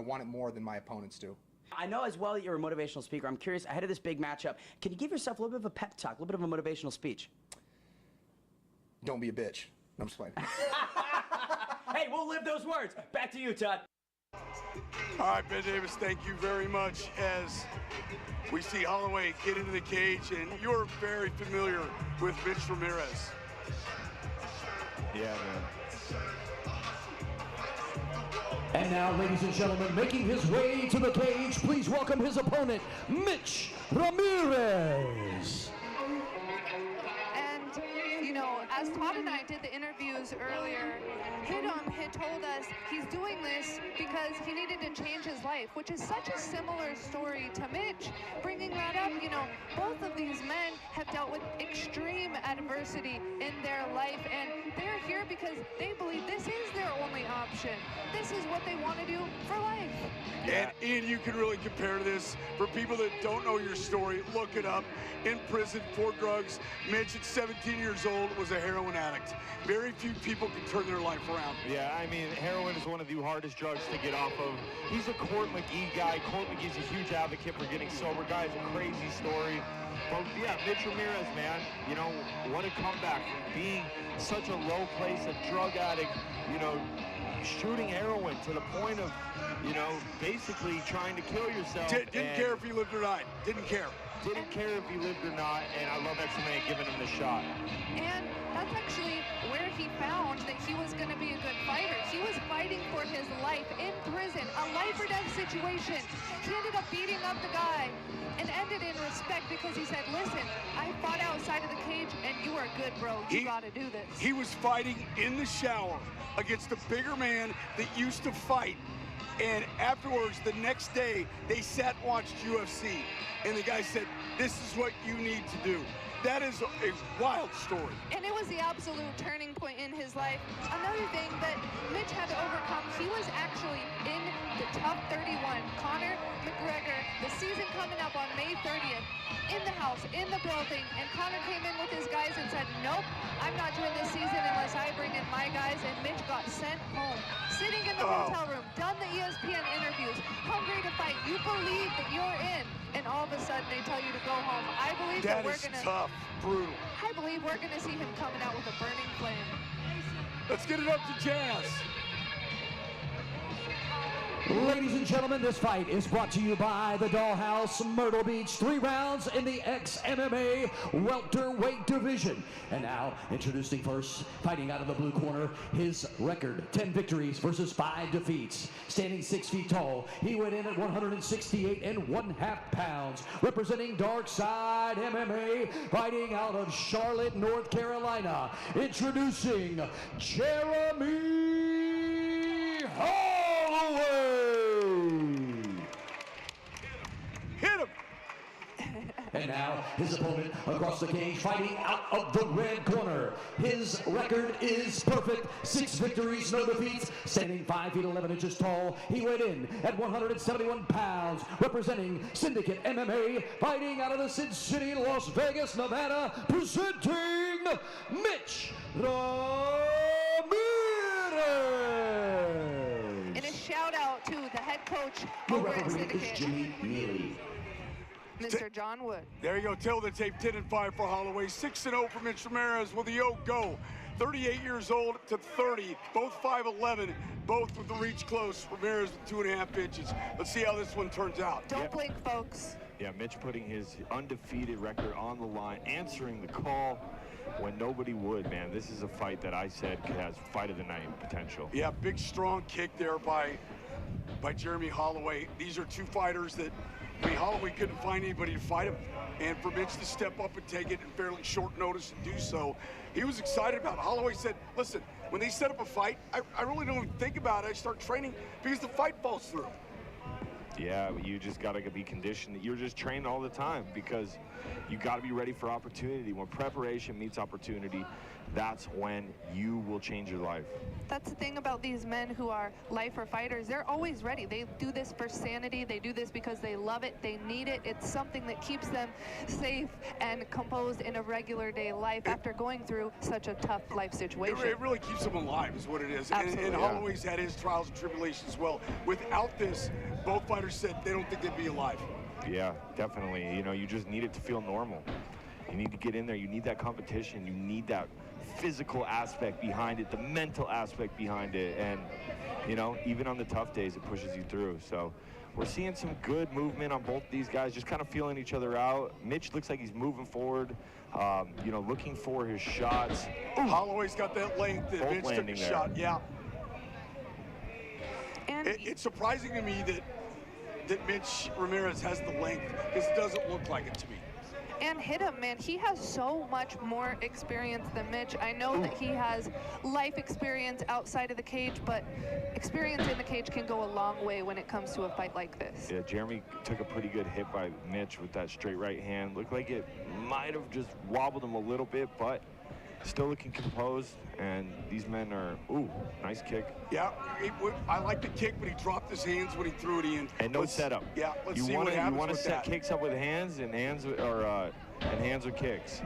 Speaker 14: want it more than my opponents do.
Speaker 12: I know as well that you're a motivational speaker. I'm curious, ahead of this big matchup, can you give yourself a little bit of a pep talk, a little bit of a motivational speech?
Speaker 14: Don't be a bitch. I'm just playing.
Speaker 12: Hey, we'll live those words. Back to you, Todd.
Speaker 2: All right, Ben Davis, thank you very much. As we see Holloway get into the cage, and you're very familiar with Mitch Ramirez.
Speaker 4: Yeah, man.
Speaker 5: And now, ladies and gentlemen, making his way to the cage, please welcome his opponent, Mitch Ramirez.
Speaker 3: And, you know, as Todd and I did the interviews earlier, Hidam had told us he's doing this because he needed to change his life, which is such a similar story to Mitch. Bringing that up, you know, both of these men have dealt with extreme adversity in their life, and they're here because they believe this is their only option. This is what they want to do for life.
Speaker 2: And Ian, you can really compare this. For people that don't know your story, look it up. In prison for drugs, Mitch at 17 years old was a heroin addict. Very few people can turn their life around.
Speaker 7: Yeah, I mean, heroin is one of the hardest drugs to get off of. He's a Court McGee guy. Court McGee's a huge advocate for getting sober. Guy has a crazy story. But yeah, Mitch Ramirez, man, you know, what a comeback from being such a low place, a drug addict, you know, shooting heroin to the point of, you know, basically trying to kill yourself.
Speaker 2: Didn't care if he lived or died. Didn't care.
Speaker 7: Didn't care if he lived or not, and I love Xmma giving him the shot.
Speaker 3: And that's actually where he found that he was going to be a good fighter. He was fighting for his life in prison, a life or death situation. He ended up beating up the guy and ended in respect because he said, listen, I fought outside of the cage and you are good, bro. You got to do this.
Speaker 2: He was fighting in the shower against a bigger man that used to fight. And afterwards, the next day, they sat and watched UFC. And the guy said, this is what you need to do. That is a wild story.
Speaker 3: And it was the absolute turning point in his life. Another thing that Mitch had to overcome, he was actually in the top 31. Conor McGregor, the season coming up on May 30th, in the house, in the building, and Conor came in with his guys and said, nope, I'm not doing this season unless I bring in my guys, and Mitch got sent home. Sitting in the hotel room, done the ESPN interviews, hungry to fight. You believe that you're in, and all of a sudden they tell you to go home. I believe that we're gonna
Speaker 2: tough, brutal.
Speaker 3: I believe we're gonna see him coming out with a burning flame.
Speaker 2: Let's get it up to Jazz.
Speaker 5: Ladies and gentlemen, this fight is brought to you by the Dollhouse Myrtle Beach. 3 rounds in the Xmma welterweight division. And now, introducing first, fighting out of the blue corner, his record, 10 victories versus 5 defeats. Standing 6 feet tall, he went in at 168.5 pounds. Representing Darkside MMA, fighting out of Charlotte, North Carolina. Introducing Jeremy Holloway.
Speaker 2: Hit him!
Speaker 5: And now his opponent across the cage, fighting out of the red corner. His record is perfect. 6 victories, no defeats. Standing 5 feet 11 inches tall, he weighed in at 171 pounds. Representing Syndicate MMA, fighting out of the Sin City, Las Vegas, Nevada. Presenting Mitch Ramirez.
Speaker 3: And a shout out to the head coach
Speaker 5: Your
Speaker 3: over at
Speaker 5: referee is
Speaker 3: Syndicate,
Speaker 5: Jimmy Neely.
Speaker 3: Mr. John Wood.
Speaker 2: There you go. Tail of the tape, 10-5 for Holloway. 6-0 for Mitch Ramirez. Will the yoke go? 38 years old to 30, both 5'11", both with the reach close. Ramirez with 2.5 inches. Let's see how this one turns out.
Speaker 3: Don't blink, folks.
Speaker 7: Yeah, Mitch putting his undefeated record on the line, answering the call when nobody would, man. This is a fight that I said has fight of the night potential.
Speaker 2: Yeah, big strong kick there by Jeremy Holloway. These are 2 fighters that, I mean, Holloway couldn't find anybody to fight him, and for Mitch to step up and take it in fairly short notice and do so, he was excited about it. Holloway said, listen, when they set up a fight, I really don't even think about it. I start training because the fight falls through.
Speaker 7: Yeah, you just got to be conditioned. You're just trained all the time because you got to be ready for opportunity. When preparation meets opportunity, that's when you will change your life.
Speaker 3: That's the thing about these men who are lifer fighters. They're always ready. They do this for sanity. They do this because they love it. They need it. It's something that keeps them safe and composed in a regular day life after going through such a tough life situation.
Speaker 2: It really keeps them alive is what it is.
Speaker 3: Absolutely.
Speaker 2: And Holloway's had his trials and tribulations as well. Without this, both fighters said they don't think they'd be alive.
Speaker 7: Yeah, definitely. You know, you just need it to feel normal. You need to get in there. You need that competition. You need that physical aspect behind it, the mental aspect behind it. And, you know, even on the tough days, it pushes you through. So we're seeing some good movement on both these guys, just kind of feeling each other out. Mitch looks like he's moving forward, you know, looking for his shots.
Speaker 2: Holloway's got that length. Mitch took a shot, yeah.
Speaker 3: And
Speaker 6: And
Speaker 2: it's surprising to me that Mitch Ramirez has the length, because it doesn't look like it to me.
Speaker 6: and hit him, man. He has so much more experience than Mitch. I know that he has life experience outside of the cage, but experience in the cage can go a long way when it comes to a fight like this.
Speaker 15: Yeah, Jeremy took a pretty good hit by Mitch with that straight right hand. Looked like it might have just wobbled him a little bit, but still looking composed, and these men are, ooh, nice kick.
Speaker 2: Yeah, I like the kick, but he dropped his hands when he threw it in.
Speaker 15: And no setup.
Speaker 2: Yeah, let's
Speaker 15: you
Speaker 2: see
Speaker 15: wanna,
Speaker 2: what happens
Speaker 15: You want to
Speaker 2: with
Speaker 15: set
Speaker 2: that.
Speaker 15: kicks up with hands and hands with kicks.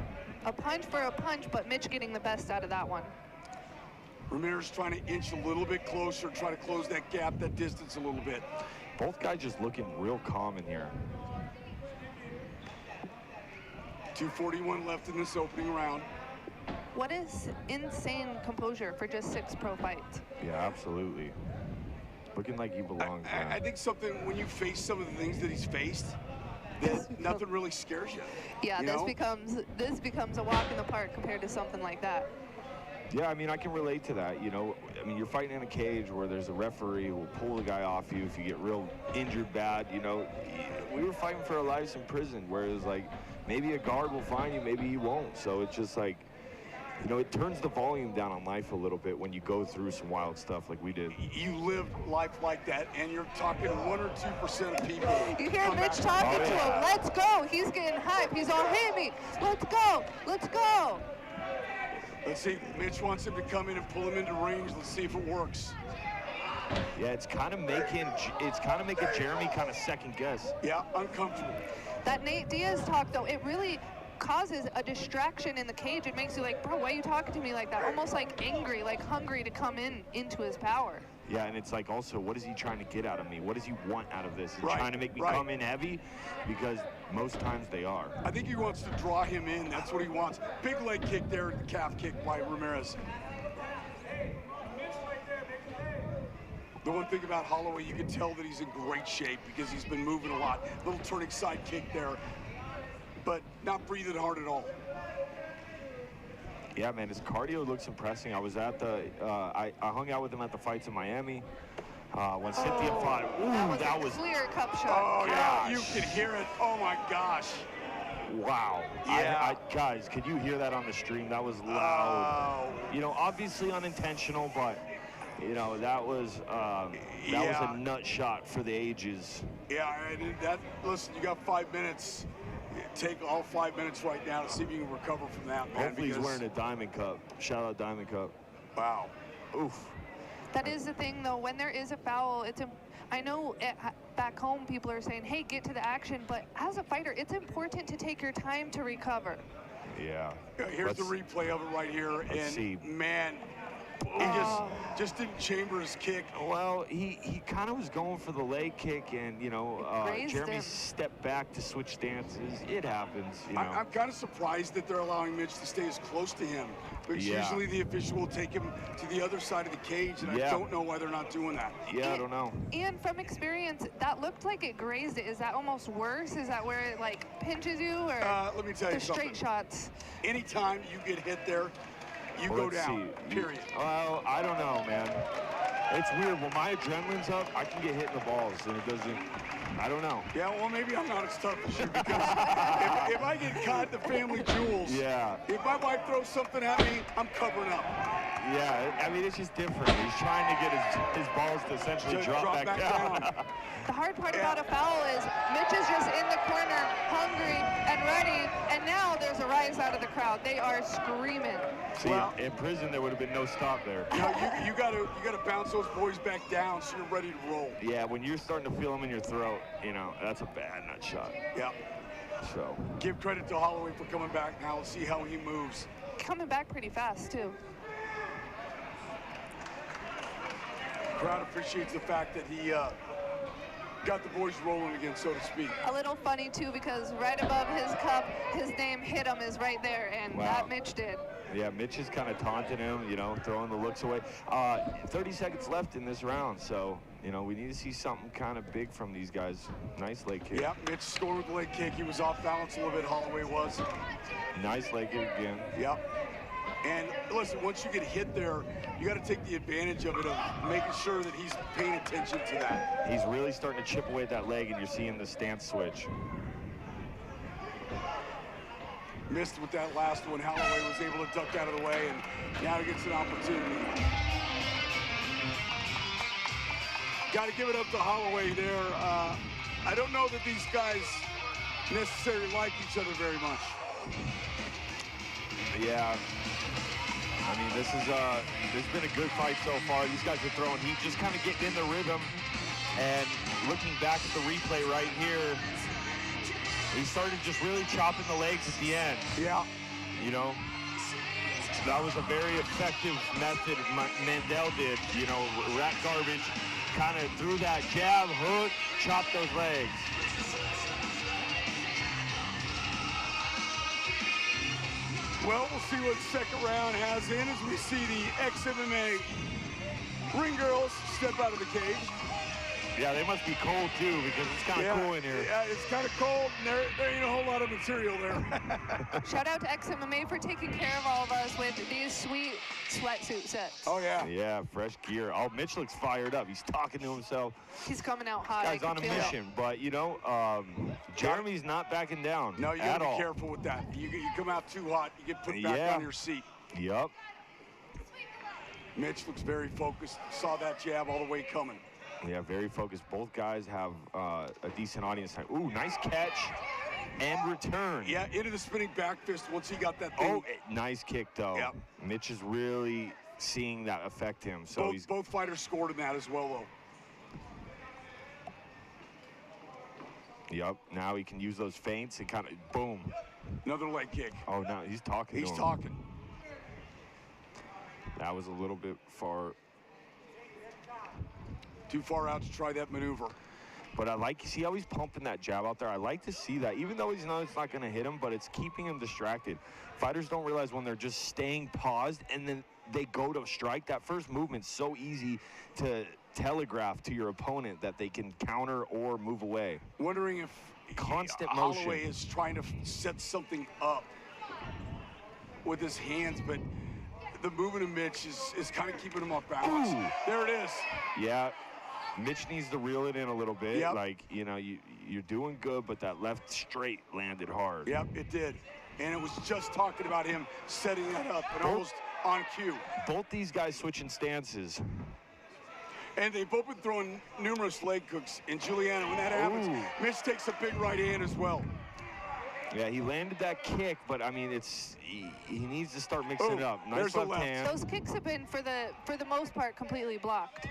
Speaker 6: A punch for a punch, but Mitch getting the best out of that one.
Speaker 2: Ramirez trying to inch a little bit closer, try to close that gap, that distance a little bit.
Speaker 15: Both guys just looking real calm in here.
Speaker 2: 2:41 left in this opening round.
Speaker 6: What is insane composure for just 6 pro fights?
Speaker 15: Yeah, absolutely. Looking like he belongs, man.
Speaker 2: I think something, when you face some of the things that he's faced, that nothing really scares you.
Speaker 6: Yeah,
Speaker 2: you
Speaker 6: this
Speaker 2: know?
Speaker 6: becomes a walk in the park compared to something like that.
Speaker 15: Yeah, I mean, I can relate to that, you know. I mean, you're fighting in a cage where there's a referee who will pull the guy off you if you get real injured bad, you know. We were fighting for our lives in prison, where it was like, maybe a guard will find you, maybe he won't. So it's just like, you know, it turns the volume down on life a little bit when you go through some wild stuff like we did.
Speaker 2: You live life like that, and you're talking 1 or 2% of people.
Speaker 6: You hear Mitch talking to him. Let's go. He's getting hype. He's all, hey, me. Let's go. Let's go.
Speaker 2: Let's see. Mitch wants him to come in and pull him into range. Let's see if it works.
Speaker 15: Yeah, it's kind of making Jeremy kind of second guess.
Speaker 2: Yeah, uncomfortable.
Speaker 6: That Nate Diaz talk, though, it really causes a distraction in the cage. It makes you like, bro, why are you talking to me like that? Almost like angry, like hungry to come into his power.
Speaker 15: Yeah, and it's like also, what is he trying to get out of me? What does he want out of this? Is he
Speaker 2: Right,
Speaker 15: trying to make me
Speaker 2: right.
Speaker 15: come in heavy? Because most times they are.
Speaker 2: I think he wants to draw him in. That's what he wants. Big leg kick there, the calf kick by Ramirez. The one thing about Holloway, you can tell that he's in great shape because he's been moving a lot. Little turning side kick there, but not breathing hard at all.
Speaker 15: Yeah, man, his cardio looks impressive. I was at the, I hung out with him at the fights in Miami. When Cynthia fought, ooh, that was
Speaker 6: clear cup shot.
Speaker 2: Oh, yeah, you can hear it. Oh, my gosh.
Speaker 15: Wow.
Speaker 2: Yeah.
Speaker 15: Guys, could you hear that on the stream? That was loud. You know, obviously unintentional, but, you know, that was a nut shot for the ages.
Speaker 2: Yeah, and listen, you got 5 minutes. Take all 5 minutes right now to see if you can recover from that, man.
Speaker 15: Hopefully he's wearing a Diamond Cup. Shout out Diamond Cup.
Speaker 2: Wow.
Speaker 15: Oof.
Speaker 6: That is the thing, though. When there is a foul, I know back home people are saying, hey, get to the action. But as a fighter, it's important to take your time to recover.
Speaker 15: Yeah.
Speaker 2: Here's the replay of it right here. And,
Speaker 15: see.
Speaker 2: Man, he just didn't chamber his kick.
Speaker 15: Well, he kind of was going for the leg kick, and, you know, Jeremy stepped back to switch stances. It happens, you know.
Speaker 2: I'm kind of surprised that they're allowing Mitch to stay as close to him. Because usually the official will take him to the other side of the cage, and I don't know why they're not doing that.
Speaker 15: Yeah, I don't know.
Speaker 6: And from experience, that looked like it grazed it. Is that almost worse? Is that where it, like, pinches you? Or
Speaker 2: let me tell you something.
Speaker 6: The straight shots?
Speaker 2: Anytime you get hit there, you go down, period.
Speaker 15: Well, I don't know, man. It's weird. When my adrenaline's up, I can get hit in the balls, and it doesn't, I don't know.
Speaker 2: Yeah, well, maybe I'm not as tough as you, because if I get caught in the family jewels, if my wife throws something at me, I'm covering up.
Speaker 15: Yeah, I mean, it's just different. He's trying to get his balls to essentially drop back down.
Speaker 6: The hard part about a foul is Mitch is just in the corner, hungry and ready, and now there's a rise out of the crowd. They are screaming.
Speaker 15: See, in prison, there would have been no stop there.
Speaker 2: You know, you gotta bounce those boys back down so you're ready to roll.
Speaker 15: Yeah, when you're starting to feel them in your throat, you know, that's a bad nut shot.
Speaker 2: Yeah.
Speaker 15: So.
Speaker 2: Give credit to Holloway for coming back now. Let's see how he moves.
Speaker 6: Coming back pretty fast, too.
Speaker 2: Crowd appreciates the fact that he got the boys rolling again, so to speak.
Speaker 6: A little funny, too, because right above his cup, his name hit him is right there, and that Mitch did.
Speaker 15: Yeah, Mitch is kind of taunting him, you know, throwing the looks away. 30 seconds left in this round, so, you know, we need to see something kind of big from these guys. Nice leg kick.
Speaker 2: Yeah, Mitch scored with the leg kick. He was off balance a little bit, Holloway was.
Speaker 15: Nice leg kick again.
Speaker 2: Yep. And listen, once you get hit there, you got to take the advantage of it, of making sure that he's paying attention to that.
Speaker 15: He's really starting to chip away at that leg, and you're seeing the stance switch.
Speaker 2: Missed with that last one. Holloway was able to duck out of the way, and now he gets an opportunity. Got to give it up to Holloway there. I don't know that these guys necessarily like each other very much.
Speaker 15: Yeah. I mean, this has been a good fight so far. These guys are throwing heat, just kind of getting in the rhythm. And looking back at the replay right here, he started just really chopping the legs at the end.
Speaker 2: Yeah.
Speaker 15: You know, that was a very effective method Mandel did. You know, rat garbage, kind of threw that jab, hook, chopped those legs.
Speaker 2: Well, we'll see what second round has in as we see the Xmma ring girls step out of the cage.
Speaker 15: Yeah, they must be cold too, because it's kind of cool in here.
Speaker 2: Yeah, it's kind of cold, and there ain't a whole lot of material there.
Speaker 6: Shout out to Xmma for taking care of all of us with these sweet sweatsuit sets.
Speaker 2: Oh, yeah.
Speaker 15: Yeah, fresh gear. Oh, Mitch looks fired up. He's talking to himself.
Speaker 6: He's coming out hot.
Speaker 15: This guy's on a mission, but you know, Jeremy's not backing down.
Speaker 2: No, you
Speaker 15: at
Speaker 2: gotta be
Speaker 15: all.
Speaker 2: careful with that. You come out too hot, you get put back on your seat.
Speaker 15: Yep.
Speaker 2: Mitch looks very focused. Saw that jab all the way coming.
Speaker 15: Yeah, very focused. Both guys have a decent audience time. Ooh, nice catch and return.
Speaker 2: Yeah, into the spinning back fist once he got that thing.
Speaker 15: Oh, nice kick though.
Speaker 2: Yep.
Speaker 15: Mitch is really seeing that affect him. So
Speaker 2: both fighters scored in that as well, though.
Speaker 15: Yep. Now he can use those feints and kind of boom.
Speaker 2: Another leg kick.
Speaker 15: Oh, no, he's talking.
Speaker 2: He's talking.
Speaker 15: That was a little bit far.
Speaker 2: Too far out to try that maneuver.
Speaker 15: But I like, see how he's pumping that jab out there? I like to see that, even though he's not, it's not going to hit him, but it's keeping him distracted. Fighters don't realize when they're just staying paused and then they go to strike, that first movement's so easy to telegraph to your opponent that they can counter or move away.
Speaker 2: Wondering if
Speaker 15: constant motion.
Speaker 2: Holloway is trying to set something up with his hands, but the movement of Mitch is kind of keeping him off balance.
Speaker 15: Ooh.
Speaker 2: There it is.
Speaker 15: Yeah. Mitch needs to reel it in a little bit.
Speaker 2: Yep.
Speaker 15: Like, you know, you're doing good, but that left straight landed hard.
Speaker 2: Yep, it did. And it was just talking about him setting that up and almost on cue.
Speaker 15: Both these guys switching stances.
Speaker 2: And they've both been throwing numerous leg hooks. And Juliana, when that happens, Mitch takes a big right hand as well.
Speaker 15: Yeah, he landed that kick, but I mean, he needs to start mixing it up. Nice left hand.
Speaker 6: Those kicks have been, for the most part, completely blocked.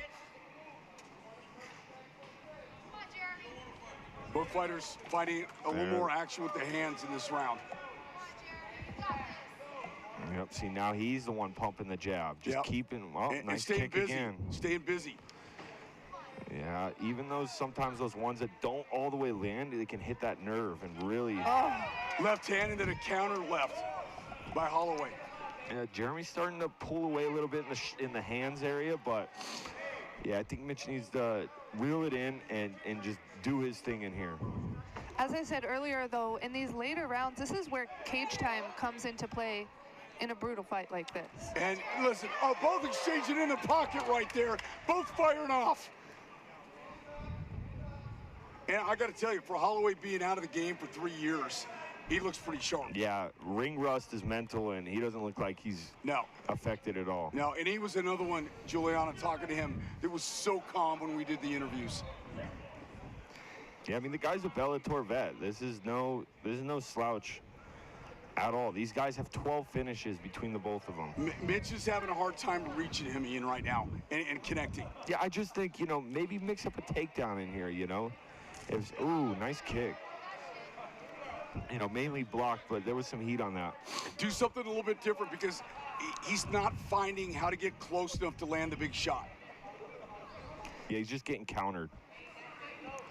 Speaker 2: Both fighters fighting a little more action with the hands in this round.
Speaker 15: Yep, see, now he's the one pumping the jab. Just keeping, nice
Speaker 2: staying
Speaker 15: kick
Speaker 2: busy.
Speaker 15: again.
Speaker 2: Staying busy.
Speaker 15: Yeah, even those, sometimes those ones that don't all the way land, they can hit that nerve and really.
Speaker 2: Oh, left hand and then a counter left by Holloway.
Speaker 15: Yeah, Jeremy's starting to pull away a little bit in the hands area, but yeah, I think Mitch needs to reel it in and just do his thing in here.
Speaker 6: As I said earlier, though, in these later rounds, this is where cage time comes into play in a brutal fight like this.
Speaker 2: And listen, both exchanging in the pocket right there, both firing off. And I got to tell you, for Holloway being out of the game for 3 years, he looks pretty sharp.
Speaker 15: Yeah, ring rust is mental, and he doesn't look like he's affected at all.
Speaker 2: No, and he was another one, Juliana, talking to him, that was so calm when we did the interviews.
Speaker 15: Yeah, I mean, the guy's a Bellator vet. This is no slouch at all. These guys have 12 finishes between the both of them.
Speaker 2: Mitch is having a hard time reaching him, Ian, right now and connecting.
Speaker 15: Yeah, I just think, you know, maybe mix up a takedown in here, you know? Ooh, nice kick. You know, mainly blocked, but there was some heat on that.
Speaker 2: Do something a little bit different because he's not finding how to get close enough to land the big shot.
Speaker 15: Yeah, he's just getting countered.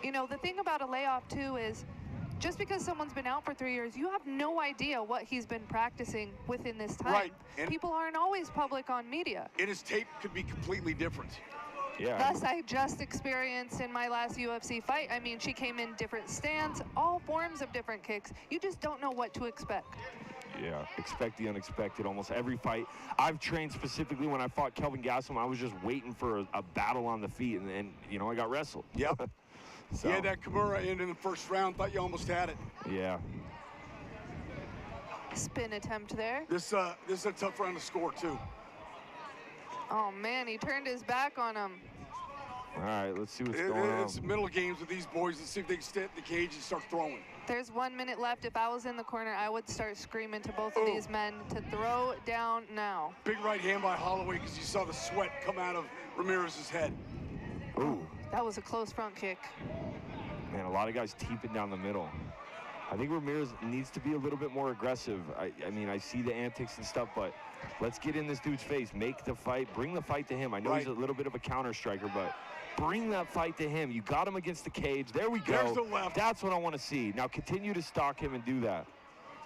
Speaker 6: You know, the thing about a layoff, too, is just because someone's been out for 3 years, you have no idea what he's been practicing within this time.
Speaker 2: Right. And
Speaker 6: people aren't always public on media.
Speaker 2: And his tape could be completely different.
Speaker 15: Yeah.
Speaker 6: Thus, I just experienced in my last UFC fight. I mean, she came in different stands, all forms of different kicks. You just don't know what to expect.
Speaker 15: Yeah, expect the unexpected almost every fight. I've trained specifically when I fought Kelvin Gastelum, I was just waiting for a battle on the feet, and you know, I got wrestled.
Speaker 2: Yep.
Speaker 15: So.
Speaker 2: You had that Kimura end in the first round, thought you almost had it.
Speaker 15: Yeah.
Speaker 6: Spin attempt there.
Speaker 2: This is a tough round to score, too.
Speaker 6: Oh, man, he turned his back on him.
Speaker 15: All right, let's see what's going on.
Speaker 2: It's middle games with these boys. Let's see if they can stay in the cage and start throwing.
Speaker 6: There's 1 minute left. If I was in the corner, I would start screaming to both of these men to throw down now.
Speaker 2: Big right hand by Holloway because you saw the sweat come out of Ramirez's head.
Speaker 15: Ooh.
Speaker 6: That was a close front kick.
Speaker 15: Man, a lot of guys teeping down the middle. I think Ramirez needs to be a little bit more aggressive. I mean, I see the antics and stuff, but let's get in this dude's face. Make the fight. Bring the fight to him. I know he's a little bit of a counter striker, but bring that fight to him. You got him against the cage. There we go.
Speaker 2: There's the left.
Speaker 15: That's what I want to see. Now continue to stalk him and do that.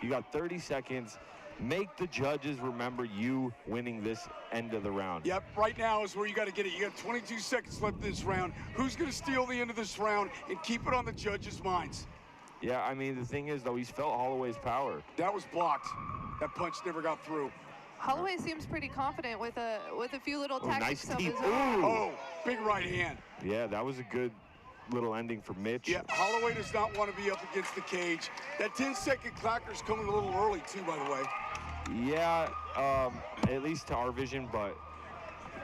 Speaker 15: You got 30 seconds. Make the judges remember you winning this end of the round.
Speaker 2: Yep, right now is where you got to get it. You got 22 seconds left in this round. Who's going to steal the end of this round and keep it on the judges' minds?
Speaker 15: Yeah, I mean, the thing is, though, he's felt Holloway's power.
Speaker 2: That was blocked. That punch never got through.
Speaker 6: Holloway seems pretty confident with a few little tactics
Speaker 15: nice
Speaker 6: of his
Speaker 15: teeth.
Speaker 6: own.
Speaker 2: Oh, big right hand.
Speaker 15: Yeah, that was a good little ending for Mitch.
Speaker 2: Yeah, Holloway does not want to be up against the cage. That 10-second clacker's coming a little early, too, by the way.
Speaker 15: Yeah, at least to our vision, but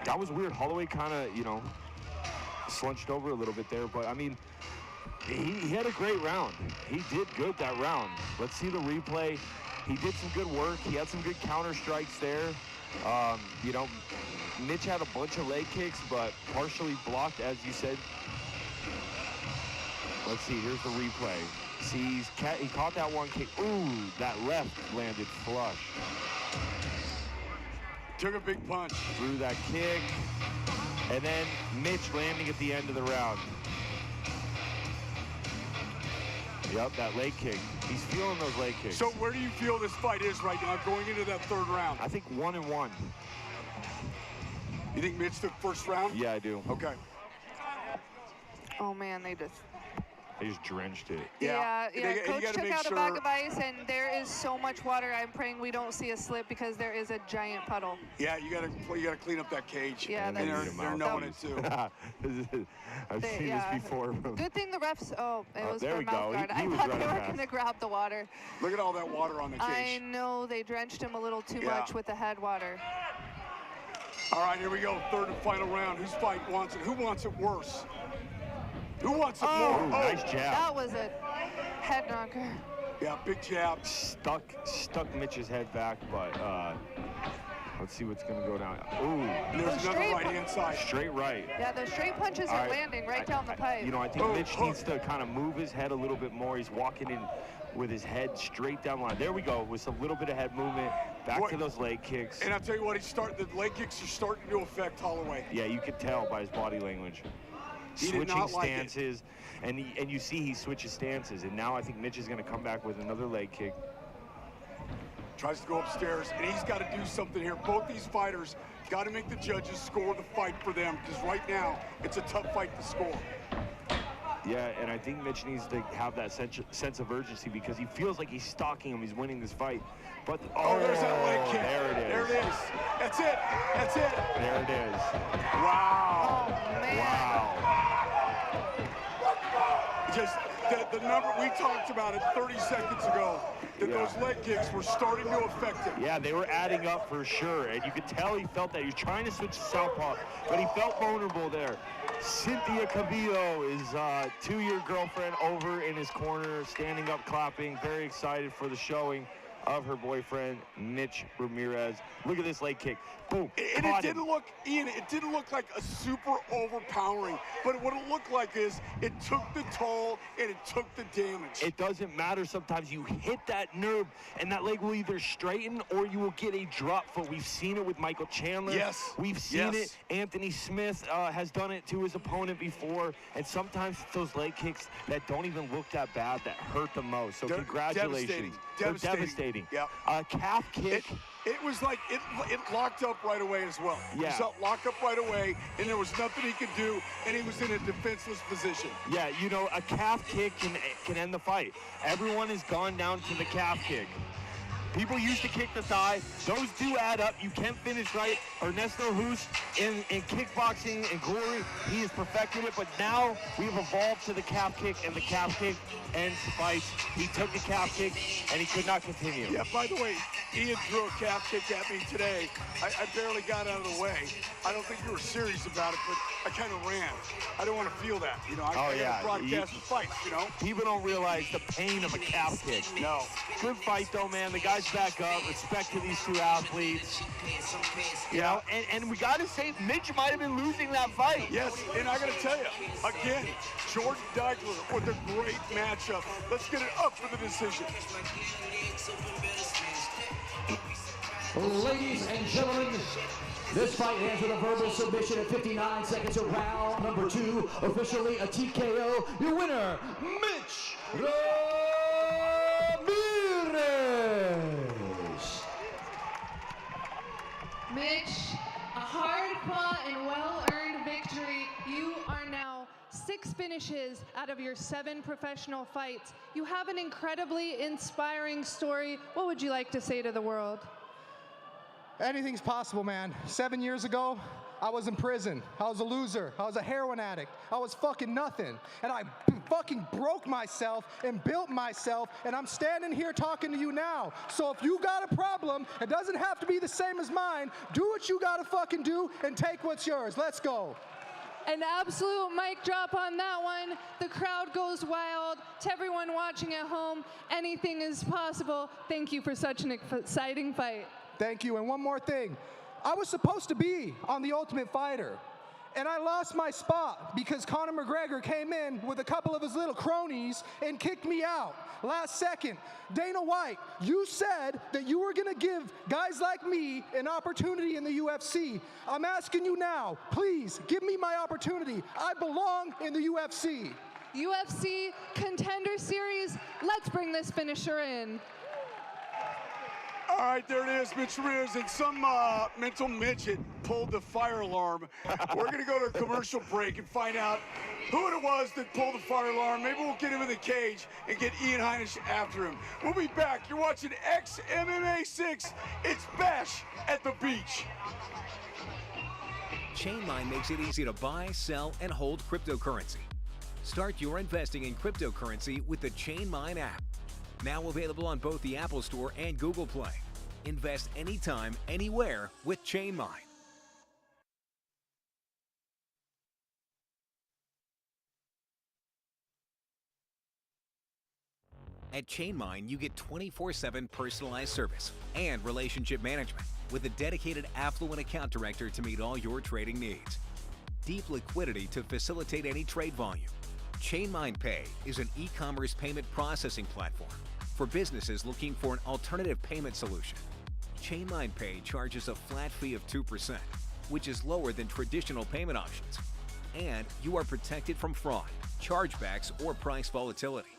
Speaker 15: that was weird. Holloway kind of, you know, slunched over a little bit there, but I mean, he had a great round. He did good that round. Let's see the replay. He did some good work. He had some good counter strikes there. You know, Mitch had a bunch of leg kicks, but partially blocked, as you said. Let's see, here's the replay. See, he caught that one kick. Ooh, that left landed flush.
Speaker 2: Took a big punch.
Speaker 15: Threw that kick. And then Mitch landing at the end of the round. Yep, that leg kick. He's feeling those leg kicks.
Speaker 2: So where do you feel this fight is right now going into that third round?
Speaker 15: I think 1-1.
Speaker 2: You think Mitch took first round?
Speaker 15: Yeah, I do.
Speaker 2: Okay.
Speaker 6: Oh, man, they
Speaker 15: just drenched it.
Speaker 6: Yeah. Coach took out a bag of ice, and there is so much water. I'm praying we don't see a slip because there is a giant puddle.
Speaker 2: Yeah, you gotta clean up that cage.
Speaker 6: Yeah,
Speaker 2: and they're knowing it too.
Speaker 15: I've seen this before.
Speaker 6: Good thing the refs. Oh, it was
Speaker 15: there
Speaker 6: for
Speaker 15: we
Speaker 6: mouth
Speaker 15: go.
Speaker 6: guard.
Speaker 15: He
Speaker 6: I
Speaker 15: was
Speaker 6: thought they
Speaker 15: running
Speaker 6: were
Speaker 15: fast.
Speaker 6: gonna grab the water.
Speaker 2: Look at all that water on the cage.
Speaker 6: I know they drenched him a little too much with the head water.
Speaker 2: All right, here we go. Third and final round. Whose fight wants it? Who wants it worse? Who wants it more?
Speaker 15: Ooh, nice jab.
Speaker 6: That was a head knocker.
Speaker 2: Yeah, big jab.
Speaker 15: Stuck Mitch's head back, but let's see what's going to go down. Ooh.
Speaker 2: There's another right hand side.
Speaker 15: Straight right.
Speaker 6: Yeah, those straight punches are landing right down the pipe.
Speaker 15: You know, I think Mitch needs to kind of move his head a little bit more. He's walking in with his head straight down the line. There we go, with some little bit of head movement. Back to those leg kicks.
Speaker 2: And I'll tell you what, the leg kicks are starting to affect Holloway.
Speaker 15: Yeah, you could tell by his body language. Switching stances, and you see he switches stances, and now I think Mitch is going to come back with another leg kick.
Speaker 2: Tries to go upstairs, and he's got to do something here. Both these fighters got to make the judges score the fight for them, because right now it's a tough fight to score.
Speaker 15: Yeah, and I think Mitch needs to have that sense of urgency because he feels like he's stalking him. He's winning this fight. But
Speaker 2: there's that leg kick.
Speaker 15: There it is.
Speaker 2: There it is. That's it. That's it.
Speaker 15: There it is.
Speaker 2: Wow.
Speaker 6: Oh, man.
Speaker 15: Wow.
Speaker 2: Just the number we talked about it 30 seconds ago, that those leg kicks were starting to affect him.
Speaker 15: Yeah, they were adding up for sure, and you could tell he felt that. He was trying to switch to southpaw, but he felt vulnerable there. Cynthia Cabillo is 2-year girlfriend over in his corner, standing up, clapping, very excited for the showing of her boyfriend, Mitch Ramirez. Look at this leg kick. Boom.
Speaker 2: And it didn't look, Ian, it didn't look like a super overpowering, but what it looked like is it took the toll and it took the damage.
Speaker 15: It doesn't matter. Sometimes you hit that nerve and that leg will either straighten or you will get a drop foot. We've seen it with Michael Chandler.
Speaker 2: Yes.
Speaker 15: We've seen it. Anthony Smith has done it to his opponent before. And sometimes it's those leg kicks that don't even look that bad that hurt the most. So congratulations. Devastating.
Speaker 2: Yeah.
Speaker 15: Calf kick.
Speaker 2: It was like it locked up right away as well.
Speaker 15: Yeah.
Speaker 2: He saw it lock up right away, and there was nothing he could do, and he was in a defenseless position.
Speaker 15: Yeah, you know, a calf kick can end the fight. Everyone has gone down to the calf kick. People used to kick the thigh. Those do add up. You can finish right. Ernesto Hoost in kickboxing and glory, he has perfected it, but now we've evolved to the calf kick, and the calf kick ends fights. He took a calf kick, and he could not continue.
Speaker 2: Yeah, by the way, Ian threw a calf kick at me today. I barely got out of the way. I don't think you were serious about it, but I kind of ran. I don't want to feel that, you know. I gotta broadcast the fights, you know.
Speaker 15: People don't realize the pain of a calf kick.
Speaker 2: No.
Speaker 15: Good fight, though, man. The guys back up. Respect to these two athletes. You know, and we got to say, Mitch might have been losing that fight.
Speaker 2: Yes, and I got to tell you, again, Jordan Dagler with a great matchup. Let's get it up for the decision.
Speaker 5: Ladies and gentlemen, this fight ends with a verbal submission at 59 seconds of round number 2. Officially a TKO. Your winner, Mitch Ramirez.
Speaker 3: Mitch, a hard-fought and well-earned victory. You are now 6 finishes out of your 7 professional fights. You have an incredibly inspiring story. What would you like to say to the world?
Speaker 14: Anything's possible, man. 7 years ago, I was in prison. I was a loser. I was a heroin addict. I was fucking nothing. And I fucking broke myself and built myself, and I'm standing here talking to you now. So if you got a problem, it doesn't have to be the same as mine. Do what you gotta fucking do and take what's yours. Let's go.
Speaker 3: An absolute mic drop on that one. The crowd goes wild. To everyone watching at home, anything is possible. Thank you for such an exciting fight.
Speaker 14: Thank you. And one more thing. I was supposed to be on The Ultimate Fighter, and I lost my spot because Conor McGregor came in with a couple of his little cronies and kicked me out last second. Dana White, you said that you were going to give guys like me an opportunity in the UFC. I'm asking you now, please give me my opportunity. I belong in the UFC.
Speaker 3: UFC Contender Series, let's bring this finisher in.
Speaker 2: All right, there it is, Mitch Ramirez, and some mental midget pulled the fire alarm. We're going to go to a commercial break and find out who it was that pulled the fire alarm. Maybe we'll get him in the cage and get Ian Heinisch after him. We'll be back. You're watching Xmma 6. It's Bash at the Beach.
Speaker 9: Chainline makes it easy to buy, sell, and hold cryptocurrency. Start your investing in cryptocurrency with the Chainline app. Now available on both the Apple Store and Google Play. Invest anytime, anywhere with Chainline. At Chainline, you get 24/7 personalized service and relationship management with a dedicated affluent account director to meet all your trading needs. Deep liquidity to facilitate any trade volume. Chainline Pay is an e-commerce payment processing platform for businesses looking for an alternative payment solution. Chainline Pay charges a flat fee of 2%, which is lower than traditional payment options. And you are protected from fraud, chargebacks, or price volatility.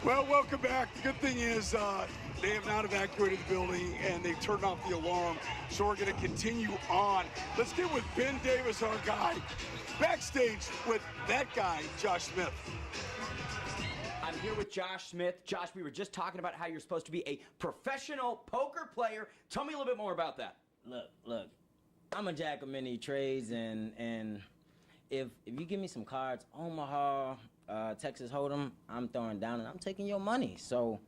Speaker 2: Well, welcome back. The good thing is they have not evacuated the building and they've turned off the alarm. So we're going to continue on. Let's get with Ben Davis, our guy, backstage with that guy, Josh Smith.
Speaker 12: I'm here with Josh Smith. Josh, we were just talking about how you're supposed to be a professional poker player. Tell me a little bit more about that.
Speaker 16: Look, I'm a jack of many trades, and if you give me some cards, Omaha, Texas Hold'em, I'm throwing down and I'm taking your money. So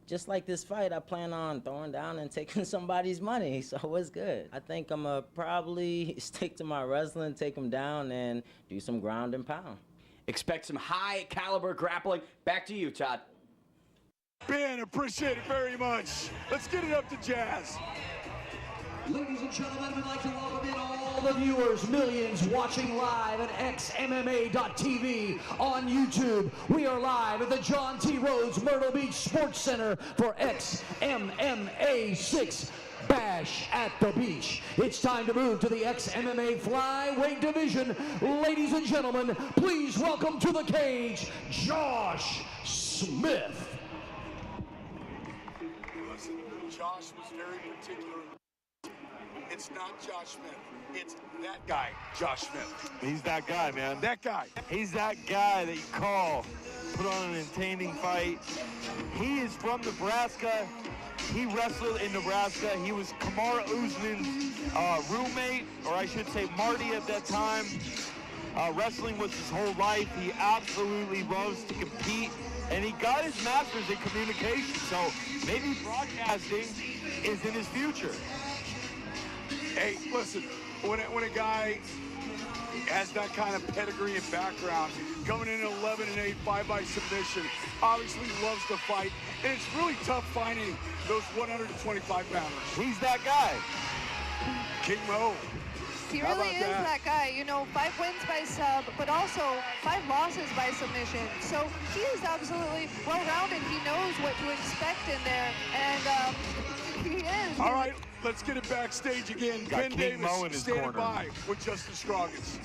Speaker 16: just like this fight, I plan on throwing down and taking somebody's money. So it's good. I think I'm gonna probably stick to my wrestling, take them down, and do some ground and pound.
Speaker 12: Expect some high caliber grappling. Back to you, Todd.
Speaker 2: Ben, appreciate it very much. Let's get it up to Jazz.
Speaker 5: Ladies and gentlemen, we'd like to welcome in all the viewers, millions watching live at xmma.tv on YouTube. We are live at the John T. Rhodes Myrtle Beach Sports Center for XMMA 6 Bash at the Beach. It's time to move to the XMMA flyweight division. Ladies and gentlemen, please welcome to the cage, Josh Smith.
Speaker 2: Listen, Josh was very particular. It's not Josh Smith. It's that guy, Josh Smith.
Speaker 15: He's that guy, man.
Speaker 2: That guy.
Speaker 15: He's that guy that you call, put on an entertaining fight. He is from Nebraska. He wrestled in Nebraska. He was Kamara Usman's roommate, or I should say Marty at that time. Wrestling was his whole life. He absolutely loves to compete, and he got his master's in communication, so maybe broadcasting is in his future.
Speaker 2: Hey, listen, when a guy has that kind of pedigree and background, coming in at 11-8, 5 by submission, obviously loves to fight, and it's really tough finding those 125-pounders.
Speaker 15: He's that guy.
Speaker 2: King Mo.
Speaker 6: He really is that guy. You know, 5 wins by sub, but also 5 losses by submission. So he is absolutely well-rounded. He knows what to expect in there, and he is.
Speaker 2: All right, let's get it backstage again.
Speaker 15: Got
Speaker 2: Ben
Speaker 15: King
Speaker 2: Davis
Speaker 15: Mo in his
Speaker 2: standing
Speaker 15: corner.
Speaker 2: by with Justin Scroggins.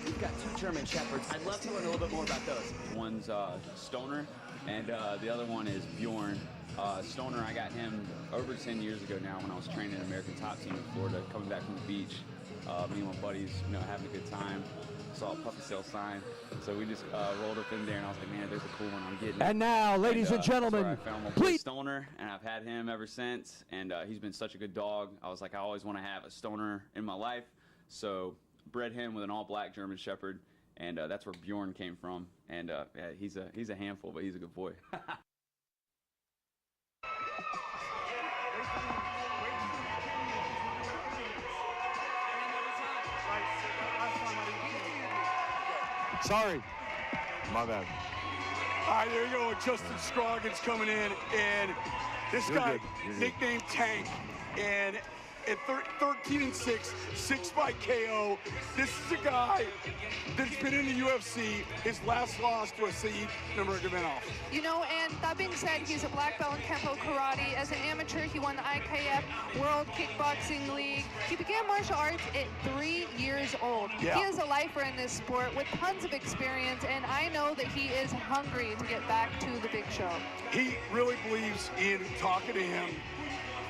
Speaker 12: We've got 2 German Shepherds. I'd love to learn a little bit more about those.
Speaker 17: One's Stoner, and the other one is Bjorn. Stoner, I got him over 10 years ago now when I was training an American Top Team in Florida, coming back from the beach. Me and my buddies, having a good time. Saw a puppy sale sign, so we just rolled up in there, and I was like, man, there's a cool one I'm getting.
Speaker 5: And now, ladies and gentlemen,
Speaker 17: that's where I found my boy Stoner, and I've had him ever since, and he's been such a good dog. I was like, I always want to have a Stoner in my life, so bred him with an all-black German Shepherd, and that's where Bjorn came from. And yeah, he's a handful, but he's a good boy.
Speaker 15: Sorry. My bad.
Speaker 2: All right, there you go. Justin Scroggins coming in, and this guy, nicknamed Tank, and at 13-6, 6 by KO. This is a guy that's been in the UFC. His last loss was Said Nurmagomedov.
Speaker 6: You know, and that being said, he's a black belt in Kempo Karate. As an amateur, he won the IKF World Kickboxing League. He began martial arts at 3 years old.
Speaker 2: Yeah.
Speaker 6: He is a lifer in this sport with tons of experience, and I know that he is hungry to get back to the big show.
Speaker 2: He really believes in talking to him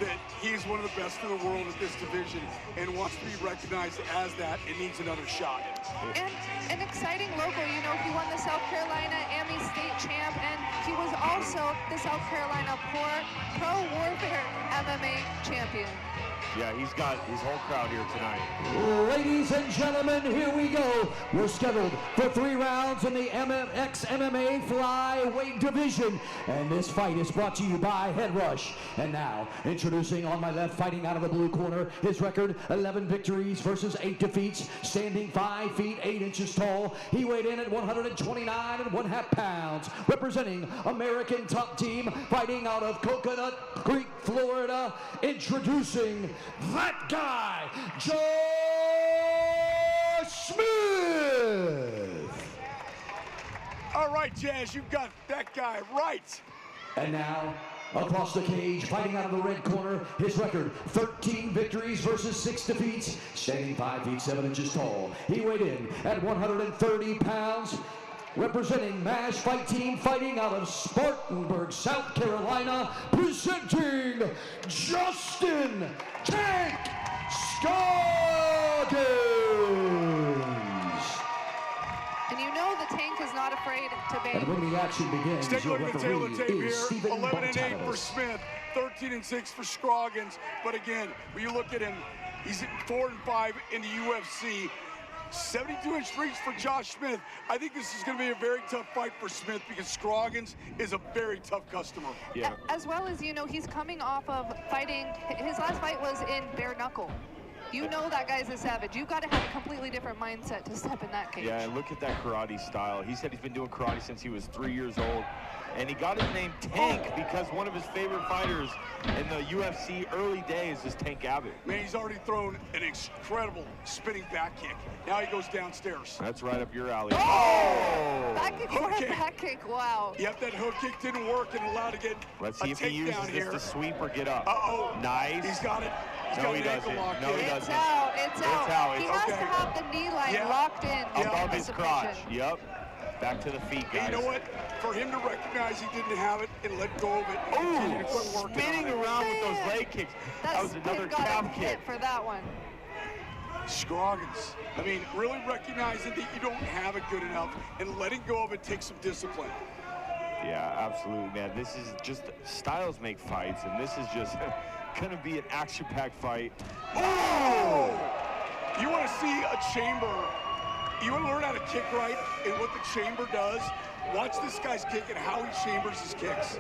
Speaker 2: that he's one of the best in the world at this division and wants to be recognized as that and needs another shot.
Speaker 6: And an exciting local, you know, he won the South Carolina AMI State Champ, and he was also the South Carolina Pro Warfare MMA Champion.
Speaker 15: Yeah, he's got his whole crowd here tonight.
Speaker 5: Ladies and gentlemen, here we go. We're scheduled for 3 rounds in the XMMA flyweight division. And this fight is brought to you by Head Rush. And now, introducing on my left, fighting out of the blue corner, his record, 11 victories versus 8 defeats, standing 5 feet 8 inches tall. He weighed in at 129 1/2 pounds, representing American Top Team, fighting out of Coconut Creek, Florida, introducing that guy, Josh Smith.
Speaker 2: All right, Jazz, you've got that guy right.
Speaker 5: And now, across the cage, fighting out of the red corner, his record, 13 victories versus 6 defeats, standing 5 feet 7 inches tall. He weighed in at 130 pounds, representing MASH Fight Team, fighting out of Spartanburg, South Carolina, presenting Justin Tank Scoggins.
Speaker 6: And you know the Tank is not afraid to bang.
Speaker 5: And when the action begins,
Speaker 2: Take a
Speaker 5: your
Speaker 2: look at the tail of the tape
Speaker 5: referee
Speaker 2: here.
Speaker 5: is Stephen
Speaker 2: 11-8 for
Speaker 5: Bartalis.
Speaker 2: Smith, 13-6 for Scroggins. But again, when you look at him, he's at 4-5 in the UFC. 72-inch reach for Josh Smith. I think this is going to be a very tough fight for Smith because Scroggins is a very tough customer.
Speaker 15: Yeah.
Speaker 6: As well as, you know, he's coming off of fighting, his last fight was in bare knuckle. You know that guy's a savage. You've got to have a completely different mindset to step in that cage.
Speaker 15: Yeah, and look at that karate style. He said he's been doing karate since he was 3 years old. And he got his name Tank because one of his favorite fighters in the UFC early days is Tank Abbott.
Speaker 2: Man, he's already thrown an incredible spinning back kick. Now he goes downstairs.
Speaker 15: That's right up your alley.
Speaker 2: Oh!
Speaker 6: Back kick
Speaker 2: Hook
Speaker 6: for a
Speaker 2: kick.
Speaker 6: back kick, wow.
Speaker 2: Yep, that hook kick didn't work and allowed to get
Speaker 15: Let's
Speaker 2: a
Speaker 15: see if he uses
Speaker 2: takedown
Speaker 15: this
Speaker 2: here.
Speaker 15: to sweep or get up.
Speaker 2: Uh-oh.
Speaker 15: Nice.
Speaker 2: He's got it. He's
Speaker 15: No,
Speaker 2: got
Speaker 15: he
Speaker 2: an ankle
Speaker 15: doesn't.
Speaker 2: lock
Speaker 15: No, he
Speaker 2: in.
Speaker 15: doesn't.
Speaker 6: It's out, it's out.
Speaker 15: It's out.
Speaker 6: He
Speaker 15: It's
Speaker 6: has
Speaker 2: okay.
Speaker 6: to have the knee line
Speaker 2: Yeah.
Speaker 6: locked in.
Speaker 15: Above
Speaker 6: the
Speaker 15: his
Speaker 6: submission.
Speaker 15: crotch. Yep. Back to the feet, guys.
Speaker 2: And you know what? For him to recognize he didn't have it and let go of it and continue to quit working
Speaker 15: Spinning
Speaker 2: on it.
Speaker 15: around with those leg kicks. That was another
Speaker 6: got him
Speaker 15: calf
Speaker 6: hit
Speaker 15: kick.
Speaker 6: for that one.
Speaker 2: Scroggins. I mean, really recognizing that you don't have it good enough and letting go of it takes some discipline.
Speaker 15: Yeah, absolutely, man. This is just, styles make fights, and this is just going to be an action-packed fight.
Speaker 2: Oh! You want to see a chamber, you want to learn how to kick right and what the chamber does? Watch this guy's kick and how he chambers his kicks.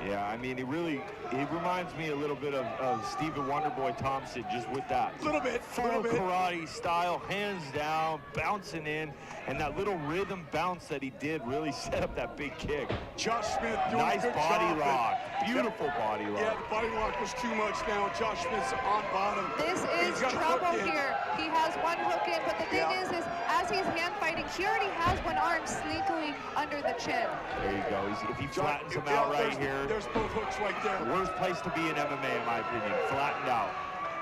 Speaker 15: Yeah, I mean, he reminds me a little bit of Stephen Wonderboy Thompson, just with that
Speaker 2: Little bit.
Speaker 15: karate style, hands down, bouncing in, and that little rhythm bounce that he did really set up that big kick.
Speaker 2: Josh Smith doing
Speaker 15: nice
Speaker 2: a good
Speaker 15: body
Speaker 2: job.
Speaker 15: lock, beautiful body lock.
Speaker 2: Yeah, the body lock was too much now. Josh Smith's on bottom.
Speaker 6: This is
Speaker 2: He's got a hook
Speaker 6: trouble
Speaker 2: in.
Speaker 6: here. He has one hook in, but the thing is as he's hand fighting, he already has one arm sneakily under the chin.
Speaker 15: There you go. If he flattens him out right here.
Speaker 2: There's both hooks right there.
Speaker 15: Worst place to be in MMA, in my opinion. Flattened out.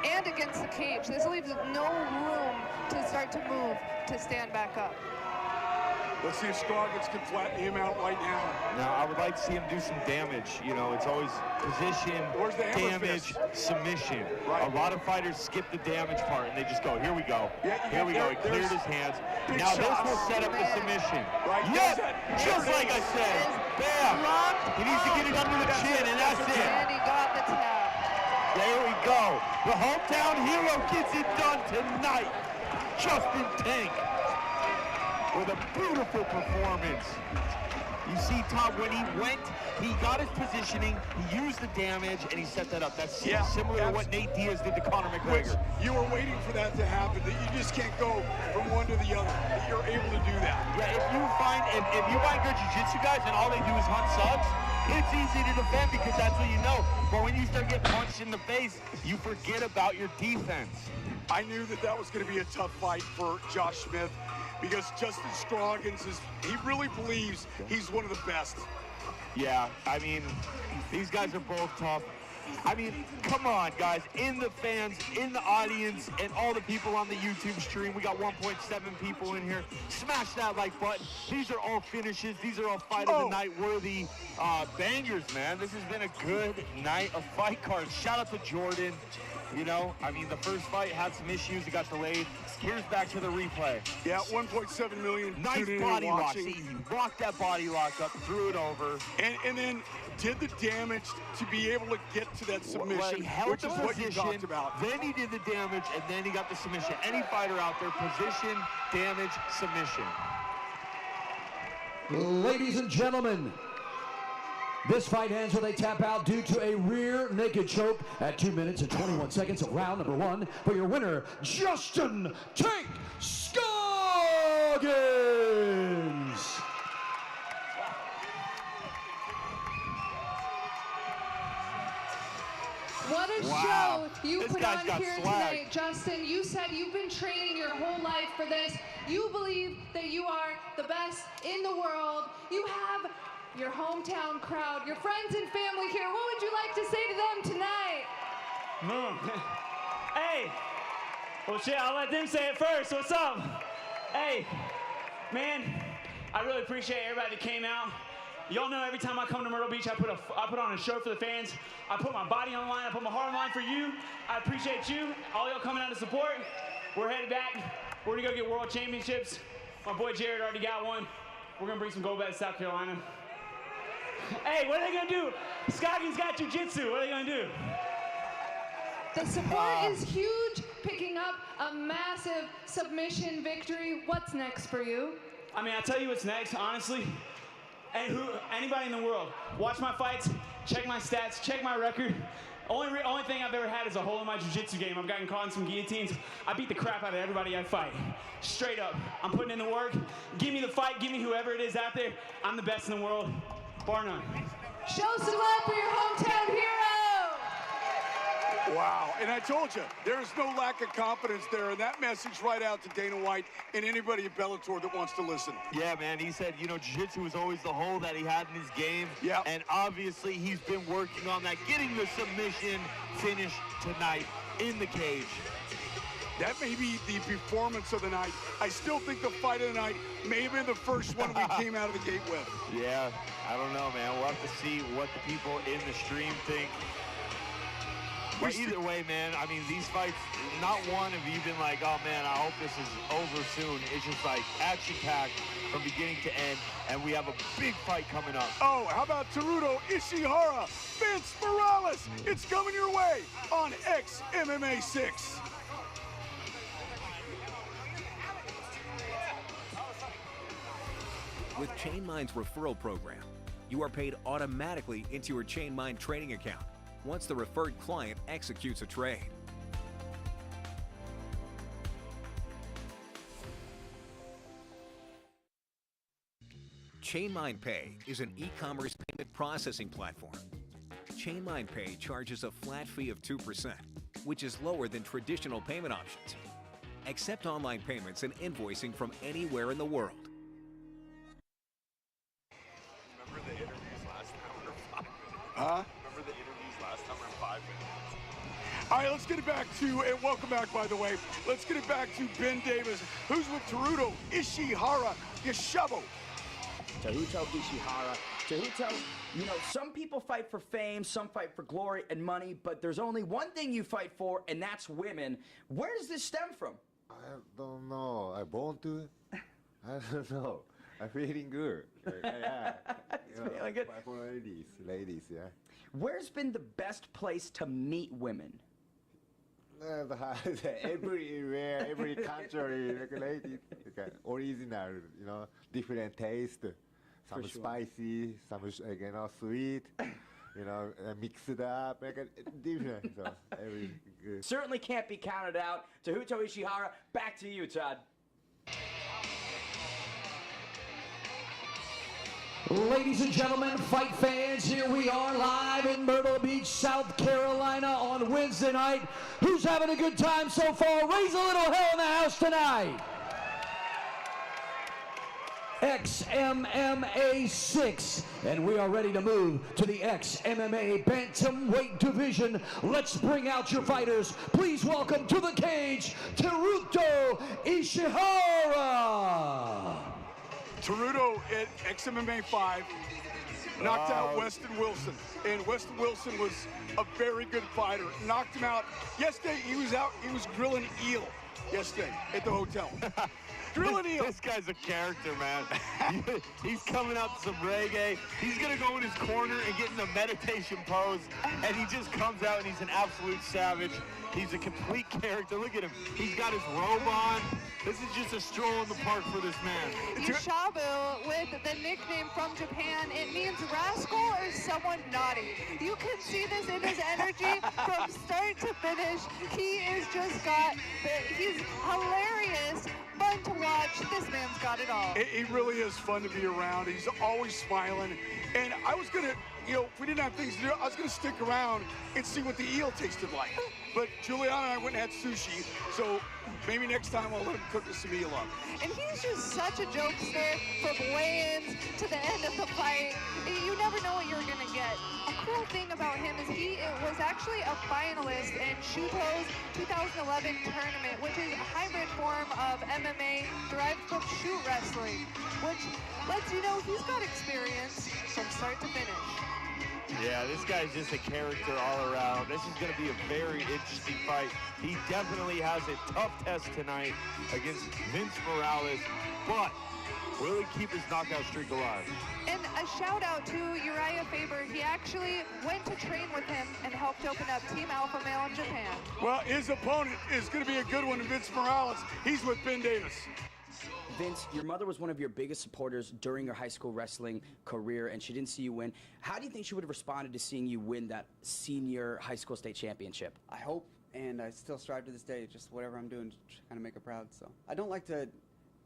Speaker 6: And against the cage. This leaves no room to start to move to stand back up.
Speaker 2: Let's see if Scroggins can flatten him out right now.
Speaker 15: Now, I would like to see him do some damage. You know, it's always position,
Speaker 2: Where's the hammer
Speaker 15: damage,
Speaker 2: fist?
Speaker 15: submission.
Speaker 2: Right.
Speaker 15: A lot of fighters skip the damage part, and they just go, here we go.
Speaker 2: Yeah,
Speaker 15: Here we go. He cleared
Speaker 2: there's
Speaker 15: his hands.
Speaker 2: big
Speaker 15: Now, this
Speaker 2: shots.
Speaker 15: will set up the submission.
Speaker 2: Right,
Speaker 15: Yep,
Speaker 2: there's that.
Speaker 15: just
Speaker 2: There it
Speaker 15: like I
Speaker 2: is.
Speaker 15: said. Bam. He needs to get it under the chin, and that's it.
Speaker 6: And he got the tap.
Speaker 15: There we go. The hometown hero gets it done tonight. Justin Tank with a beautiful performance. You see, Tom, when he went, he got his positioning, he used the damage, and he set that up. That's similar to what Nate Diaz did to Conor McGregor.
Speaker 2: You were waiting for that to happen, that you just can't go from one to the other. That you're able to do that.
Speaker 15: Yeah, if you find good jiu-jitsu guys and all they do is hunt subs, it's easy to defend because that's what you know. But when you start getting punched in the face, you forget about your defense.
Speaker 2: I knew that was going to be a tough fight for Josh Smith because Justin Scroggins he really believes he's one of the best.
Speaker 15: Yeah, I mean, these guys are both tough. I mean, come on, guys, in the fans, in the audience, and all the people on the YouTube stream. We got 1.7 people in here. Smash that like button. These are all finishes. These are all fight of the night worthy bangers, man. This has been a good night of fight cards. Shout out to Jordan. You know, I mean, the first fight had some issues. It got delayed. Here's back to the replay.
Speaker 2: Yeah, 1.7 million.
Speaker 15: Nice
Speaker 2: tuning in
Speaker 15: body
Speaker 2: and
Speaker 15: lock.
Speaker 2: watching.
Speaker 15: See, he rocked that body lock up, threw it over.
Speaker 2: And then did the damage to be able to get to that submission,
Speaker 15: Well, he held
Speaker 2: which
Speaker 15: the
Speaker 2: is what you
Speaker 15: position,
Speaker 2: talked about.
Speaker 15: then he did the damage, and then he got the submission. Any fighter out there, position, damage, submission.
Speaker 5: Ladies and gentlemen, this fight ends with a tap out due to a rear naked choke at 2 minutes and 21 seconds of round number 1 for your winner, Justin Tank Scoggins.
Speaker 3: What a
Speaker 15: Wow.
Speaker 3: show you
Speaker 15: This
Speaker 3: put
Speaker 15: guy's
Speaker 3: on
Speaker 15: got
Speaker 3: here
Speaker 15: swag.
Speaker 3: tonight, Justin. You said you've been training your whole life for this. You believe that you are the best in the world. You have your hometown crowd, your friends and family here. What would you like to say to them tonight?
Speaker 10: Hey, well shit, I'll let them say it first. What's up? Hey, man,
Speaker 18: I really appreciate everybody that came out. Y'all know every time I come to Myrtle Beach, I put on a show for the fans. I put my body on the line. I put my heart on the line for you. I appreciate you, all y'all coming out to support. We're headed back. We're gonna go get world championships. My boy Jared already got one. We're gonna bring some gold back to South Carolina. Hey, what are they gonna do? Scoggins got jiu-jitsu. What are they gonna do?
Speaker 3: The support is huge, picking up a massive submission victory. What's next for you?
Speaker 18: I mean, I'll tell you what's next, honestly. Anybody in the world, watch my fights, check my stats, check my record. Only thing I've ever had is a hole in my jiu-jitsu game. I've gotten caught in some guillotines. I beat the crap out of everybody I fight. Straight up. I'm putting in the work. Give me the fight. Give me whoever it is out there. I'm the best in the world, bar none.
Speaker 3: Show some love for your hometown hero.
Speaker 2: Wow, and I told you, there is no lack of confidence there, and that message right out to Dana White and anybody at Bellator that wants to listen.
Speaker 7: Yeah, man, he said, you know, jiu-jitsu was always the hole that he had in his game.
Speaker 2: Yeah.
Speaker 7: And obviously he's been working on that, getting the submission finish tonight in the cage.
Speaker 2: That may be the performance of the night. I still think the fight of the night may have been the first one we came out of the gate with.
Speaker 7: Yeah, I don't know, man. We'll have to see what the people in the stream think. But either way, man, I mean, these fights, not one have you been like, oh, man, I hope this is over soon. It's just like action-packed from beginning to end, and we have a big fight coming up.
Speaker 2: Oh, how about Teruto Ishihara, Vince Morales? It's coming your way on Xmma 6.
Speaker 9: With ChainMind's referral program, you are paid automatically into your ChainMind trading account once the referred client executes a trade. ChainMind Pay is an e-commerce payment processing platform. ChainMind Pay charges a flat fee of 2%, which is lower than traditional payment options. Accept online payments and invoicing from anywhere in the world.
Speaker 7: Remember the interviews last time or 5 minutes?
Speaker 2: Huh?
Speaker 7: Remember the interviews last time or 5 minutes?
Speaker 2: All right, let's get it back to, and welcome back, by the way. Let's get it back to Ben Davis, who's with Teruto Ishihara Yashabo.
Speaker 12: Teruto Ishihara. Teruto, you know, some people fight for fame, some fight for glory and money, but there's only one thing you fight for, and that's women. Where does this stem from?
Speaker 19: I don't know. I born to it? I don't know. I'm feeling good. Yeah.
Speaker 12: Feeling good.
Speaker 19: For ladies, yeah.
Speaker 12: Where's been the best place to meet women?
Speaker 19: Everywhere, every country regulated, original, you know, different taste. Some
Speaker 12: For sure.
Speaker 19: spicy, some you know, sweet, you know, mixed up, like different. So every good.
Speaker 12: Certainly can't be counted out. Teruto Ishihara, back to you, Todd.
Speaker 5: Ladies and gentlemen, fight fans, here we are live in Myrtle Beach, South Carolina on Wednesday night. Who's having a good time so far? Raise a little hell in the house tonight. Xmma 6, and we are ready to move to the Xmma Bantamweight division. Let's bring out your fighters. Please welcome to the cage, Teruto Ishihara.
Speaker 2: Teruto at Xmma 5 knocked out Weston Wilson, and Weston Wilson was a very good fighter. Knocked him out yesterday. He was grilling eel yesterday at the hotel. Grilling eel.
Speaker 7: This guy's a character, man. He's coming out to some reggae. He's gonna go in his corner and get in a meditation pose, and he just comes out and he's an absolute savage. He's a complete character. Look at him. He's got his robe on. This is just a stroll in the park for this man.
Speaker 6: Yashabu, with the nickname from Japan, it means rascal or someone naughty. You can see this in his energy from start to finish. He is just he's hilarious, fun to watch. This man's got it all.
Speaker 2: He really is fun to be around. He's always smiling. And I was gonna, you know, if we didn't have things to do, I was gonna stick around and see what the eel tasted like. But Juliana and I went and had sushi, so maybe next time I'll let him cook us some eel up.
Speaker 6: And he's just such a jokester from weigh-ins to the end of the fight. You never know what you're gonna get. A cool thing about about him is he was actually a finalist in Shuto's 2011 tournament, which is a hybrid form of MMA derived from shoot wrestling, which lets you know he's got experience from start to finish.
Speaker 15: Yeah, this guy's just a character all around. This is going to be a very interesting fight. He definitely has a tough test tonight against Vince Morales, but will he keep his knockout streak alive?
Speaker 6: And a shout out to Uriah Faber. He actually went to train with him and helped open up Team Alpha Male in Japan.
Speaker 2: Well, his opponent is going to be a good one, Vince Morales. He's with Ben Davis.
Speaker 12: Vince, your mother was one of your biggest supporters during your high school wrestling career, and she didn't see you win. How do you think she would have responded to seeing you win that senior high school state championship?
Speaker 20: I hope, and I still strive to this day, just whatever I'm doing to kind of make her proud. So I don't like to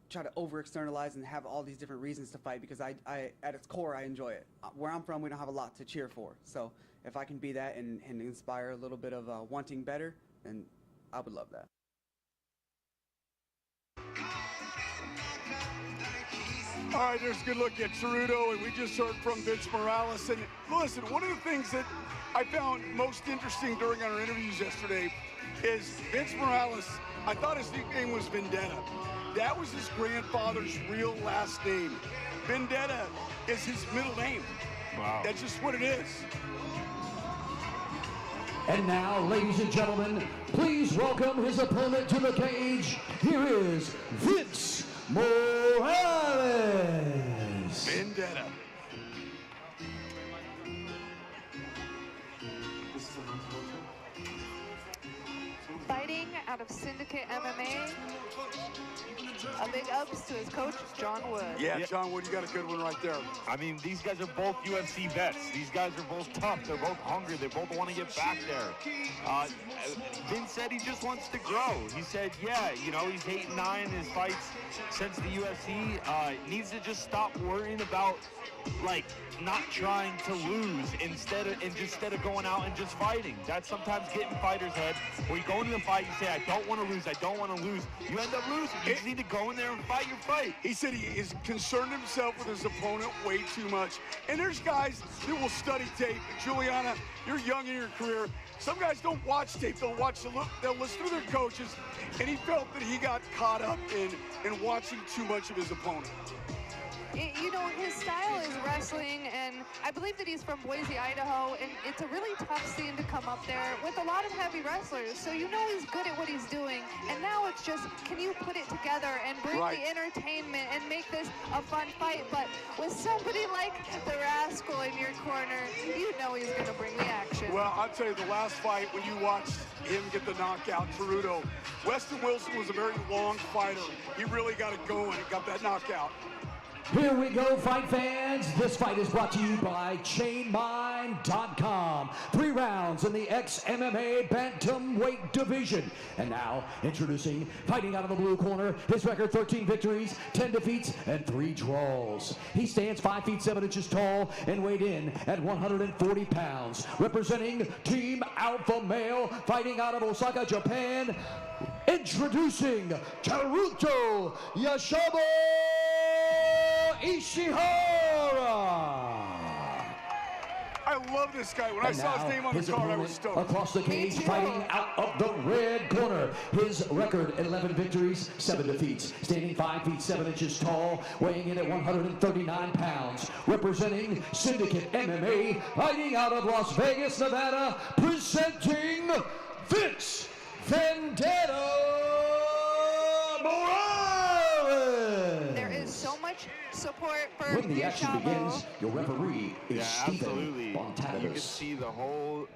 Speaker 20: try to over-externalize and have all these different reasons to fight, because I at its core, I enjoy it. Where I'm from, we don't have a lot to cheer for. So if I can be that and inspire a little bit of wanting better, then I would love that.
Speaker 2: All right, there's a good look at Ceruto, and we just heard from Vince Morales. And listen, one of the things that I found most interesting during our interviews yesterday is Vince Morales, I thought his nickname was Vendetta. That was his grandfather's real last name. Vendetta is his middle name.
Speaker 15: Wow.
Speaker 2: That's just what it is.
Speaker 5: And now, ladies and gentlemen, please welcome his opponent to the cage. Here is Vince Morales.
Speaker 2: Vendetta.
Speaker 6: Fighting out of Syndicate MMA, a big ups to his coach, John Wood.
Speaker 2: Yeah, John Wood, you got a good one right there.
Speaker 15: I mean, these guys are both UFC vets. These guys are both tough. They're both hungry. They both want to get back there. Vince said he just wants to grow. He said, yeah, you know, he's 8-9 in his fights since the UFC. Needs to just stop worrying about, like, not trying to lose instead of going out and just fighting. That's sometimes getting fighters' head. Where you go into the fight, you say, I don't want to lose, I don't want to lose. You end up losing. You just need to go in there and fight your fight.
Speaker 2: He said he is concerned himself with his opponent way too much. And there's guys that will study tape. Juliana, you're young in your career. Some guys don't watch tape. They'll listen to their coaches. And he felt that he got caught up in watching too much of his opponent.
Speaker 6: You know, his style is wrestling, and I believe that he's from Boise, Idaho, and it's a really tough scene to come up there with a lot of heavy wrestlers. So you know he's good at what he's doing, and now it's just, can you put it together and bring the entertainment and make this a fun fight? But with somebody like the Rascal in your corner, you know he's going to bring the action.
Speaker 2: Well, I'll tell you, the last fight, when you watched him get the knockout, Ceruto, Weston Wilson was a very long fighter. He really got it going and got that knockout.
Speaker 5: Here we go, fight fans. This fight is brought to you by ChainMine.com. 3 rounds in the Xmma bantamweight division. And now, introducing, fighting out of the blue corner, his record 13 victories, 10 defeats, and 3 draws. He stands 5 feet 7 inches tall and weighed in at 140 pounds. Representing Team Alpha Male, fighting out of Osaka, Japan. Introducing Teruto Yashabo Ishihara.
Speaker 2: I love this guy. When I saw his name on the card, I was stoked.
Speaker 5: Across the cage, fighting out of the red corner. His record, 11 victories, 7 defeats. Standing 5 feet 7 inches tall, weighing in at 139 pounds. Representing Syndicate MMA, fighting out of Las Vegas, Nevada. Presenting Vince Vendetta Morales.
Speaker 6: There is so much support for
Speaker 5: When the action
Speaker 6: Yashabo.
Speaker 5: begins, your referee is
Speaker 15: Yeah,
Speaker 5: Stephen
Speaker 15: absolutely. You can
Speaker 5: Bontatis.
Speaker 15: see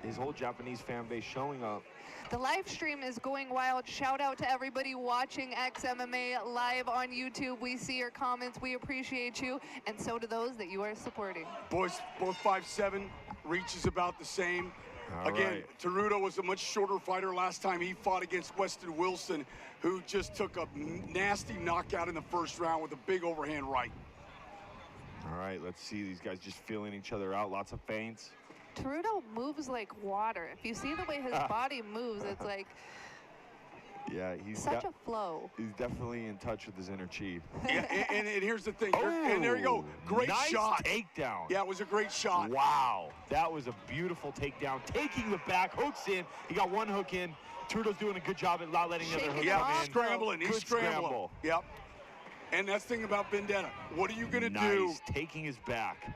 Speaker 15: his whole Japanese fan base showing up.
Speaker 6: The live stream is going wild. Shout out to everybody watching XMMA live on YouTube. We see your comments. We appreciate you. And so do those that you are supporting.
Speaker 2: Boys, both 5'7", reach is about the same.
Speaker 15: All
Speaker 2: Again,
Speaker 15: right.
Speaker 2: Teruto was a much shorter fighter last time he fought against Weston Wilson, who just took a nasty knockout in the first round with a big overhand right.
Speaker 15: All right, let's see these guys just feeling each other out. Lots of feints.
Speaker 6: Teruto moves like water. If you see the way his body moves, it's like
Speaker 15: Yeah, he's
Speaker 6: Such a flow.
Speaker 15: He's definitely in touch with his inner chi.
Speaker 2: Yeah, and here's the thing.
Speaker 15: Oh,
Speaker 2: and there you go. Great
Speaker 15: nice
Speaker 2: shot.
Speaker 15: Takedown.
Speaker 2: Yeah, it was a great shot.
Speaker 15: Wow, that was a beautiful takedown. Taking the back, hooks in. He got one hook in. Trudeau's doing a good job at not letting the other hook come in.
Speaker 2: Scrambling. He's
Speaker 15: Good
Speaker 2: scrambling.
Speaker 15: scramble.
Speaker 2: Yep. And that's the thing about Vendetta. What are you going to
Speaker 15: Nice,
Speaker 2: do?
Speaker 15: taking his back.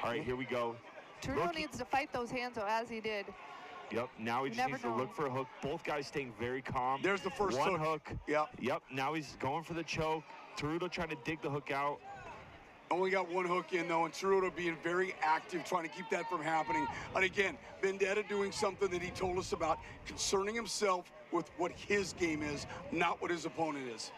Speaker 15: All right, here we go.
Speaker 6: Trudeau needs to fight those hands, though, as he did.
Speaker 15: Yep, now he
Speaker 6: You
Speaker 15: just
Speaker 6: never
Speaker 15: needs to
Speaker 6: know.
Speaker 15: look for a hook. Both guys staying very calm.
Speaker 2: There's the first
Speaker 15: one
Speaker 2: hook.
Speaker 15: hook.
Speaker 2: Yep.
Speaker 15: Yep, now he's going for the choke. Trudeau trying to dig the hook out.
Speaker 2: Only got one hook in, though, and Trudeau being very active, trying to keep that from happening. And again, Vendetta doing something that he told us about, concerning himself with what his game is, not what his opponent is.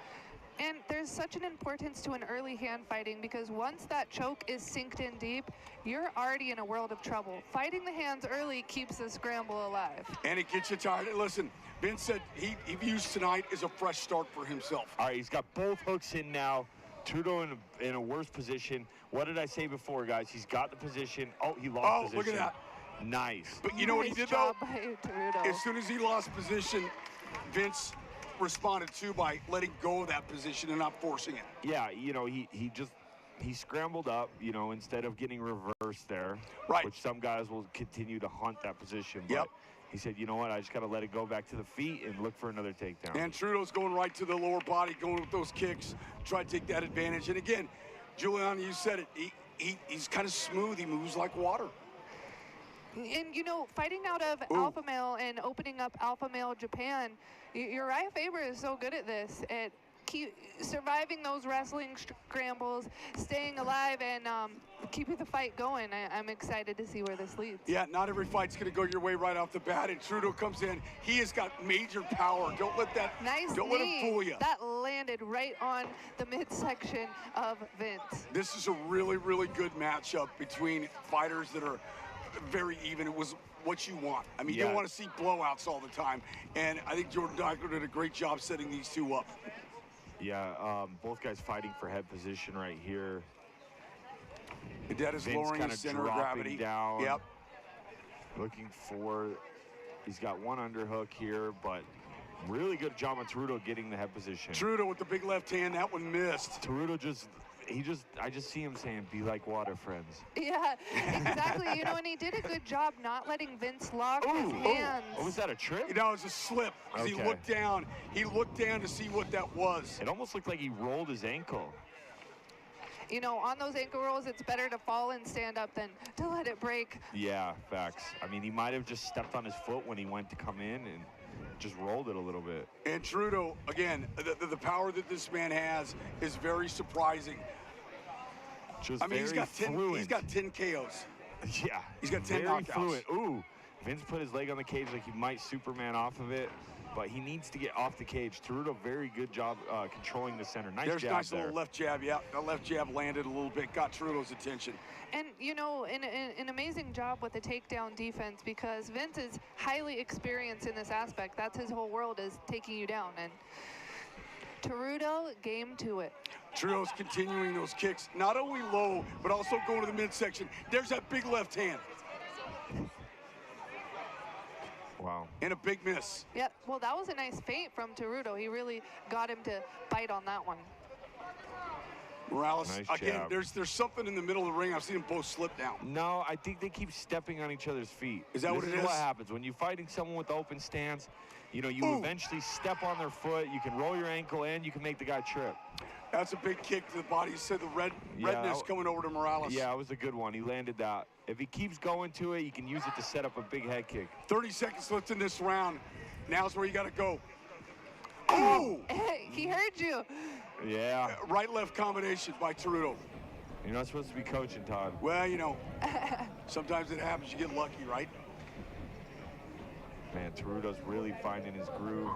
Speaker 6: And there's such an importance to an early hand fighting because once that choke is synced in deep, you're already in a world of trouble. Fighting the hands early keeps the scramble alive.
Speaker 2: And it gets you tired. Listen, Vince said he views tonight as a fresh start for himself.
Speaker 15: All right, he's got both hooks in now. Trudeau in a worse position. What did I say before, guys? He's got the position. Oh, he lost position.
Speaker 2: Look at that.
Speaker 15: Nice.
Speaker 2: But you know what he did,
Speaker 6: job
Speaker 2: though?
Speaker 6: by Trudeau.
Speaker 2: As soon as he lost position, Vince responded too by letting go of that position and not forcing it.
Speaker 15: Yeah, you know, he scrambled up, you know, instead of getting reversed there.
Speaker 2: Right.
Speaker 15: Which some guys will continue to hunt that position. But he said, you know what, I just got to let it go back to the feet and look for another takedown.
Speaker 2: And Trudeau's going right to the lower body, going with those kicks, try to take that advantage. And again, Juliana, you said it, he's kind of smooth. He moves like water.
Speaker 6: And, you know, fighting out of Alpha Male and opening up Alpha Male Japan, Uriah Faber is so good at this, at surviving those wrestling scrambles, staying alive, and keeping the fight going. I'm excited to see where this leads.
Speaker 2: Yeah, not every fight's going to go your way right off the bat, and Trudeau comes in. He has got major power. Don't let that, don't let him fool you.
Speaker 6: That landed right on the midsection of Vince.
Speaker 2: This is a really, really good matchup between fighters that are very even. It was what you want. I mean, you don't want to see blowouts all the time, and I think Jordan Deichler did a great job setting these two up.
Speaker 15: Yeah, both guys fighting for head position right here.
Speaker 2: Vendetta's
Speaker 15: Vince
Speaker 2: lowering
Speaker 15: kind
Speaker 2: his
Speaker 15: of
Speaker 2: center of gravity.
Speaker 15: Down.
Speaker 2: Yep.
Speaker 15: Looking for, he's got one underhook here, but really good job on Trudeau getting the head position.
Speaker 2: Trudeau with the big left hand, that one missed.
Speaker 15: Trudeau I just see him saying, be like water, friends.
Speaker 6: Yeah, exactly. You know, and he did a good job not letting Vince lock his hands.
Speaker 15: Oh, was that a trip?
Speaker 2: No, it was a slip.
Speaker 15: Okay.
Speaker 2: He looked down. He looked down to see what that was.
Speaker 15: It almost looked like he rolled his ankle.
Speaker 6: You know, on those ankle rolls, it's better to fall and stand up than to let it break.
Speaker 15: Yeah, facts. I mean, he might have just stepped on his foot when he went to come in and just rolled it a little bit.
Speaker 2: And Trudeau, again, the power that this man has is very surprising.
Speaker 15: Just
Speaker 2: I mean, he's got 10 KOs.
Speaker 15: Yeah.
Speaker 2: He's got 10
Speaker 15: very
Speaker 2: knockouts.
Speaker 15: fluent. Ooh, Vince put his leg on the cage like he might Superman off of it, but he needs to get off the cage. Trudeau, very good job controlling the center.
Speaker 2: There's
Speaker 15: jab
Speaker 2: nice
Speaker 15: there.
Speaker 2: little left jab. Yeah, that left jab landed a little bit, got Trudeau's attention.
Speaker 6: And, you know, an amazing job with the takedown defense because Vince is highly experienced in this aspect. That's his whole world, is taking you down. And Trudeau, game to it.
Speaker 2: Trudeau's continuing those kicks, not only low, but also going to the midsection. There's that big left hand.
Speaker 15: Wow.
Speaker 2: And a big miss.
Speaker 6: Yep, well, that was a nice feint from Trudeau. He really got him to bite on that one.
Speaker 2: Morales,
Speaker 15: Nice
Speaker 2: again,
Speaker 15: jab.
Speaker 2: there's something in the middle of the ring. I've seen them both slip down.
Speaker 15: No, I think they keep stepping on each other's feet.
Speaker 2: Is that what it
Speaker 15: This is
Speaker 2: is?
Speaker 15: what happens. When you're fighting someone with open stance, you know, you eventually step on their foot, you can roll your ankle, and you can make the guy trip.
Speaker 2: That's a big kick to the body. You said the redness coming over to Morales.
Speaker 15: Yeah, it was a good one. He landed that. If he keeps going to it, you can use it to set up a big head kick.
Speaker 2: 30 seconds left in this round. Now's where you got to go. Oh!
Speaker 6: He heard you.
Speaker 15: Yeah.
Speaker 2: Right-left combination by Trudeau.
Speaker 15: You're not supposed to be coaching, Todd.
Speaker 2: Well, you know, sometimes it happens. You get lucky, right?
Speaker 15: Man, Trudeau's really finding his groove.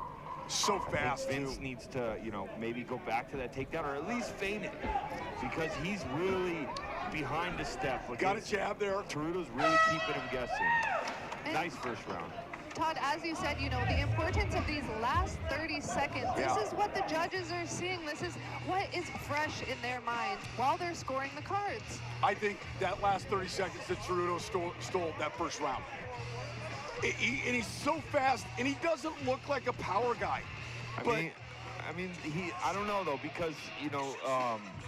Speaker 2: So fast,
Speaker 15: I think Vince needs to, you know, maybe go back to that takedown or at least feint it because he's really behind the step. Look,
Speaker 2: got a jab there.
Speaker 15: Trudeau's really keeping him guessing. Nice first round.
Speaker 6: Todd, as you said, you know, the importance of these last 30 seconds.
Speaker 2: Yeah.
Speaker 6: This is what the judges are seeing. This is what is fresh in their mind while they're scoring the cards.
Speaker 2: I think that last 30 seconds that Trudeau stole that first round. And he's so fast, and he doesn't look like a power guy.
Speaker 15: I mean, I don't know though, because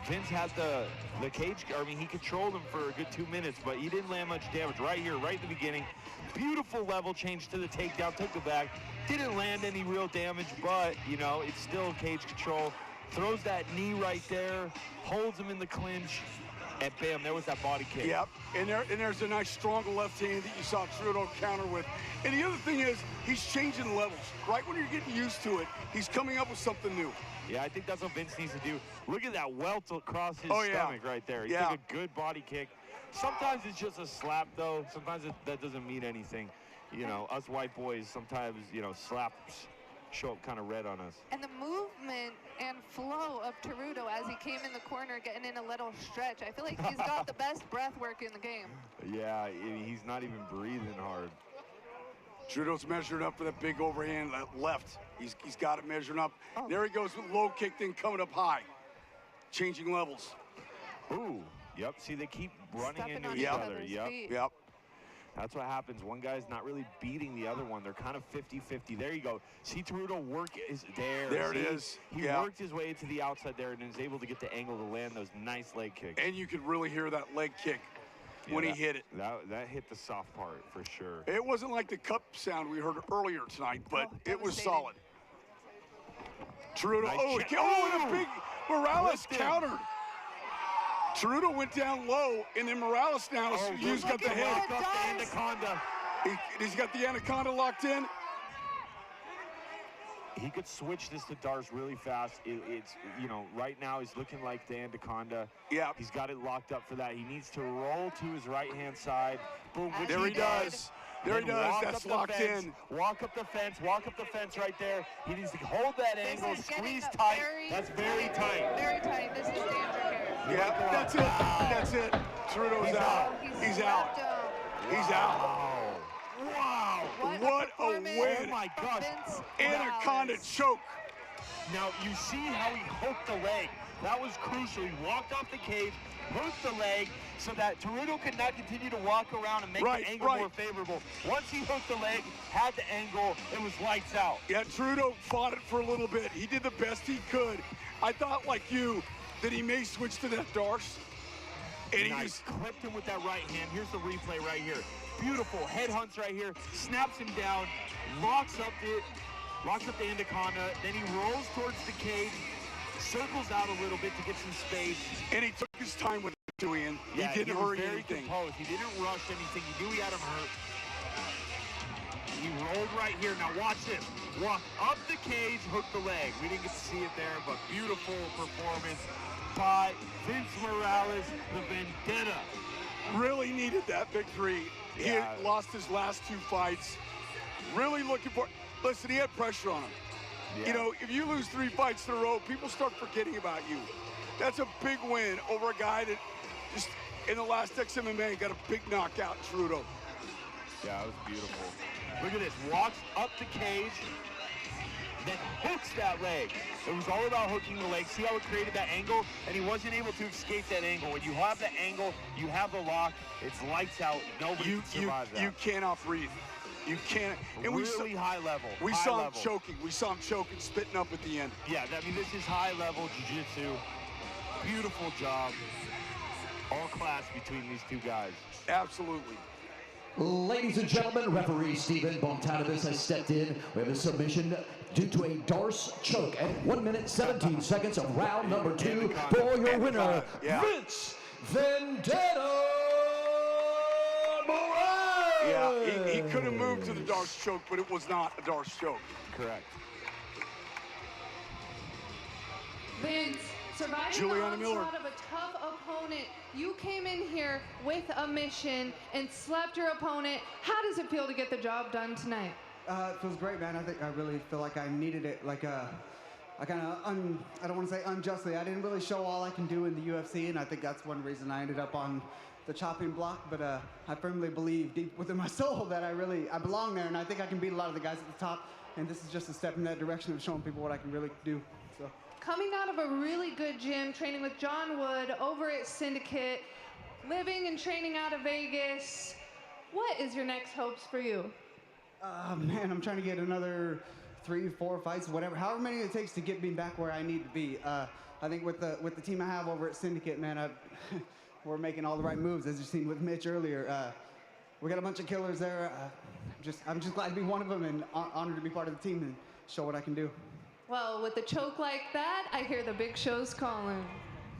Speaker 15: Vince had the cage. I mean, he controlled him for a good 2 minutes, but he didn't land much damage. Right here, right in the beginning, beautiful level change to the takedown, took the back, didn't land any real damage, but it's still cage control. Throws that knee right there, holds him in the clinch, and bam, there was that body kick.
Speaker 2: Yep, and there's a nice strong left hand that you saw Trudeau counter with. And the other thing is, he's changing levels. Right when you're getting used to it, he's coming up with something new.
Speaker 15: Yeah, I think that's what Vince needs to do. Look at that welt across his stomach right there. He took a good body kick. Sometimes it's just a slap, though. Sometimes that doesn't mean anything. Us white boys, sometimes, slaps show up kind of red on us.
Speaker 6: And the movement and flow of Teruto as he came in the corner, getting in a little stretch. I feel like he's got the best breath work in the game.
Speaker 15: Yeah, he's not even breathing hard.
Speaker 2: Trudeau's measured up for that big overhand left. He's got it measured up. Oh. There he goes with low kick, then coming up high. Changing levels.
Speaker 15: Ooh, yep. See, they keep running
Speaker 6: Stepping
Speaker 15: into
Speaker 6: on
Speaker 15: each
Speaker 6: each
Speaker 15: other.
Speaker 6: other's
Speaker 15: Yep.
Speaker 6: feet.
Speaker 2: Yep.
Speaker 15: That's what happens. One guy's not really beating the other one. They're kind of 50-50. There you go. See Teruto work is there.
Speaker 2: There
Speaker 15: See,
Speaker 2: it is.
Speaker 15: He worked his way to the outside there and is able to get the angle to land those nice leg kicks.
Speaker 2: And you could really hear that leg kick when he hit it.
Speaker 15: That hit the soft part for sure.
Speaker 2: It wasn't like the cup sound we heard earlier tonight, but it was solid. Teruto,
Speaker 15: Nice
Speaker 2: and a big Morales countered. Teruto went down low, and then Morales now has got the head.
Speaker 15: Lock up the anaconda.
Speaker 2: He's got the anaconda locked in.
Speaker 15: He could switch this to Darce really fast. It's right now he's looking like the anaconda.
Speaker 2: Yeah.
Speaker 15: He's got it locked up for that. He needs to roll to his right-hand side. Boom.
Speaker 2: There he does. There he does. That's locked in.
Speaker 15: Walk up the fence. Walk up the fence right there. He needs to hold that angle, squeeze tight. That's very tight.
Speaker 6: Very tight. This is danger here.
Speaker 2: Yeah, that's it. That's it. Teruto's out. He's out. He's out.
Speaker 15: Wow.
Speaker 2: What a win.
Speaker 15: Oh, my gosh.
Speaker 2: Anaconda choke.
Speaker 15: Now, you see how he hooked the leg. That was crucial. He walked off the cage, hooked the leg, so that Teruto could not continue to walk around and make the angle more favorable. Once he hooked the leg, had the angle, it was lights out.
Speaker 2: Yeah, Teruto fought it for a little bit. He did the best he could. I thought, like you, that he may switch to that Darce. And he just
Speaker 15: clipped him with that right hand. Here's the replay right here. Beautiful head hunts right here. Snaps him down, locks up the anaconda. Then he rolls towards the cage, circles out a little bit to get some space.
Speaker 2: And he took his time with doing.
Speaker 15: Yeah,
Speaker 2: he didn't hurry
Speaker 15: very
Speaker 2: anything.
Speaker 15: Composed. He didn't rush anything. He knew he had him hurt. He rolled right here. Now watch this. Walk up the cage, hook the leg. We didn't get to see it there, but beautiful performance by Vince Morales, the Vendetta.
Speaker 2: Really needed that victory. He had lost his last 2 fights. Really looking for. Listen, he had pressure on him.
Speaker 15: Yeah.
Speaker 2: If you lose 3 fights in a row, people start forgetting about you. That's a big win over a guy that just in the last Xmma got a big knockout, Teruto.
Speaker 15: Yeah, it was beautiful. Look at this. Walks up the cage, then hooks that leg. It was all about hooking the leg. See how it created that angle? And he wasn't able to escape that angle. When you have the angle, you have the lock, it's lights out. Nobody can survive that.
Speaker 2: You cannot breathe. You can't. And
Speaker 15: really high level.
Speaker 2: We saw him choking. We saw him choking, spitting up at the end.
Speaker 15: Yeah, I mean, this is high level jiu-jitsu. Beautiful job. All class between these two guys.
Speaker 2: Absolutely.
Speaker 5: Ladies and gentlemen, referee Steven Bontanibus has stepped in. We have a submission due to a Darce choke at 1 minute 17 seconds of round number 2 for your winner, Vince Vendetta Morales.
Speaker 2: Yeah, he could have moved to the Darce choke, but it was not a Darce choke.
Speaker 15: Correct.
Speaker 3: Vince, surviving
Speaker 2: Juliana
Speaker 3: the
Speaker 2: Miller.
Speaker 3: onslaught of a tough opponent, you came in here with a mission and slept your opponent. How does it feel to get the job done tonight?
Speaker 20: It feels great, man. I really feel like I needed it. Like, I kind of, I don't want to say unjustly, I didn't really show all I can do in the UFC, and I think that's one reason I ended up on the chopping block, but I firmly believe deep within my soul that I belong there, and I think I can beat a lot of the guys at the top, and this is just a step in that direction of showing people what I can really do. So.
Speaker 3: Coming out of a really good gym, training with John Wood over at Syndicate, living and training out of Vegas, what is your next hopes for you?
Speaker 20: Man, I'm trying to get another 3, 4 fights, whatever, however many it takes to get me back where I need to be. I think with the team I have over at Syndicate, man, we're making all the right moves, as you've seen with Mitch earlier. We got a bunch of killers there. I'm just glad to be one of them and honored to be part of the team and show what I can do.
Speaker 6: Well, with a choke like that, I hear the big show's calling.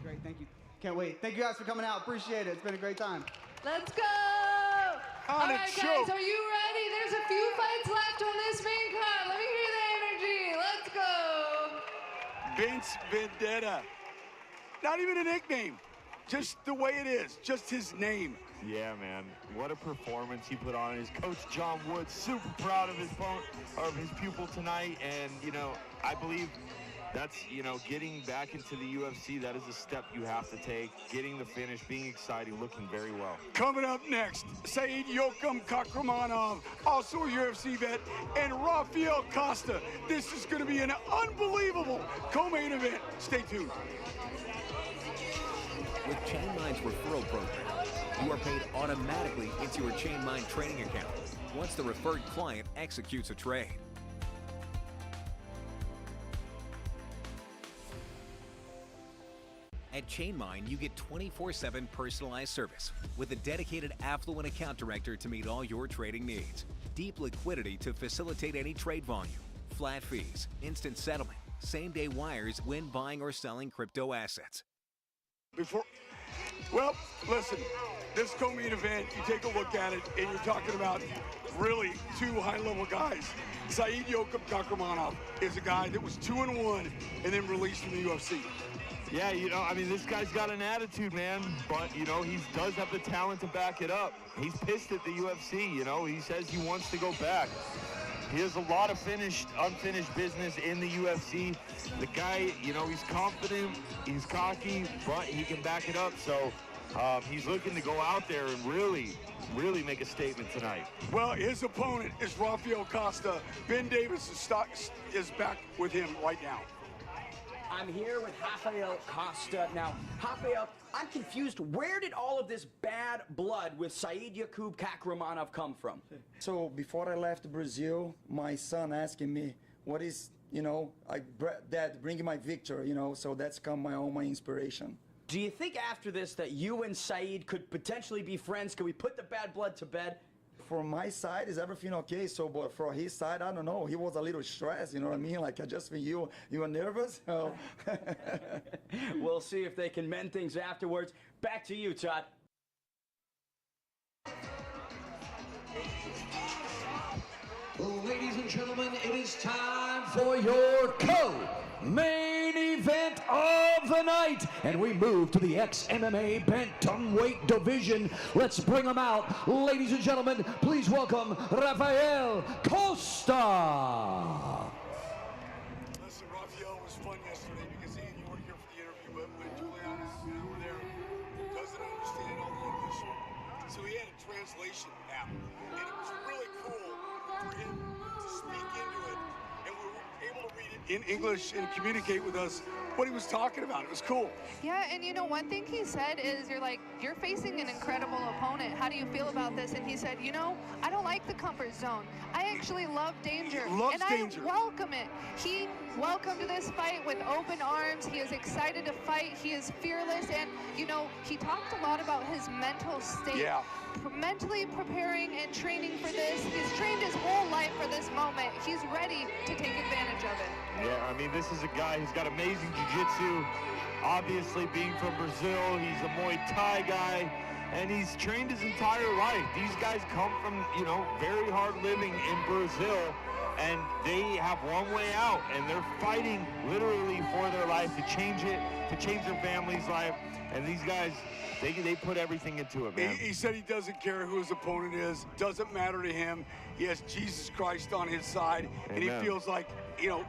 Speaker 20: Great, thank you. Can't wait. Thank you guys for coming out. Appreciate it. It's been a great time.
Speaker 6: Let's go!
Speaker 2: On
Speaker 6: All
Speaker 2: a
Speaker 6: right, guys,
Speaker 2: choke.
Speaker 6: are you ready? There's a few fights left on this main card. Let me hear the energy. Let's go!
Speaker 2: Vince Vendetta. Not even a nickname. Just the way it is. Just his name.
Speaker 15: Yeah, man. What a performance he put on. His coach, John Woods, super proud of his pupil tonight. And, you know, I believe that's, you know, getting back into the UFC, that is a step you have to take. Getting the finish, being exciting, looking very well.
Speaker 2: Coming up next, Said Yokum Kakramanov, also a UFC vet, and Rafael Costa. This is going to be an unbelievable co-main event. Stay tuned.
Speaker 9: With ChainMind's referral program, you are paid automatically into your ChainMind training account once the referred client executes a trade. At ChainMind, you get 24/7 personalized service with a dedicated affluent account director to meet all your trading needs. Deep liquidity to facilitate any trade volume, flat fees, instant settlement, same-day wires when buying or selling crypto assets.
Speaker 2: Well, listen, this co-main event, you take a look at it, and you're talking about really two high-level guys. Said Yokum Kakramanov is a guy that was 2-1 and then released from the UFC.
Speaker 15: Yeah, you know, I mean, this guy's got an attitude, man, but, you know, he does have the talent to back it up. He's pissed at the UFC, you know, he says he wants to go back. He has a lot of unfinished business in the UFC. The guy, you know, he's confident, he's cocky, but he can back it up. So he's looking to go out there and really make a statement tonight.
Speaker 2: Well, his opponent is Rafael Costa. Ben Davis is back with him right now.
Speaker 12: I'm here with Rafael Costa. Now, Rafael, I'm confused. Where did all of this bad blood with Said Yokum Kakramanov come from?
Speaker 21: So before I left Brazil, my son asking me, what is, you know, Dad, bring my victory, you know, so that's come my inspiration.
Speaker 12: Do you think after this that you and Said could potentially be friends? Can we put the bad blood to bed?
Speaker 21: From my side, is everything okay? So, but from his side, I don't know. He was a little stressed, you know what I mean? Like, I just think you were nervous. So.
Speaker 12: We'll see if they can mend things afterwards. Back to you, Todd.
Speaker 5: Ladies and gentlemen, it is time for your co-main event of the night. And we move to the ex-MMA bantamweight division. Let's bring them out. Ladies and gentlemen, please welcome Rafael Costa.
Speaker 2: Listen, Rafael was fun yesterday because you weren't here for the interview, but Juliana over there doesn't understand all the English. So he had a translation app, and it was really cool for him to speak into it, and we were able to read it in English and communicate with us what he was talking about. It was cool.
Speaker 3: Yeah, and you know, one thing he said is, you're facing an incredible opponent. How do you feel about this? And he said, you know, I don't like the comfort zone. I actually love danger.
Speaker 2: He loves
Speaker 3: danger. I welcome it. He welcomed this fight with open arms. He is excited to fight. He is fearless. And, you know, he talked a lot about his mental state.
Speaker 2: Yeah.
Speaker 3: Mentally preparing and training for this. He's trained his whole life for this moment. He's ready to take advantage of it.
Speaker 15: Yeah, I mean, this is a guy who's got amazing jiu-jitsu. Obviously, being from Brazil, he's a Muay Thai guy, and he's trained his entire life. These guys come from, you know, very hard living in Brazil, and they have one way out, and they're fighting literally for their life to change it, to change their family's life. And these guys, they put everything into it, man.
Speaker 2: He said he doesn't care who his opponent is. Doesn't matter to him. He has Jesus Christ on his side.
Speaker 15: Amen.
Speaker 2: And he feels like, you know,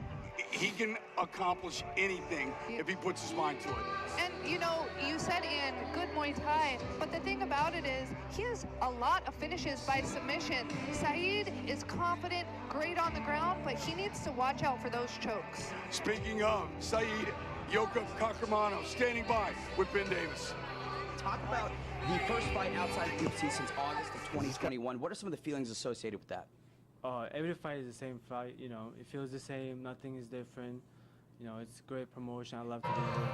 Speaker 2: he can accomplish anything if he puts his mind to it.
Speaker 3: And, you know, you said Ian, good Muay Thai, but the thing about it is he has a lot of finishes by submission. Said is confident, great on the ground, but he needs to watch out for those chokes.
Speaker 2: Speaking of, Said Yokum Kakramanov standing by with Ben Davis.
Speaker 12: Talk about the first fight outside of UFC since August of 2021. What are some of the feelings associated with that?
Speaker 10: every fight is the same fight. You know, it feels the same. Nothing is different. You know, it's great promotion. I love to be here.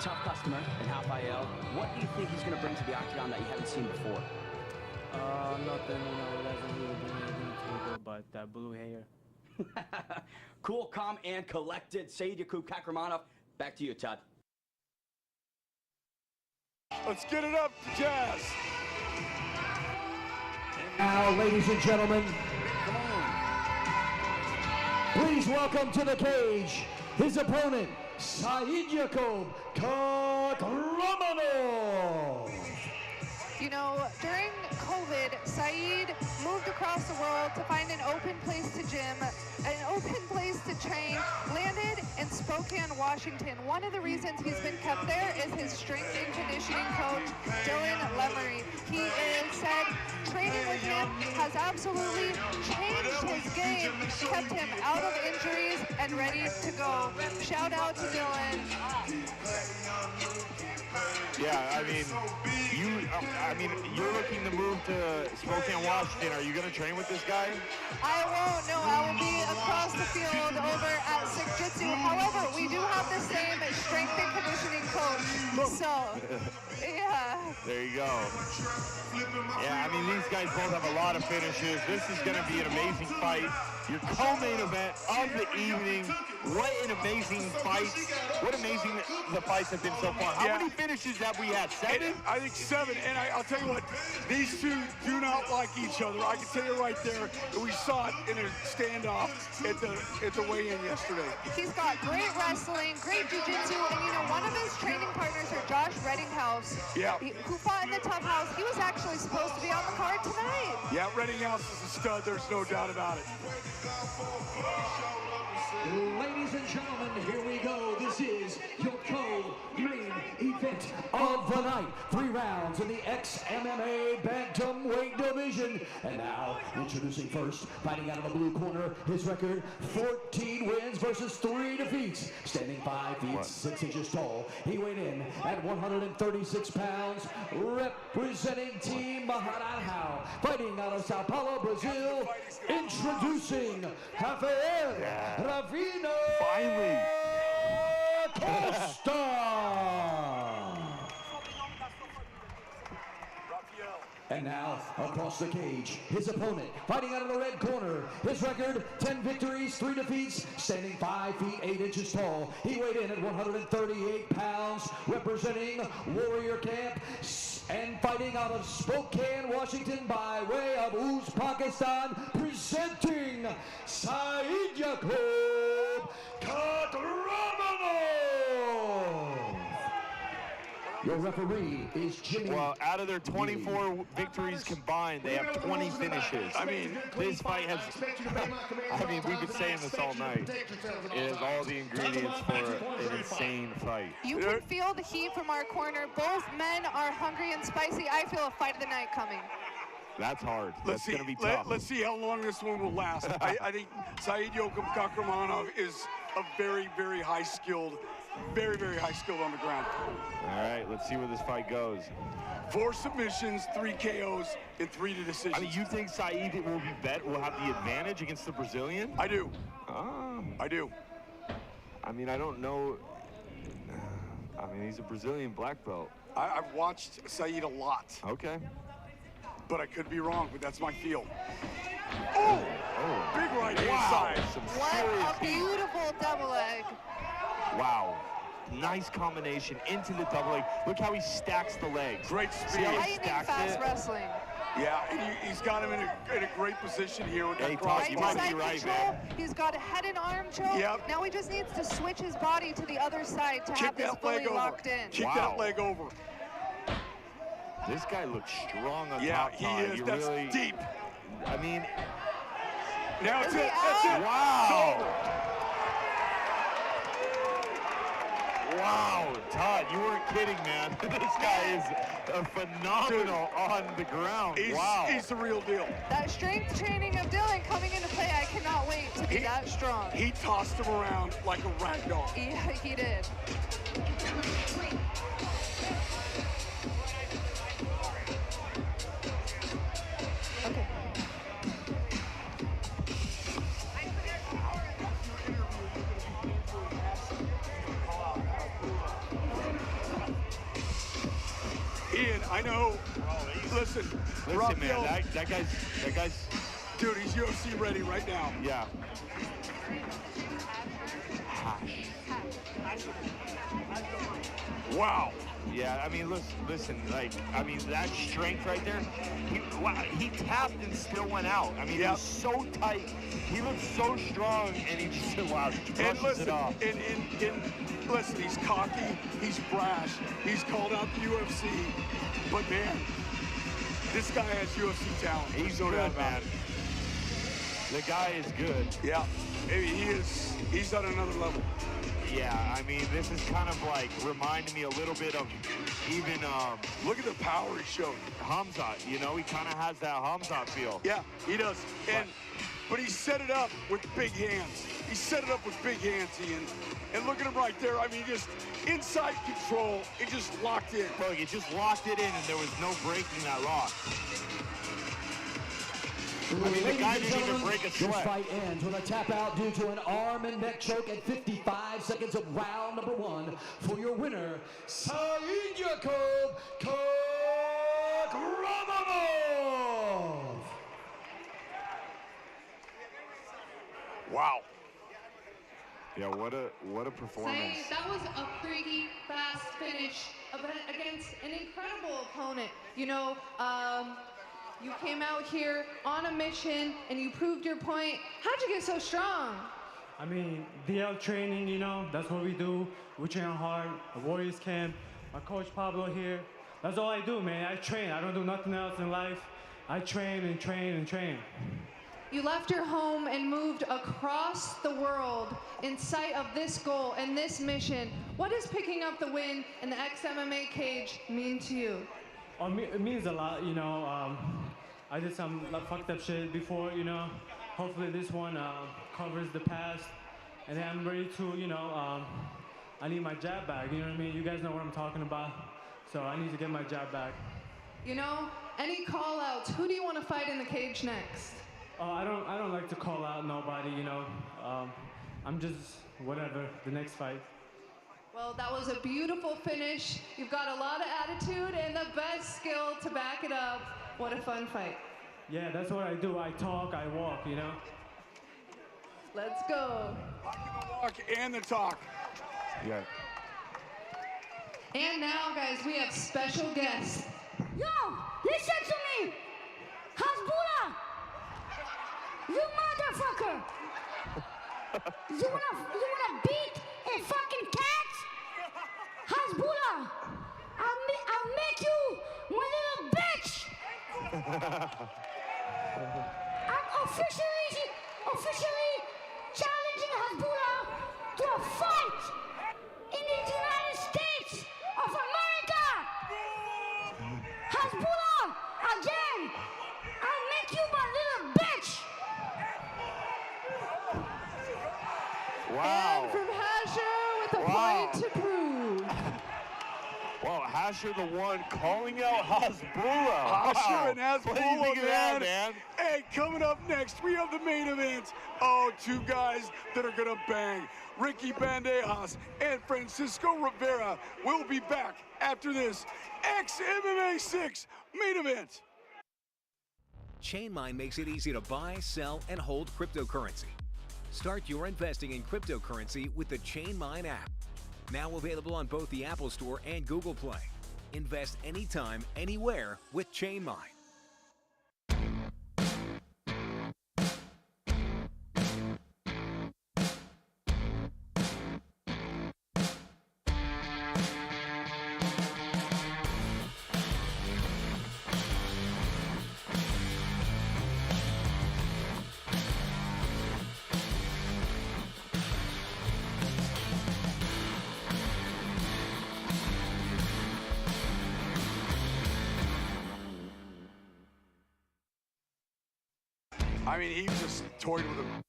Speaker 12: Tough customer in Rafael. What do you think he's going to bring to the octagon that you haven't seen before?
Speaker 10: Nothing. You know, it doesn't really bring anything to the table, but that blue hair.
Speaker 12: Cool, calm, and collected. Said Yakub Kakramanov. Back to you, Todd.
Speaker 2: Let's get it up, Jazz.
Speaker 5: Now, ladies and gentlemen, please welcome to the cage his opponent, Said Yakub Kakramanov.
Speaker 3: You know, during COVID, Said moved across the world to find an open place to gym, an open place to train, landed in Spokane, Washington. One of the reasons he's been kept there is his strength and conditioning coach, Dylan Lemery. He said training with him has absolutely changed his game, kept him out of injuries and ready to go. Shout out to Dylan.
Speaker 15: Yeah, I mean, you're looking to move to Spokane, Washington. Are you going to train with this guy?
Speaker 3: I won't, no. I will be across the field over at Sick Jitsu. However, we do have the same strength and conditioning coach. So, yeah.
Speaker 15: There you go. Yeah, I mean, these guys both have a lot of finishes. This is going to be an amazing fight. Your co-main event of the evening. What an amazing fight. What amazing the fights have been so far. How many finishes have we had? 7?
Speaker 2: I think 7. And I'll tell you what, these two do not like each other. I can tell you right there that we saw it in a standoff at the weigh-in yesterday.
Speaker 3: He's got great wrestling, great jiu-jitsu, and you know, one of his training partners are Josh Reddinghouse, who fought in the Tough House. He was actually supposed to be on the card tonight.
Speaker 2: Yeah, Reddinghouse is a stud. There's no doubt about it.
Speaker 5: Ladies and gentlemen, here we go. This is your co-main event of the night. 3 rounds in the Xmma bantamweight division. And now, introducing first, fighting out of the blue corner, his record 14 wins versus 3 defeats. Standing 5 feet 6 inches tall. He weighed in at 136 pounds, representing Team Maharajao. Fighting out of Sao Paulo, Brazil, introducing Rafael Ravino Costa. And now, across the cage, his opponent, fighting out of the red corner. His record, 10 victories, 3 defeats, standing 5 feet 8 inches tall. He weighed in at 138 pounds, representing Warrior Camp, and fighting out of Spokane, Washington, by way of Uzbekistan, presenting Said Yakub Kakramanov. Your referee is Jimmy.
Speaker 15: Well, out of their 24 victories combined, they have 20 finishes. I mean, this fight has, I mean, we've been saying this all night. It has all the ingredients for an insane fight.
Speaker 3: You can feel the heat from our corner. Both men are hungry and spicy. I feel a fight of the night coming.
Speaker 15: That's hard. That's going to be tough.
Speaker 2: Let's see how long this one will last. I think Said Yakub Kakramanov is a very, very high-skilled, very high skilled on the ground.
Speaker 15: All right, let's see where this fight goes.
Speaker 2: 4 submissions, 3 KOs, and 3 decisions.
Speaker 15: I mean, you think Said will have the advantage against the Brazilian?
Speaker 2: I do. I do.
Speaker 15: I mean, I don't know. I mean, he's a Brazilian black belt.
Speaker 2: I've watched Said a lot.
Speaker 15: Okay.
Speaker 2: But I could be wrong, but that's my feel. Oh! Big right hand side.
Speaker 3: What a beautiful double leg.
Speaker 15: Wow. Nice combination into the double leg. Look how he stacks the legs.
Speaker 2: Great speed.
Speaker 15: See how he
Speaker 3: Lightning
Speaker 15: stacks
Speaker 3: fast
Speaker 15: it?
Speaker 3: wrestling.
Speaker 2: Yeah, and he's got him in a great position here with that
Speaker 15: Todd, you might be right, man.
Speaker 3: He's got a head and arm choke.
Speaker 2: Yep.
Speaker 3: Now he just needs to switch his body to the other side to have this fully locked in.
Speaker 2: Kick that leg over.
Speaker 15: This guy looks strong on top.
Speaker 2: Yeah, he is.
Speaker 15: You
Speaker 2: That's
Speaker 15: really,
Speaker 2: deep.
Speaker 15: I mean,
Speaker 2: now it's it. That's it.
Speaker 15: Wow. Wow, Todd, you weren't kidding, man. This guy is phenomenal on the ground. Wow.
Speaker 2: He's the real deal.
Speaker 3: That strength training of Dylan coming into play, I cannot wait to be that strong.
Speaker 2: He tossed him around like a rag doll.
Speaker 3: Yeah, he did. Okay.
Speaker 2: Listen,
Speaker 15: man,
Speaker 2: Rafael,
Speaker 15: that guy's.
Speaker 2: Dude, he's UFC ready right now.
Speaker 15: Yeah.
Speaker 2: Wow.
Speaker 15: Yeah, I mean, listen, like, I mean, that strength right there, he tapped and still went out. I mean, he was so tight. He looked so strong, and he just, wow, brushes it off.
Speaker 2: Listen, he's cocky, he's brash, he's called out the UFC, but man, this guy has UFC talent.
Speaker 15: He's good, man. The guy is good.
Speaker 2: Yeah, he's on another level.
Speaker 15: Yeah, I mean, this is kind of like reminding me a little bit of even,
Speaker 2: look at the power he showed.
Speaker 15: Hamzat, you know, he kind of has that Hamzat feel.
Speaker 2: Yeah, he does. But he set it up with big hands. He set it up with big hands, Ian. And look at him right there. I mean, just inside control. He just locked in.
Speaker 15: Look, he just locked it in, and there was no breaking that lock. I mean, the guy didn't even break a sweat.
Speaker 5: This fight ends with a tap out due to an arm and neck choke at 55 seconds of round number 1. For your winner, Said Yakov Kakramanov.
Speaker 2: Wow.
Speaker 15: Yeah, what a performance.
Speaker 3: Said, that was a pretty fast finish against an incredible opponent. You know, you came out here on a mission and you proved your point. How'd you get so strong?
Speaker 10: I mean, DL training, you know, that's what we do. We train hard, the Warriors camp, my coach Pablo here. That's all I do, man. I train. I don't do nothing else in life. I train and train and train.
Speaker 3: You left your home and moved across the world in sight of this goal and this mission. What does picking up the win in the Xmma cage mean to you?
Speaker 10: Oh, it means a lot, you know. I did some fucked up shit before, you know. Hopefully this one covers the past. And then I'm ready to, you know, I need my jab back, you know what I mean? You guys know what I'm talking about. So I need to get my jab back.
Speaker 3: You know, any call outs, who do you want to fight in the cage next?
Speaker 10: I don't like to call out nobody, you know. I'm just whatever, the next fight.
Speaker 3: Well, that was a beautiful finish. You've got a lot of attitude and the best skill to back it up. What a fun fight.
Speaker 10: Yeah, that's what I do. I talk, I walk, you know.
Speaker 3: Let's go.
Speaker 2: The walk and the talk.
Speaker 15: Yeah.
Speaker 3: And now, guys, we have special guests.
Speaker 1: Yo, listen to me. Hasbullah. You motherfucker! You wanna beat a fucking cat? Hasbullah! I'll make you my little bitch! I'm officially challenging Hasbullah to a fight in the United States of America! Hasbullah! Again! I'll make you my little bitch!
Speaker 15: Wow.
Speaker 3: And from Hasher with a point to prove.
Speaker 15: Wow, Hasher the one calling out Hasbullah.
Speaker 2: Hasher and
Speaker 15: What do you
Speaker 2: Hasbullah,
Speaker 15: think of that, man?
Speaker 2: Hey, coming up next, we have the main event. Oh, two guys that are gonna bang. Ricky Bandejas and Francisco Rivera will be back after this Xmma 6 main event.
Speaker 9: Chainmine makes it easy to buy, sell, and hold cryptocurrency. Start your investing in cryptocurrency with the Chainmine app. Now available on both the Apple Store and Google Play. Invest anytime, anywhere with Chainmine.
Speaker 2: I mean, he just toyed with him.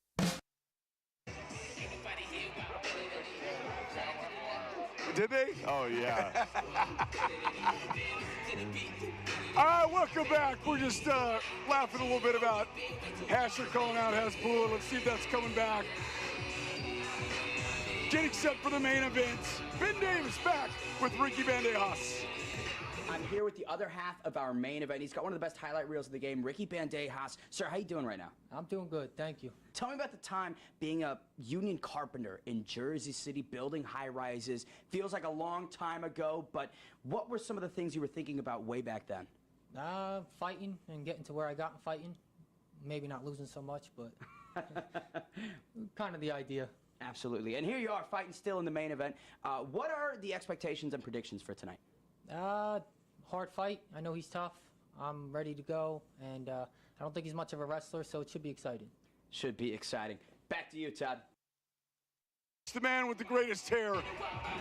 Speaker 2: Did they?
Speaker 15: Oh, yeah.
Speaker 2: All right, welcome back. We're just laughing a little bit about Hasher calling out Hasbullah. Let's see if that's coming back. Getting set for the main event. Ben Davis back with Ricky Bandejas.
Speaker 12: I'm here with the other half of our main event. He's got one of the best highlight reels of the game, Ricky Bandejas. Sir, how you doing right now?
Speaker 11: I'm doing good, thank you.
Speaker 12: Tell me about the time being a union carpenter in Jersey City, building high-rises. Feels like a long time ago, but what were some of the things you were thinking about way back then?
Speaker 11: Fighting and getting to where I got in fighting. Maybe not losing so much, but kind of the idea.
Speaker 12: Absolutely. And here you are fighting still in the main event. What are the expectations and predictions for tonight?
Speaker 11: Hard fight. I know he's tough. I'm ready to go, and I don't think he's much of a wrestler, so it should be exciting.
Speaker 12: Should be exciting. Back to you, Todd.
Speaker 2: It's the man with the greatest hair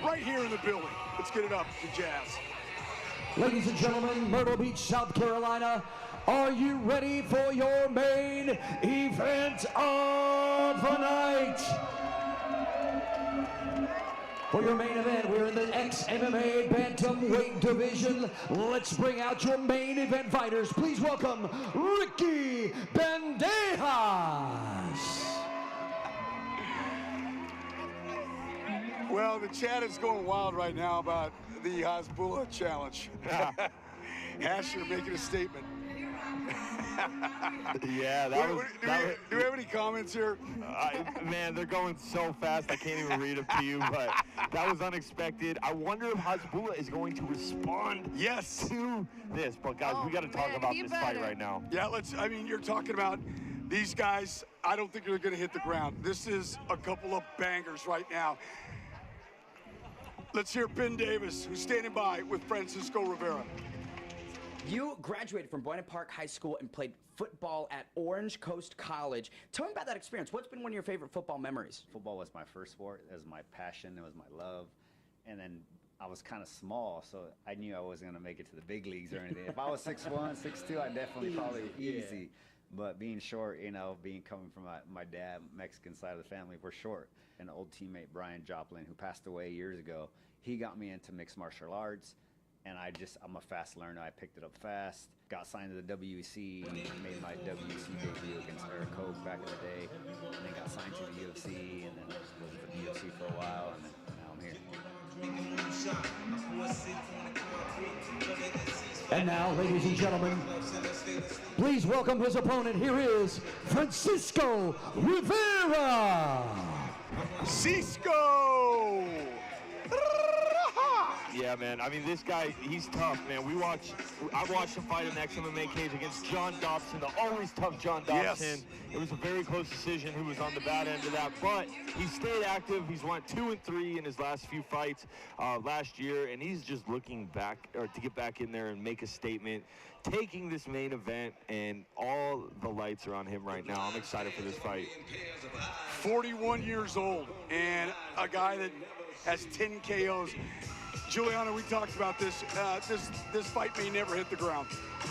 Speaker 2: right here in the building. Let's get it up to Jazz.
Speaker 5: Ladies and gentlemen, Myrtle Beach, South Carolina, are you ready for your main event of the night? For your main event, we're in the Xmma Bantamweight division. Let's bring out your main event fighters. Please welcome Ricky Bandejas.
Speaker 2: Well, the chat is going wild right now about the Hasbulla challenge. Asher making a statement.
Speaker 15: Yeah,
Speaker 2: do we have any comments here?
Speaker 15: Man, they're going so fast I can't even read them to you, but that was unexpected. I wonder if Hasbulla is going to respond to this. But guys, we got to talk about this fight right now.
Speaker 2: Yeah, I mean, you're talking about these guys, I don't think they're going to hit the ground. This is a couple of bangers right now. Let's hear Ben Davis, who's standing by with Francisco Rivera.
Speaker 12: You graduated from Buena Park High School and played football at Orange Coast College. Tell me about that experience. What's been one of your favorite football memories?
Speaker 22: Football was my first sport. It was my passion. It was my love. And then I was kind of small, so I knew I wasn't going to make it to the big leagues or anything. If I was 6'1", 6'2", I'd definitely probably easy. But being short, you know, coming from my dad, Mexican side of the family, we're short. An old teammate, Brian Joplin, who passed away years ago, he got me into mixed martial arts. And I'm a fast learner. I picked it up fast, got signed to the WEC, made my WEC debut against Eric Koch back in the day, and then got signed to the UFC, and then was with the UFC for a while, and then now I'm here.
Speaker 5: And now, ladies and gentlemen, please welcome his opponent. Here is Francisco Rivera.
Speaker 2: Cisco!
Speaker 15: Yeah, man. I mean, this guy, he's tough, man. I watched him fight in the Xmma cage against John Dobson, the always tough John Dobson.
Speaker 2: Yes.
Speaker 15: It was a very close decision who was on the bad end of that, but he stayed active. He's won 2-3 in his last few fights last year, and he's just looking back, or to get back in there and make a statement, taking this main event, and all the lights are on him right now. I'm excited for this fight.
Speaker 2: 41 years old, and a guy that has 10 KOs. Juliana, we talked about this. This fight may never hit the ground.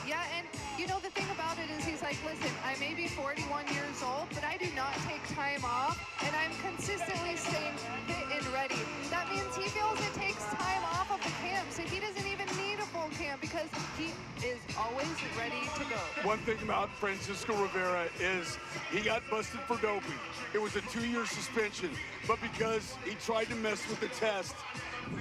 Speaker 6: Yeah, and you know, the thing about it is he's like, listen, I may be 41 years old, but I do not take time off, and I'm consistently staying fit and ready. That means he feels it takes time off of the camp, so he doesn't even need a full camp because he is always ready to go.
Speaker 2: One thing about Francisco Rivera is he got busted for doping. It was a 2-year suspension, but because he tried to mess with the test,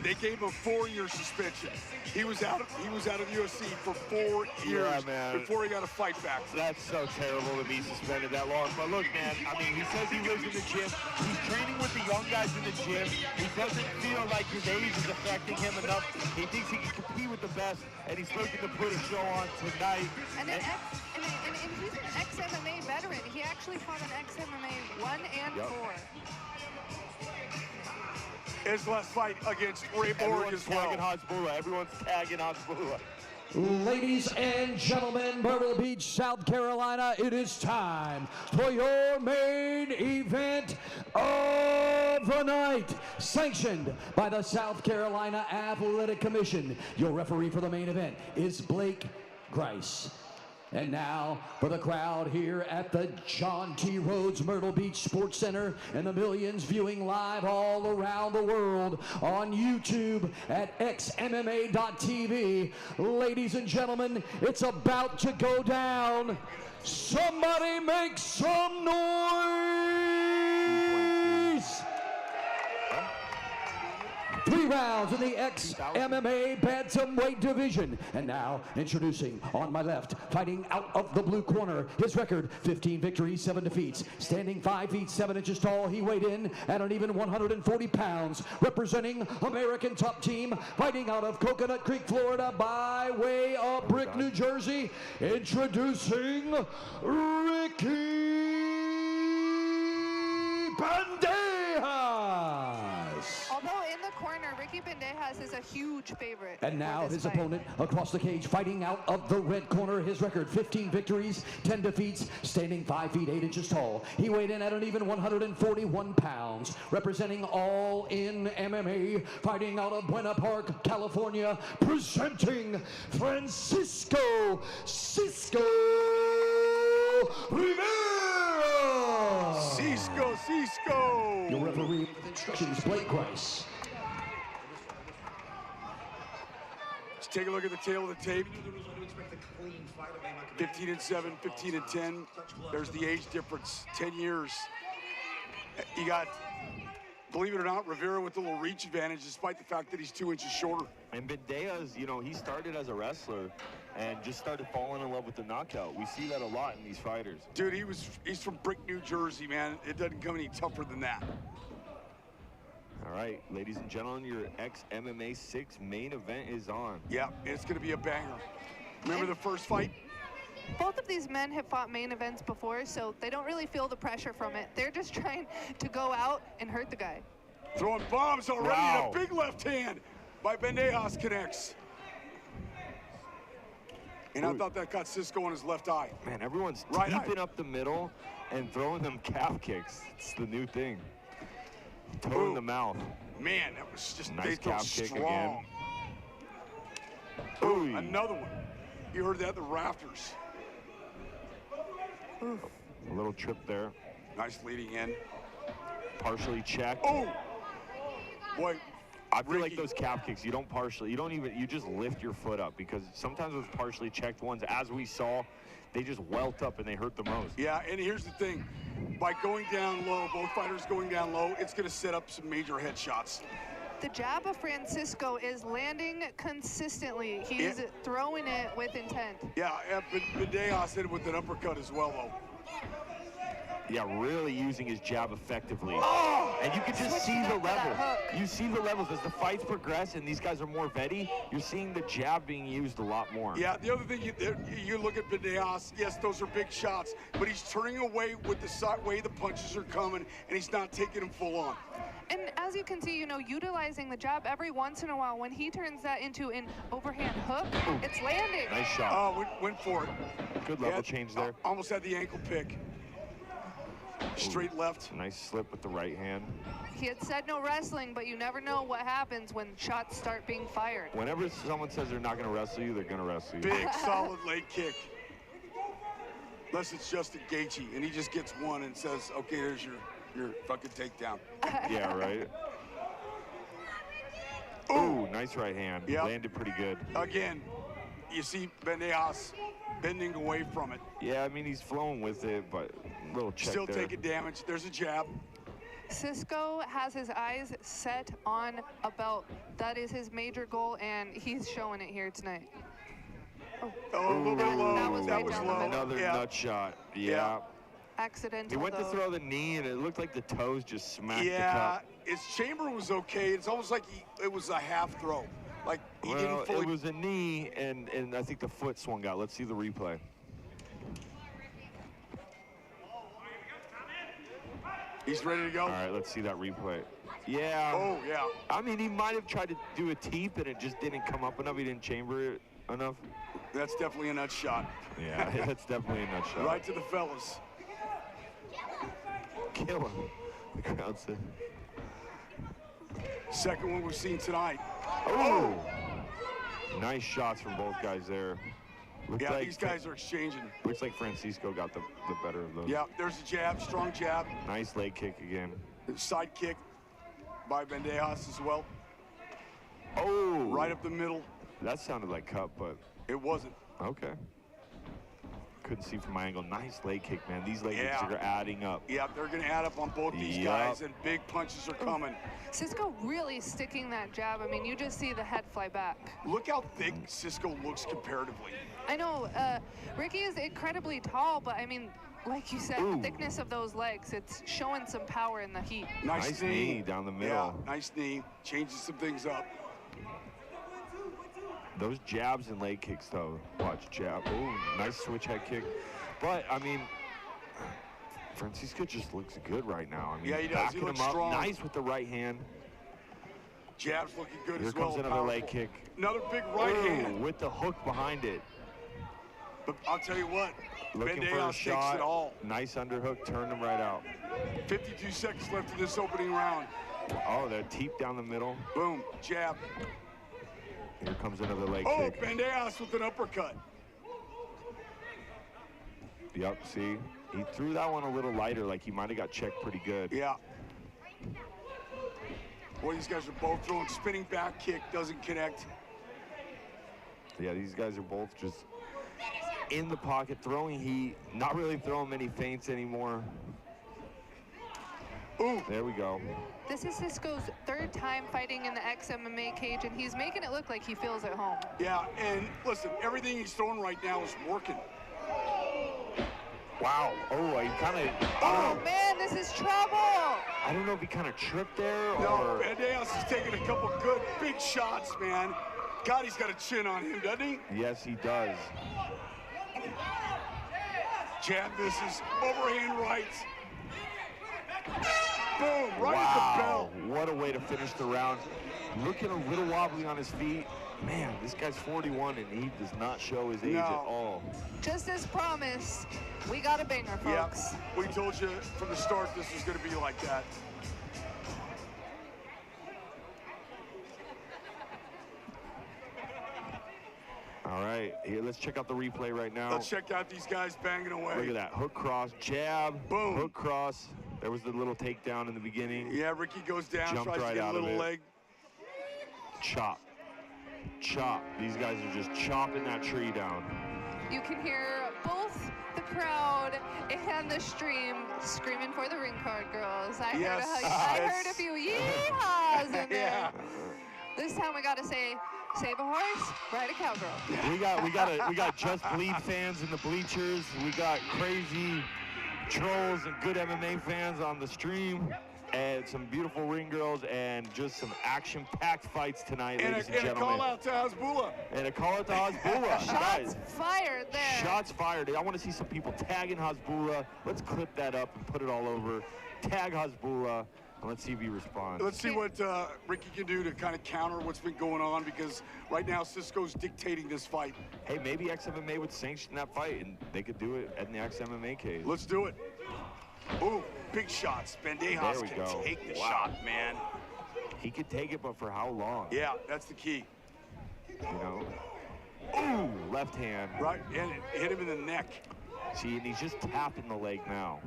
Speaker 2: they gave him a 4-year suspension. He was out of the UFC for 4 years before he got a fight back.
Speaker 15: That's so terrible to be suspended that long. But look, man, I mean, he says he lives in the gym. He's training with the young guys in the gym. He doesn't feel like his age is affecting him enough. He thinks he can compete with the best, and he's looking to put a show on tonight.
Speaker 6: And he's an ex-MMA veteran. He actually fought an ex-MMA 1 and 4.
Speaker 2: His last fight against Ray Borg as well.
Speaker 15: Everyone's tagging Hasbulla.
Speaker 5: Ladies and gentlemen, Myrtle Beach, South Carolina, it is time for your main event of the night. Sanctioned by the South Carolina Athletic Commission. Your referee for the main event is Blake Grice. And now for the crowd here at the John T. Rhodes Myrtle Beach Sports Center and the millions viewing live all around the world on YouTube at xmma.tv. Ladies and gentlemen, it's about to go down. Somebody make some noise! 3 rounds in the Xmma bantamweight division. And now introducing on my left, fighting out of the blue corner, his record 15 victories, 7 defeats, standing 5 feet 7 inches tall. He weighed in at an even 140 pounds, representing American Top Team, fighting out of Coconut Creek, Florida, by way of Brick, New Jersey. Introducing Ricky Bandejas.
Speaker 6: Although in the corner, Ricky Bandejas is a huge favorite.
Speaker 5: And now his
Speaker 6: fight.
Speaker 5: opponent across the cage, fighting out of the red corner, his record 15 victories, 10 defeats, standing 5 feet 8 inches tall. He weighed in at an even 141 pounds, representing All In MMA, fighting out of Buena Park, California, presenting Francisco Cisco Rivera.
Speaker 2: Cisco.
Speaker 5: Your referee with instructions, Blake Grice.
Speaker 2: Let's take a look at the tail of the tape. 15-7, 15-10. There's the age difference, 10 years. You got, believe it or not, Rivera with a little reach advantage, despite the fact that he's 2 inches shorter.
Speaker 15: And Bandejas, you know, he started as a wrestler and just started falling in love with the knockout. We see that a lot in these fighters.
Speaker 2: Dude, he's from Brick, New Jersey, man. It doesn't come any tougher than that.
Speaker 15: All right, ladies and gentlemen, your Xmma 6 main event is on.
Speaker 2: Yeah, it's going to be a banger. Remember the first fight?
Speaker 6: Both of these men have fought main events before, so they don't really feel the pressure from it. They're just trying to go out and hurt the guy.
Speaker 2: Throwing bombs already,
Speaker 15: Wow.
Speaker 2: and a big left hand by Bandejas connects. And I thought that got Cisco in his left eye.
Speaker 15: Man, everyone's
Speaker 2: Right
Speaker 15: deeping
Speaker 2: eye.
Speaker 15: up the middle and throwing them calf kicks. It's the new thing. Toe in the mouth.
Speaker 2: Man, that was just
Speaker 15: Nice
Speaker 2: they throw
Speaker 15: calf kick
Speaker 2: strong. Ooh, another one. You heard that, the rafters.
Speaker 15: A little trip there.
Speaker 2: Nice leading in.
Speaker 15: Partially checked.
Speaker 2: Oh! Boy,
Speaker 15: I feel like those calf kicks, you don't just lift your foot up, because sometimes with partially checked ones, as we saw, they just welt up and they hurt the most.
Speaker 2: yeah, and here's the thing. By going down low, both fighters going down low, it's going to set up some major headshots.
Speaker 6: The jab of Francisco is landing consistently. He's throwing it with intent.
Speaker 2: Yeah, but Bandejas hit it with an uppercut as well, though.
Speaker 15: Yeah, really using his jab effectively.
Speaker 2: Oh!
Speaker 15: And you can just see the
Speaker 6: Switching up to that
Speaker 15: levels.
Speaker 6: hook.
Speaker 15: You see the levels. As the fights progress and these guys are more vetty, you're seeing the jab being used a lot more.
Speaker 2: Yeah, the other thing, you look at Bandejas, yes, those are big shots, but he's turning away with the way the punches are coming, and he's not taking them full on.
Speaker 6: And as you can see, you know, utilizing the jab every once in a while, when he turns that into an overhand hook, it's landing.
Speaker 15: Nice shot.
Speaker 2: Oh, went for it.
Speaker 15: Good level change there.
Speaker 2: Almost had the ankle pick. Straight left.
Speaker 15: Nice slip with the right hand.
Speaker 6: He had said no wrestling, but you never know what happens when shots start being fired.
Speaker 15: Whenever someone says they're not going to wrestle you, they're going to wrestle you.
Speaker 2: Big, solid leg kick. Unless it's Justin Gaethje, and he just gets one and says, okay, there's your fucking takedown.
Speaker 15: Yeah, right. Ooh, nice right hand.
Speaker 2: Yep.
Speaker 15: Landed pretty good.
Speaker 2: Again, you see Bandejas bending away from it.
Speaker 15: Yeah, I mean, he's flowing with it, but a little check
Speaker 2: Still
Speaker 15: there.
Speaker 2: taking damage. There's a jab.
Speaker 6: Cisco has his eyes set on a belt. That is his major goal, and he's showing it here tonight.
Speaker 2: Oh, a little bit low.
Speaker 6: That was right down the middle.
Speaker 15: Another nut shot. Yeah.
Speaker 6: Accidental,
Speaker 15: He went to
Speaker 6: though.
Speaker 15: throw the knee, and it looked like the toes just smacked the
Speaker 2: Yeah,
Speaker 15: cup.
Speaker 2: his chamber was okay. It's almost like it was a half throw. Like he
Speaker 15: Well,
Speaker 2: didn't fully.
Speaker 15: it was a knee, and I think the foot swung out. Let's see the replay.
Speaker 2: He's ready to go.
Speaker 15: All right, let's see that replay. Yeah.
Speaker 2: Oh, yeah.
Speaker 15: I mean, he might have tried to do a teep, and it just didn't come up enough. He didn't chamber it enough.
Speaker 2: That's definitely a nut shot.
Speaker 15: Yeah, that's definitely a nut shot.
Speaker 2: Right to the fellas.
Speaker 15: Kill him. The crowd said.
Speaker 2: Second one we've seen tonight.
Speaker 15: Oh! Nice shots from both guys there. Looked
Speaker 2: Yeah,
Speaker 15: like
Speaker 2: these guys are exchanging.
Speaker 15: Looks like Francisco got the better of those.
Speaker 2: Yeah, there's a jab, strong jab.
Speaker 15: Nice leg kick again.
Speaker 2: Side kick by Bandejas as well.
Speaker 15: Oh!
Speaker 2: Right up the middle.
Speaker 15: That sounded like cut, but
Speaker 2: it wasn't.
Speaker 15: Okay. couldn't see from my angle. Nice leg kick, man. These leg kicks are adding up.
Speaker 2: Yeah, they're going to add up on both these guys, and big punches are coming.
Speaker 3: Cisco really sticking that jab. I mean, you just see the head fly back.
Speaker 2: Look how thick Cisco looks comparatively.
Speaker 3: I know Ricky is incredibly tall, but I mean, like you said, the thickness of those legs, it's showing some power in the heat.
Speaker 2: Nice
Speaker 15: knee down the middle.
Speaker 2: Yeah, nice knee. Changes some things up.
Speaker 15: Those jabs and leg kicks, though. Watch jab. Ooh, nice switch head kick. But, I mean, Francisco just looks good right now. I mean,
Speaker 2: Yeah, he does.
Speaker 15: backing
Speaker 2: He looks
Speaker 15: him up.
Speaker 2: strong.
Speaker 15: Nice with the right hand.
Speaker 2: Jab's looking good
Speaker 15: Here
Speaker 2: as well.
Speaker 15: comes another leg kick.
Speaker 2: Another big right hand.
Speaker 15: With the hook behind it.
Speaker 2: But I'll tell you what,
Speaker 15: Looking for a
Speaker 2: Bendejas takes
Speaker 15: shot.
Speaker 2: it all.
Speaker 15: Nice underhook, turned him right out.
Speaker 2: 52 seconds left in this opening round.
Speaker 15: Oh, they're teep down the middle.
Speaker 2: Boom, jab.
Speaker 15: Here comes another leg
Speaker 2: Oh,
Speaker 15: kick.
Speaker 2: Bendejas with an uppercut.
Speaker 15: Yep, see? He threw that one a little lighter, like he might have got checked pretty good.
Speaker 2: Yeah. Boy, these guys are both throwing spinning back kick, doesn't connect.
Speaker 15: Yeah, these guys are both just in the pocket, throwing heat, not really throwing many feints anymore.
Speaker 2: Ooh.
Speaker 15: There we go.
Speaker 3: This is Cisco's third time fighting in the XMMA cage, and he's making it look like he feels at home.
Speaker 2: Yeah, and listen, everything he's throwing right now is working.
Speaker 15: Wow. Oh, he kind of...
Speaker 3: Oh, man, this is trouble.
Speaker 15: I don't know if he kind of tripped there or...
Speaker 2: No, Bendejas is taking a couple good big shots, man. God, he's got a chin on him, doesn't he?
Speaker 15: Yes, he does.
Speaker 2: Jab misses, overhand right. Boom, right
Speaker 15: wow.
Speaker 2: at the bell.
Speaker 15: What a way to finish the round. Looking a little wobbly on his feet. Man, this guy's 41 and he does not show his age at all.
Speaker 3: Just as promised, we got a banger, folks.
Speaker 2: Yeah, we told you from the start this was going to be like that.
Speaker 15: All right, here, let's check out the replay right now.
Speaker 2: Let's check out these guys banging away.
Speaker 15: Look at that, hook cross, jab,
Speaker 2: boom,
Speaker 15: hook cross. There was the little takedown in the beginning.
Speaker 2: Yeah, Ricky goes down,
Speaker 15: jumped
Speaker 2: tries
Speaker 15: right
Speaker 2: to get
Speaker 15: out
Speaker 2: a little
Speaker 15: of it.
Speaker 2: leg.
Speaker 15: Chop, chop. These guys are just chopping that tree down.
Speaker 3: You can hear both the crowd and the stream screaming for the ring card girls. I heard a few yeehaws in there.
Speaker 2: Yeah.
Speaker 3: This time we got to say, save a horse, ride a cowgirl.
Speaker 15: We got Just Bleed fans in the bleachers. We got crazy trolls and good MMA fans on the stream, and some beautiful ring girls, and just some action-packed fights tonight, ladies and gentlemen.
Speaker 2: And a call out to Hasbulla.
Speaker 15: And a call out to Hasbulla.
Speaker 3: Shots fired there.
Speaker 15: Shots fired. I want to see some people tagging Hasbulla. Let's clip that up and put it all over. Tag Hasbulla. And let's see if he responds.
Speaker 2: Let's see what Ricky can do to kind of counter what's been going on, because right now Cisco's dictating this fight.
Speaker 15: Hey, maybe XMMA would sanction that fight, and they could do it in the XMMA cage.
Speaker 2: Let's do it. Ooh, big shots. Bendejas can take the shot, man.
Speaker 15: He could take it, but for how long?
Speaker 2: Yeah, that's the key.
Speaker 15: You know? Ooh, left hand.
Speaker 2: Right, and it hit him in the neck.
Speaker 15: See, and he's just tapping the leg now.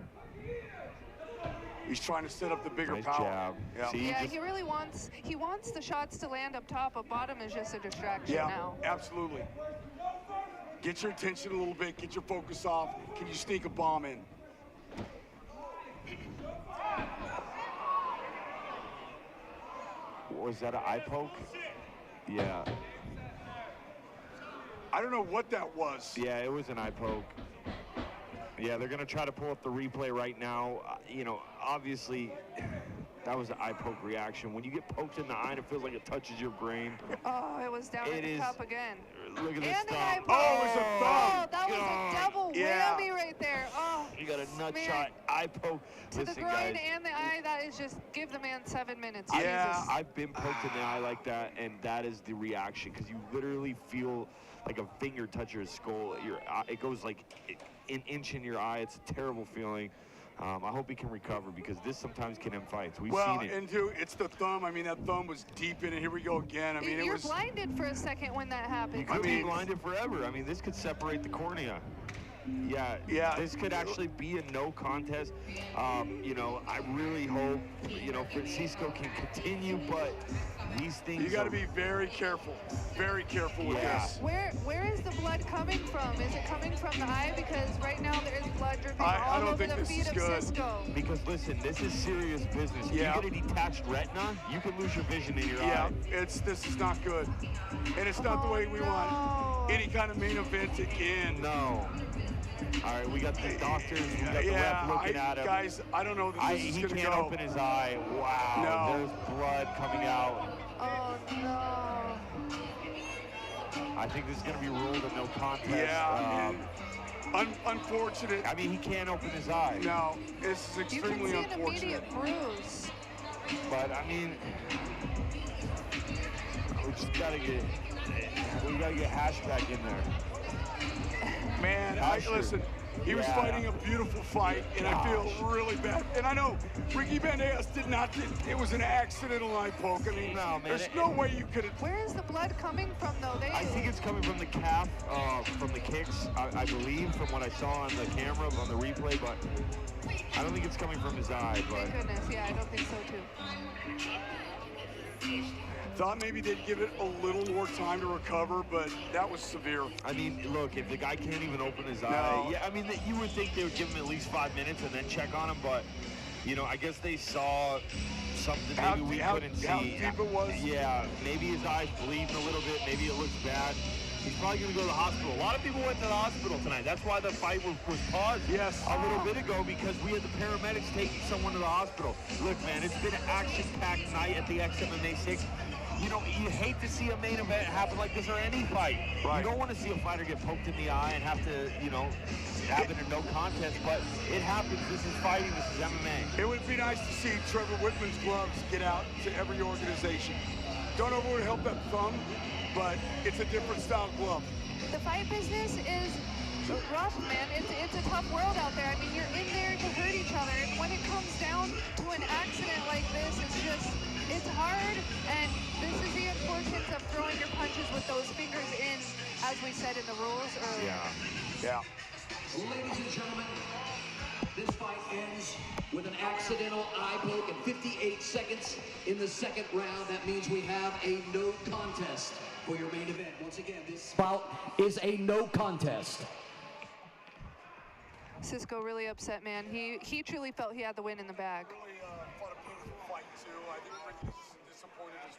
Speaker 2: He's trying to set up the bigger
Speaker 15: nice
Speaker 2: power.
Speaker 15: Jab.
Speaker 2: Yeah,
Speaker 15: See,
Speaker 3: he really wants the shots to land up top, but bottom is just a distraction now.
Speaker 2: Absolutely. Get your attention a little bit, get your focus off. Can you sneak a bomb in?
Speaker 15: Was that an eye poke? Yeah.
Speaker 2: I don't know what that was.
Speaker 15: Yeah, it was an eye poke. Yeah, they're going to try to pull up the replay right now. You know, obviously, that was an eye poke reaction. When you get poked in the eye and it feels like it touches your brain.
Speaker 3: Oh, it was down in the cup again.
Speaker 15: Look at this
Speaker 3: and the
Speaker 15: thumb.
Speaker 3: eye poke.
Speaker 15: Oh, it was a thumb.
Speaker 3: Oh, that was a double whammy right there. Oh,
Speaker 15: you got a nut
Speaker 3: man.
Speaker 15: shot, eye poke.
Speaker 3: To
Speaker 15: Listen,
Speaker 3: the groin
Speaker 15: guys,
Speaker 3: and the eye, that is just give the man 7 minutes.
Speaker 15: yeah,
Speaker 3: Jesus.
Speaker 15: I've been poked in the eye like that, and that is the reaction, because you literally feel like a finger touch your skull. Your eye, it goes like an inch in your eye. It's a terrible feeling. I hope he can recover, because this sometimes can end fights. We've seen it.
Speaker 2: And dude, it's the thumb. I mean, that thumb was deep in it. Here we go again. I mean,
Speaker 3: You're
Speaker 2: it was.
Speaker 3: blinded for a second when that happens.
Speaker 15: You could be blinded forever. I mean, this could separate the cornea. Yeah, this could actually be a no contest. You know, I really hope, you know, Francisco can continue, but these things
Speaker 2: You got to be very careful with this.
Speaker 6: Where is the blood coming from? Is it coming from the eye? Because right now there is blood dripping
Speaker 2: I
Speaker 6: all
Speaker 2: don't
Speaker 6: over
Speaker 2: think
Speaker 6: the
Speaker 2: this
Speaker 6: feet
Speaker 2: is
Speaker 6: of
Speaker 2: good.
Speaker 6: Cisco.
Speaker 15: Because listen, this is serious business.
Speaker 2: Yeah.
Speaker 15: If you get a detached retina, you can lose your vision in your
Speaker 2: Yeah,
Speaker 15: eye.
Speaker 2: this is not good. And it's not the way we want any kind of main event to end.
Speaker 15: No. All right, we got the doctors, we got the ref looking at him.
Speaker 2: Guys, I don't know that this is
Speaker 15: He
Speaker 2: going to
Speaker 15: can't
Speaker 2: go.
Speaker 15: open his eye. Wow,
Speaker 2: No.
Speaker 15: there's blood coming out.
Speaker 6: Oh, no.
Speaker 15: I think this is going to be ruled a no contest.
Speaker 2: Yeah, unfortunate.
Speaker 15: I mean, he can't open his eye.
Speaker 2: No, this is extremely
Speaker 6: You can see an
Speaker 2: unfortunate.
Speaker 6: immediate bruise.
Speaker 15: But, I mean, we just got to get Hash back in there.
Speaker 2: Man, listen, he was fighting a beautiful fight, and I feel really bad. And I know Ricky Bandejas did not, it was an accidental eye poke. I mean, there's no way you could have.
Speaker 6: Where is the blood coming from, though?
Speaker 15: I think it's coming from the calf, from the kicks, I believe, from what I saw on the camera, on the replay, but I don't think it's coming from his eye. But
Speaker 6: Thank goodness, yeah, I don't think so, too.
Speaker 2: Thought maybe they'd give it a little more time to recover, but that was severe.
Speaker 15: I mean, look, if the guy can't even open his eye, yeah, I mean, you would think they would give him at least 5 minutes and then check on him, but, you know, I guess they saw something maybe we couldn't see.
Speaker 2: How deep it was?
Speaker 15: Yeah, maybe his eye's bleeding a little bit, maybe it looks bad. He's probably going to go to the hospital. A lot of people went to the hospital tonight. That's why the fight was paused a little bit ago, because we had the paramedics taking someone to the hospital. Look, man, it's been an action-packed night at the Xmma 6. You know, you hate to see a main event happen like this or any fight. Right. You don't want to see a fighter get poked in the eye and have to, you know, have it a no contest, but it happens. This is fighting. This is MMA.
Speaker 2: It would be nice to see Trevor Whitman's gloves get out to every organization. Don't know if it would help that thumb, but it's a different style glove.
Speaker 6: The fight business is rough, man. It's a tough world out there. I mean, you're in there to hurt each other, and when it comes down to an accident like this, it's hard, and this is the importance of throwing your punches with those fingers in, as we said in the rules earlier.
Speaker 2: Yeah.
Speaker 5: Ladies and gentlemen, this fight ends with an accidental eye poke in 58 seconds in the second round. That means we have a no contest for your main event. Once again, this bout is a no contest.
Speaker 6: Cisco really upset, man. He truly felt he had the win in the bag.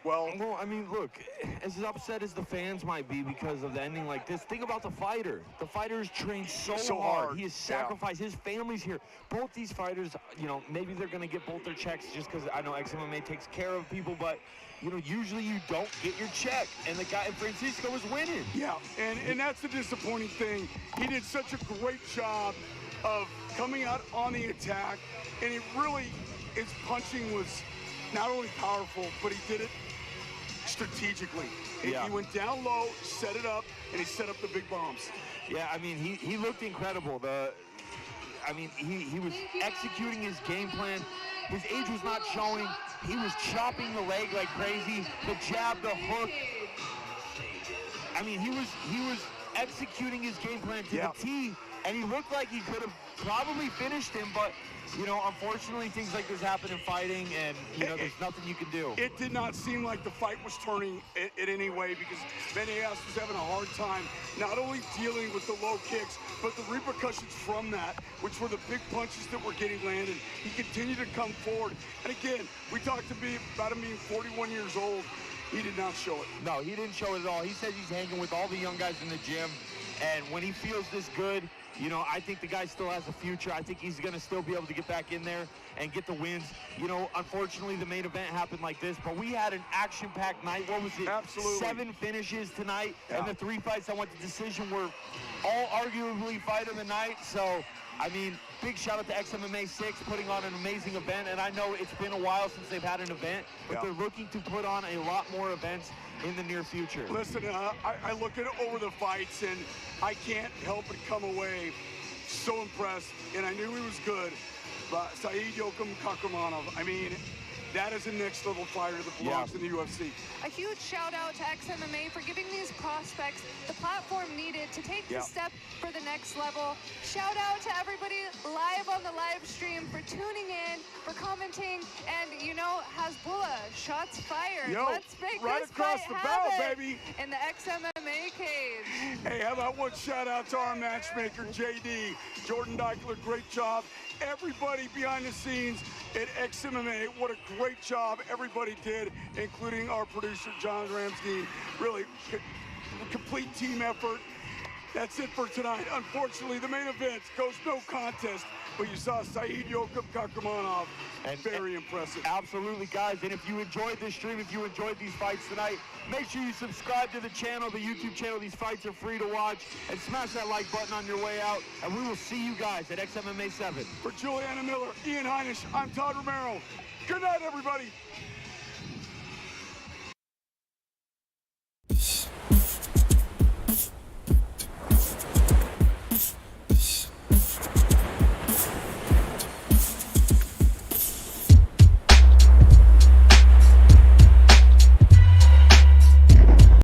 Speaker 15: Well, I mean, look, as upset as the fans might be because of the ending like this, think about the fighter. The fighter has trained so hard. He has sacrificed. His family's here. Both these fighters, you know, maybe they're going to get both their checks just because I know Xmma takes care of people, but, you know, usually you don't get your check. And the guy, Francisco, was winning.
Speaker 2: Yeah, and that's the disappointing thing. He did such a great job of coming out on the attack, and he really, his punching was not only powerful, but he did it strategically. He went down low, set it up, and he set up the big bombs.
Speaker 15: Yeah, I mean, he looked incredible. He was executing his game plan. His age was not showing. He was chopping the leg like crazy. The jab, the hook. I mean, he was executing his game plan to the T, and he looked like he could have probably finished him, but you know, unfortunately, things like this happen in fighting, and, you know, there's nothing you can do.
Speaker 2: It did not seem like the fight was turning in any way, because Bandejas was having a hard time not only dealing with the low kicks, but the repercussions from that, which were the big punches that were getting landed. He continued to come forward. And again, we talked about him being 41 years old. He did not show it.
Speaker 15: No, he didn't show it at all. He says he's hanging with all the young guys in the gym, and when he feels this good, you know, I think the guy still has a future. I think he's going to still be able to get back in there and get the wins. You know, unfortunately, the main event happened like this, but we had an action-packed night. What was it?
Speaker 2: Absolutely.
Speaker 15: 7 finishes tonight, and the 3 fights that went to decision were all arguably fight of the night. So, I mean, big shout out to Xmma 6 putting on an amazing event, and I know it's been a while since they've had an event, but they're looking to put on a lot more events in the near future.
Speaker 2: Listen, I look at over the fights, and I can't help but come away so impressed, and I knew he was good, but Said Yokum Kakramanov, I mean, that is a next level fighter that belongs in the UFC.
Speaker 3: A huge shout out to XMMA for giving these prospects the platform needed to take the step for the next level. Shout out to everybody live on the live stream for tuning in, for commenting, and you know, Hasbullah, shots fired.
Speaker 2: Yo,
Speaker 3: let's make
Speaker 2: right
Speaker 3: this
Speaker 2: across
Speaker 3: fight
Speaker 2: the
Speaker 3: happen
Speaker 2: bow, baby.
Speaker 3: in the XMMA cage.
Speaker 2: Hey, how about one shout out to our matchmaker, JD. Jordan Deichler, great job. Everybody behind the scenes at XMMA, what a great job everybody did, including our producer, John Ramsdeen. Really, complete team effort. That's it for tonight. Unfortunately, the main event goes no contest, but you saw Saeed Yokum Kakramanov. Very impressive.
Speaker 7: Absolutely, guys. And if you enjoyed this stream, if you enjoyed these fights tonight, make sure you subscribe to the channel, the YouTube channel. These fights are free to watch. And smash that like button on your way out. And we will see you guys at XMMA 7.
Speaker 2: For Juliana Miller, Ian Heinisch, I'm Todd Romero. Good night, everybody.